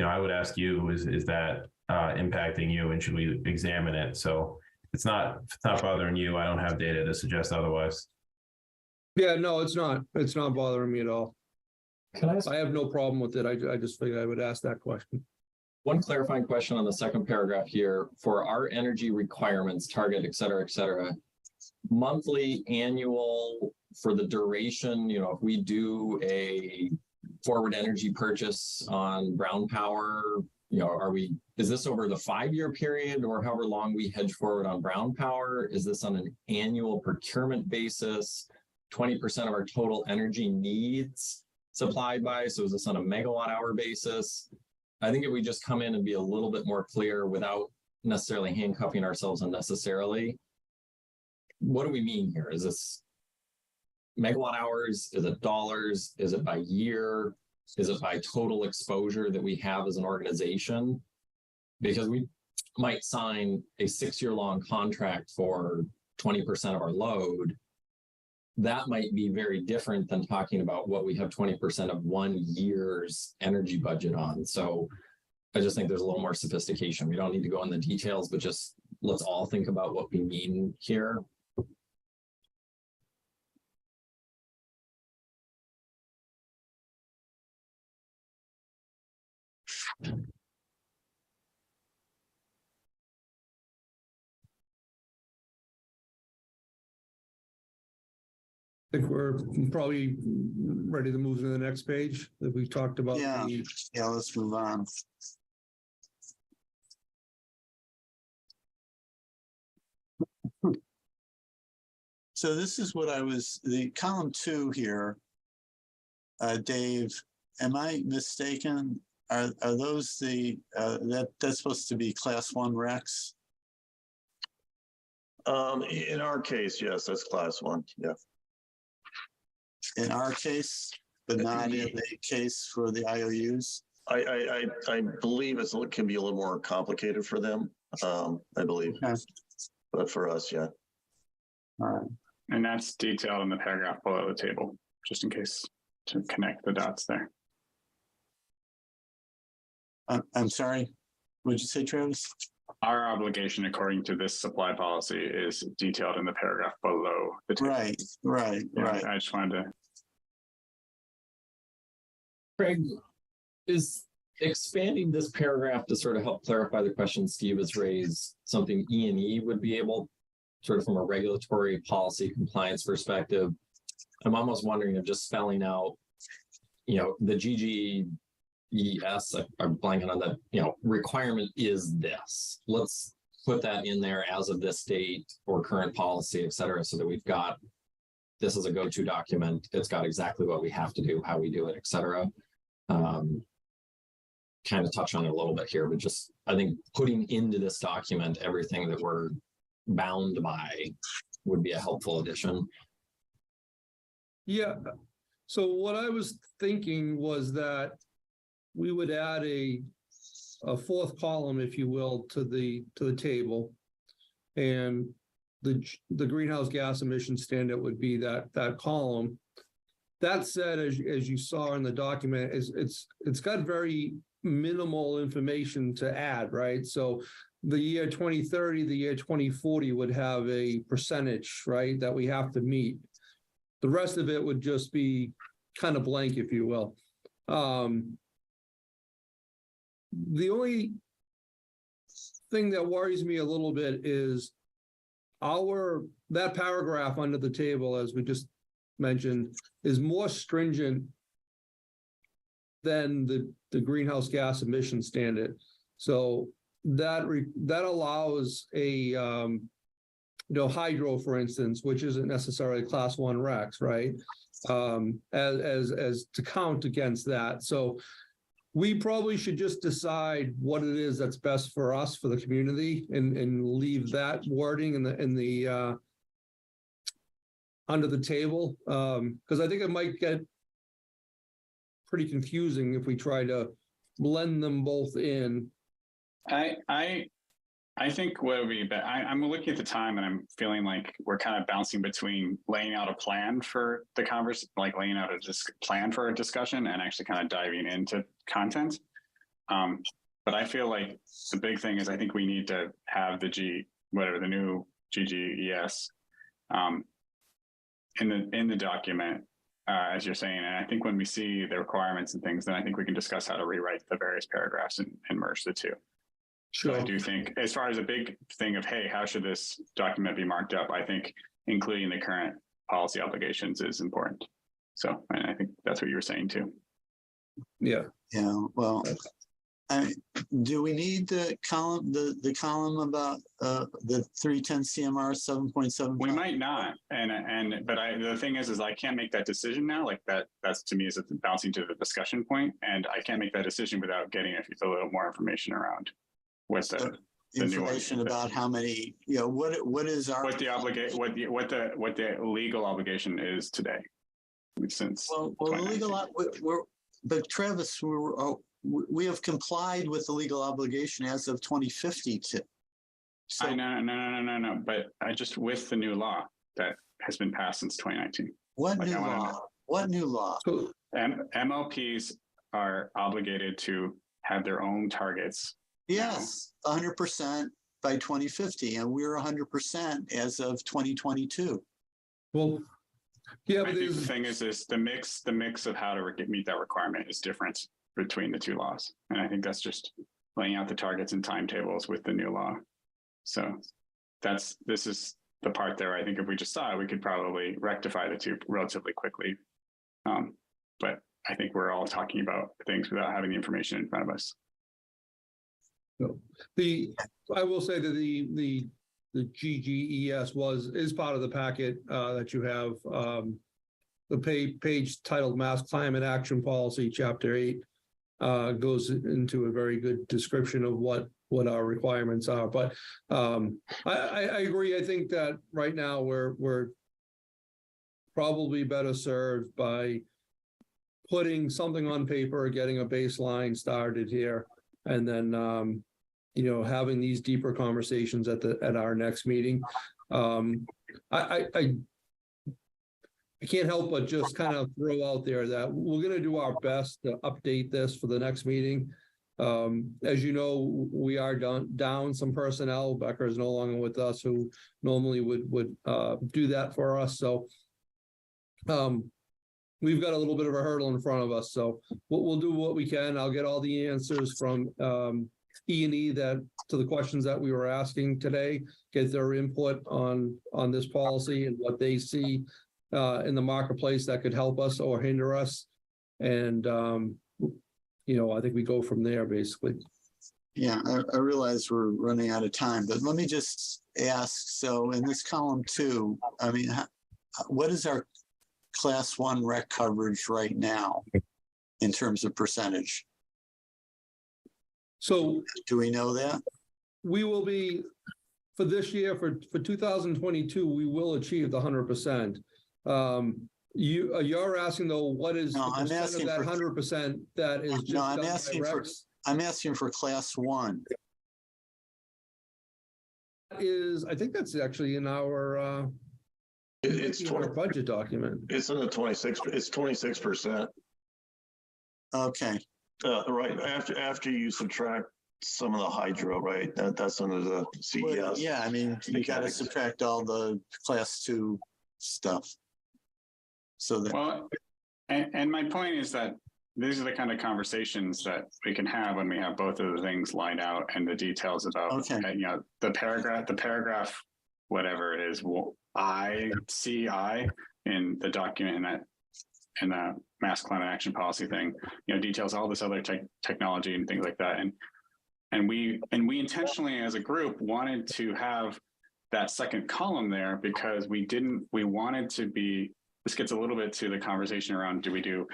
I would ask you, is that impacting you and should we examine it? So if it's not bothering you, I don't have data to suggest otherwise. yeah, no, it's not bothering me at all. Can I ask I have no problem with it. I just figured I would ask that question. one clarifying question on the second paragraph here? For our energy requirements, target, et cetera, monthly, annual, for the duration, if we do a forward energy purchase on brown power, is this over the 5-year period or however long we hedge forward on brown power? Is this on an annual procurement basis? 20% of our total energy needs supplied by? So is this on a megawatt hour basis? I think if we just come in and be a little bit more clear without necessarily handcuffing ourselves unnecessarily, what do we mean here? Is this megawatt hours? Is it dollars? Is it by year? Is it by total exposure that we have as an organization? Because we might sign a 6-year-long contract for 20% of our load. That might be very different than talking about what we have 20% of 1 year's energy budget on. So I just think there's a little more sophistication. We don't need to go in the details, but just let's all think about what we mean here. I think we're probably ready to move to the next page that we talked about. Yeah. Yeah, let's move on. So this is what the column 2 here. Dave, am I mistaken? Are those that's supposed to be class 1 RECs? In our case, yes, that's class 1. Yeah. In our case, but not in the case for the IOUs? I believe it can be a little more complicated for them. I believe, Okay. But for us, yeah. All right. And that's detailed in the paragraph below the table, just in case to connect the dots there. I'm sorry. What'd you say, Travis? Our obligation, according to this supply policy, is detailed in the paragraph below the table. Right. Yeah, I just wanted to. Craig, is expanding this paragraph to sort of help clarify the question Steve has raised something E&E would be able, sort of from a regulatory policy compliance perspective? I'm almost wondering if just spelling out, the GGES, I'm blanking on the, requirement is this. Let's put that in there as of this date or current policy, et cetera, so that we've got, this is a go-to document. It's got exactly what we have to do, how we do it, et cetera. Kind of touch on it a little bit here, but just, I think putting into this document everything that we're bound by would be a helpful addition. Yeah. So what I was thinking was that we would add a 4th column, if you will, to the table, and the greenhouse gas emission standard would be that column. That said, as you saw in the document, it's got very minimal information to add, right? So the year 2030, the year 2040 would have a percentage, right, that we have to meet. The rest of it would just be kind of blank, if you will. The only thing that worries me a little bit is that paragraph under the table, as we just mentioned, is more stringent than the greenhouse gas emission standard. So that allows a hydro, for instance, which isn't necessarily class 1 recs, right? As to count against that. So we probably should just decide what it is that's best for us, for the community, and leave that wording in the under the table, because I think it might get pretty confusing if we try to blend them both in. I think what would be, I'm looking at the time and I'm feeling like we're kind of bouncing between laying out a plan for the like laying out a plan for a discussion and actually kind of diving into content. But I feel like the big thing is I think we need to have the the new GGES in the document, as you're saying. And I think when we see the requirements and things, then I think we can discuss how to rewrite the various paragraphs and merge the two. Sure. So I do think, as far as a big thing of, hey, how should this document be marked up? I think including the current policy obligations is important. So, and I think that's what you were saying too. Yeah. Yeah, well, do we need the column, the column about the 310 CMR 7.7? We might not, but the thing is I can't make that decision now. Like that's to me is bouncing to the discussion point, and I can't make that decision without getting a little more information around what's the information about how many, what is our what the legal obligation is today. Since well the legal but Travis, we have complied with the legal obligation as of 2050. So no. But I just with the new law that has been passed since 2019. What new law? What new law? MLPs are obligated to have their own targets. Yes, 100% by 2050, and we're 100% as of 2022. Well, yeah, I think the thing is the mix of how to meet that requirement is different between the two laws, and I think that's just laying out the targets and timetables with the new law. So this is the part there. I think if we just saw it, we could probably rectify the two relatively quickly. But I think we're all talking about things without having the information in front of us. No. I will say that the GGES is part of the packet that you have. The page titled Mass Climate Action Policy, Chapter 8, goes into a very good description of what our requirements are. But I agree. I think that right now we're probably better served by putting something on paper, getting a baseline started here, and then having these deeper conversations at our next meeting. I can't help but just kind of throw out there that we're going to do our best to update this for the next meeting. As you know, we are down some personnel. Becker is no longer with us, who normally would do that for us. So we've got a little bit of a hurdle in front of us. So we'll do what we can. I'll get all the answers from E&E to the questions that we were asking today, get their input on this policy and what they see in the marketplace that could help us or hinder us. And, I think we go from there, basically. Yeah, I realize we're running out of time, but let me just ask, so in this column 2, I mean, what is our class 1 rec coverage right now in terms of percentage? So do we know that? We will be, for this year, for 2022, we will achieve the 100%. You're asking though, what is no, the I'm asking of that for 100% that is just no, I'm asking for class 1. I think that's actually in our it's in our budget document. It's in the 26. It's 26%. Okay. Right after you subtract some of the hydro, right? That's under the CES. Well, yeah, I mean, you got to subtract all the class 2 stuff. So that and my point is that these are the kind of conversations that we can have when we have both of the things lined out and the details about the paragraph, whatever it is, ICI in the document and the Mass Climate Action Policy thing, details all this other technology and things like that. And we intentionally as a group wanted to have that second column there because we wanted to be, this gets a little bit to the conversation around, do we do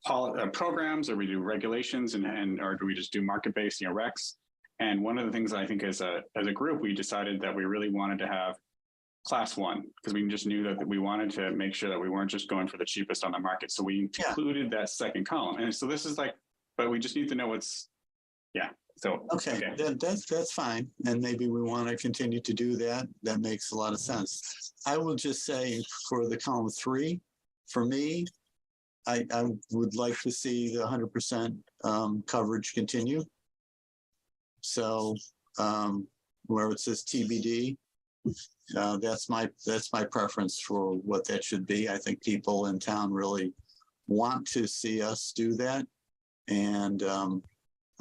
programs or we do regulations or do we just do market-based, recs? And one of the things I think as a group, we decided that we really wanted to have class one, because we just knew that we wanted to make sure that we weren't just going for the cheapest on the market. So we included that second column. And so this is like, but we just need to know what's, so. Okay, that's fine. And maybe we want to continue to do that. That makes a lot of sense. I will just say for the column 3, for me, I would like to see the 100% coverage continue. So where it says TBD, that's my preference for what that should be. I think people in town really want to see us do that. And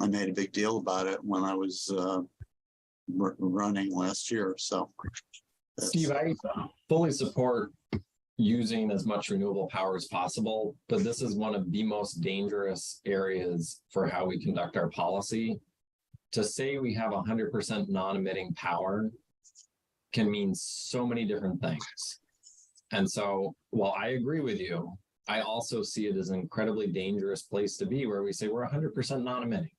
I made a big deal about it when I was running last year. So Steve, I fully support using as much renewable power as possible, but this is one of the most dangerous areas for how we conduct our policy. To say we have 100% non-emitting power can mean so many different things. And so while I agree with you, I also see it as an incredibly dangerous place to be where we say we're 100% non-emitting.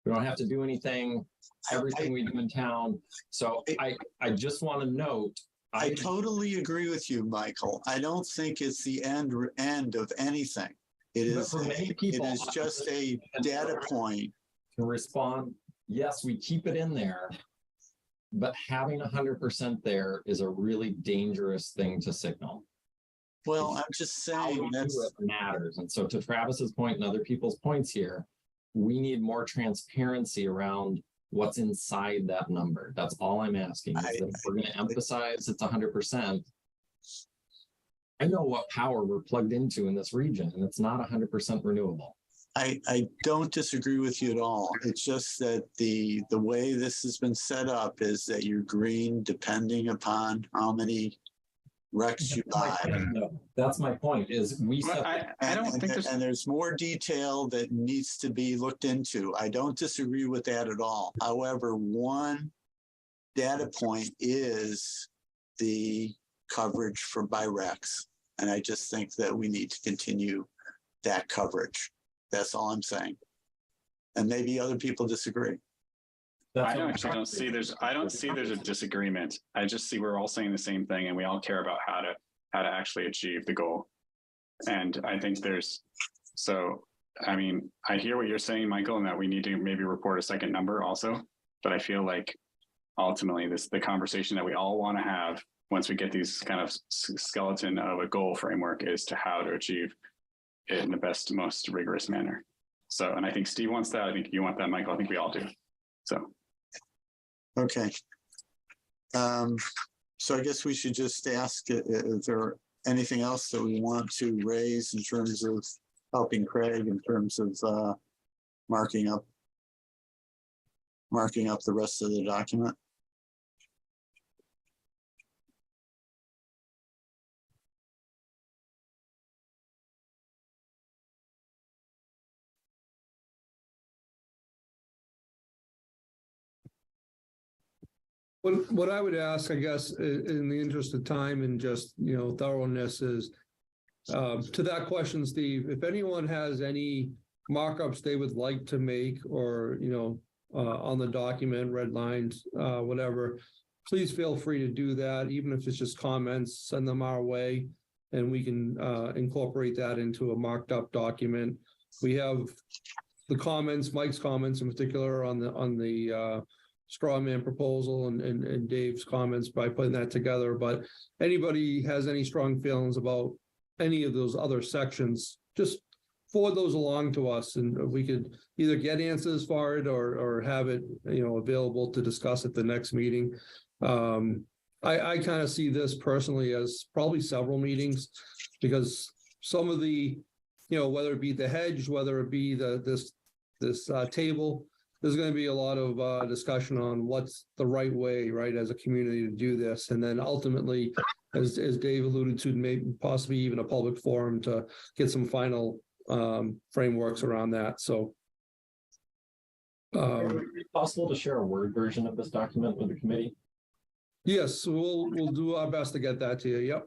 We don't have to do anything, everything we do in town. So I just want to note, I totally agree with you, Michael. I don't think it's the end of anything. It is, for many people, it is just a data point. To respond, yes, we keep it in there, but having 100% there is a really dangerous thing to signal. Well, I'm just saying that matters. And so to Travis's point and other people's points here, we need more transparency around what's inside that number. That's all I'm asking. Is that if we're going to emphasize it's 100%, I know what power we're plugged into in this region, and it's not 100% renewable. I don't disagree with you at all. It's just that the way this has been set up is that you're green depending upon how many recs you buy. That's my point. Is we set I don't think there's, and there's more detail that needs to be looked into. I don't disagree with that at all. However, one data point is the coverage for by recs, and I just think that we need to continue that coverage. That's all I'm saying. And maybe other people disagree. I don't see there's a disagreement. I just see we're all saying the same thing and we all care about how to actually achieve the goal. And I think I mean, I hear what you're saying, Michael, and that we need to maybe report a second number also, but I feel like ultimately the conversation that we all want to have once we get these kind of skeleton of a goal framework is to how to achieve it in the best, most rigorous manner. So, and I think Steve wants that. I think you want that, Michael. I think we all do. So. Okay. So I guess we should just ask if there anything else that we want to raise in terms of helping Craig in terms of marking up the rest of the document. What I would ask, I guess, in the interest of time and just, thoroughness is, to that question, Steve, if anyone has any markups they would like to make or, on the document, red lines, whatever, please feel free to do that. Even if it's just comments, send them our way and we can incorporate that into a marked up document. We have the comments, Mike's comments in particular on the straw man proposal and Dave's comments by putting that together. But anybody has any strong feelings about any of those other sections, just forward those along to us and we could either get answers for it or have it, available to discuss at the next meeting. I kind of see this personally as probably several meetings because some of the, whether it be the hedge, whether it be this table, there's going to be a lot of discussion on what's the right way, right, as a community to do this. And then ultimately, as Dave alluded to, maybe possibly even a public forum to get some final frameworks around that. So. Is it possible to share a Word version of this document with the committee? Yes, we'll do our best to get that to you. Yep.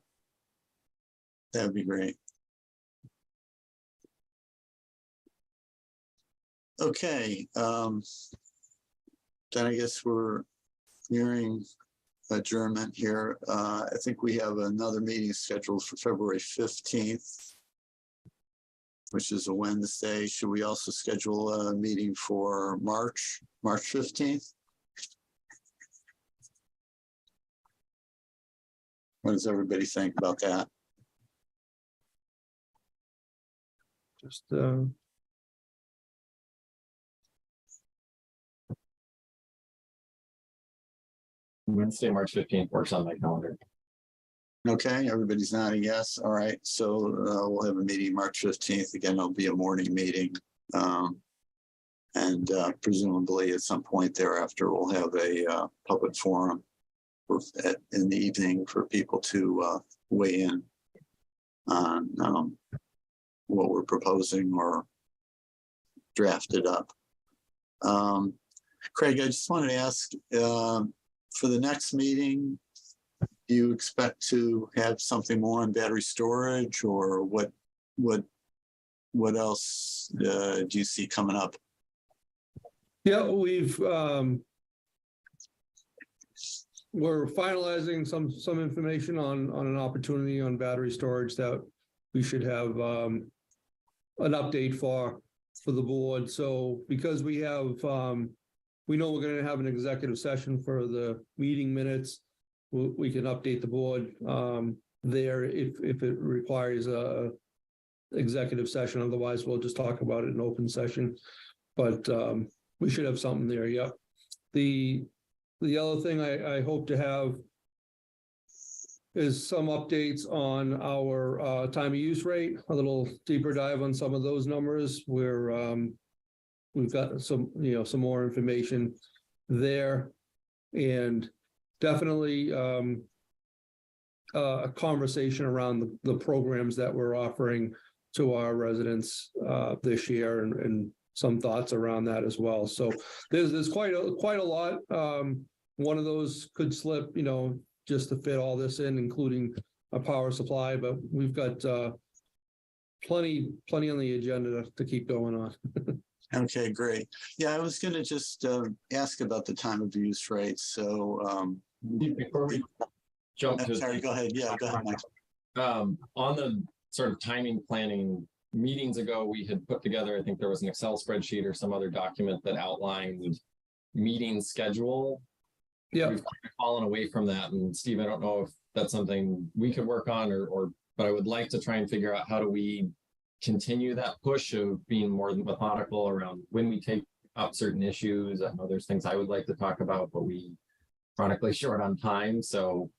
That'd be great. Okay, then I guess we're nearing adjournment here. I think we have another meeting scheduled for February 15th, which is a Wednesday. Should we also schedule a meeting for March 15th? What does everybody think about that? Just Wednesday, March 15th works on my calendar. Okay, everybody's nodding yes. All right, so we'll have a meeting March 15th. Again, it'll be a morning meeting. And presumably at some point thereafter, we'll have a public forum in the evening for people to weigh in on what we're proposing or draft it up. Craig, I just wanted to ask, for the next meeting, do you expect to have something more on battery storage, or what else do you see coming up? yeah, we're finalizing some information on an opportunity on battery storage that we should have an update for the board. So because we have we know we're going to have an executive session for the meeting minutes, we can update the board there if it requires a executive session. Otherwise, we'll just talk about it in open session. But we should have something there. Yep. The other thing I hope to have is some updates on our time of use rate, a little deeper dive on some of those numbers where we've got some more information there, and definitely a conversation around the programs that we're offering to our residents this year, and some thoughts around that as well. So there's quite a lot. One of those could slip, just to fit all this in, including a power supply, but we've got plenty on the agenda to keep going on. Okay, great. Yeah, I was going to just ask about the time of use rates. So Before we jump to sorry, go ahead. Yeah, go ahead, Mike. on the sort of timing planning, meetings ago, we had put together, I think there was an Excel spreadsheet or some other document that outlined meeting schedule. Yeah. We've kind of fallen away from that. And Steve, I don't know if that's something we could work on but I would like to try and figure out how do we continue that push of being more methodical around when we take up certain issues. I know there's things I would like to talk about, but we chronically short on time. So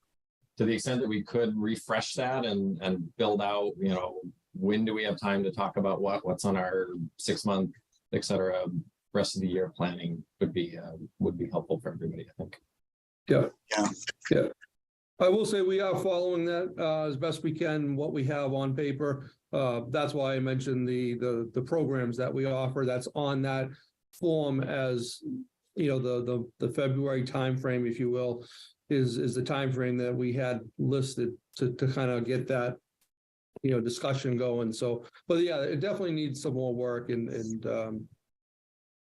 to the extent that we could refresh that and build out, when do we have time to talk about what's on our 6-month, et cetera, rest of the year planning would be helpful for everybody, I think. Yeah. I will say we are following that as best we can, what we have on paper. That's why I mentioned the programs that we offer. That's on that form, as the February timeframe, if you will, is the timeframe that we had listed to kind of get that discussion going. So, but yeah, it definitely needs some more work, and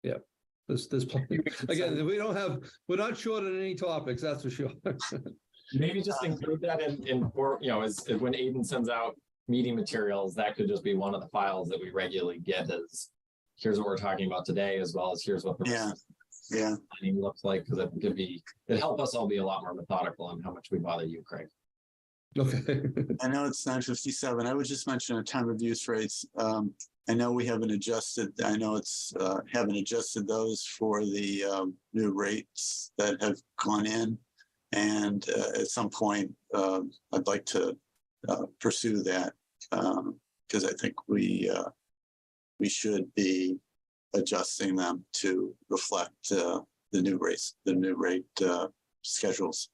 yeah. There's plenty. Again, we're not short on any topics, that's for sure. Maybe just include that in as when Aiden sends out meeting materials, that could just be one of the files that we regularly get as here's what we're talking about today, as well as here's what the planning looks like, because it'd help us all be a lot more methodical on how much we bother you, Craig. Okay. I know it's 9:57. I would just mention a time of use rates. I know we haven't adjusted. I know haven't adjusted those for the new rates that have gone in, and at some point I'd like to pursue that because I think we should be adjusting them to reflect the new rates, the new rate schedules.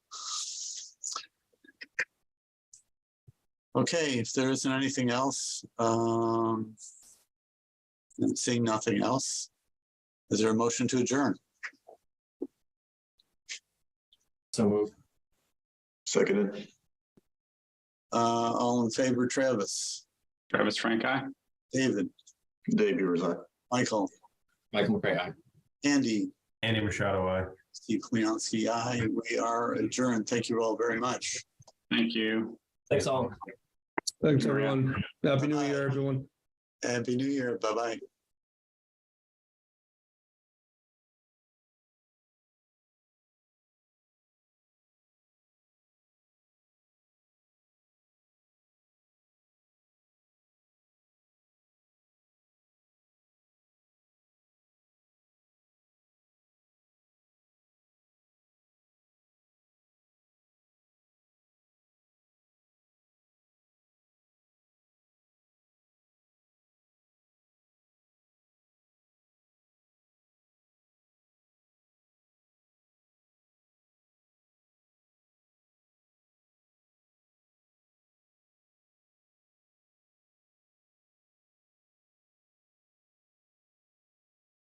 Okay, if there isn't anything else, and seeing nothing else, is there a motion to adjourn? So move. Seconded. All in favor, Travis, Travis Frank, aye. David, Dave Beers, aye. Michael, Michael McCray, aye. Andy, Andy Machado, aye. Steve Cleonski, aye. We are adjourned. Thank you all very much. Thank you. Thanks all. Thanks, everyone. Happy New Year, everyone. Happy New Year. Bye-bye.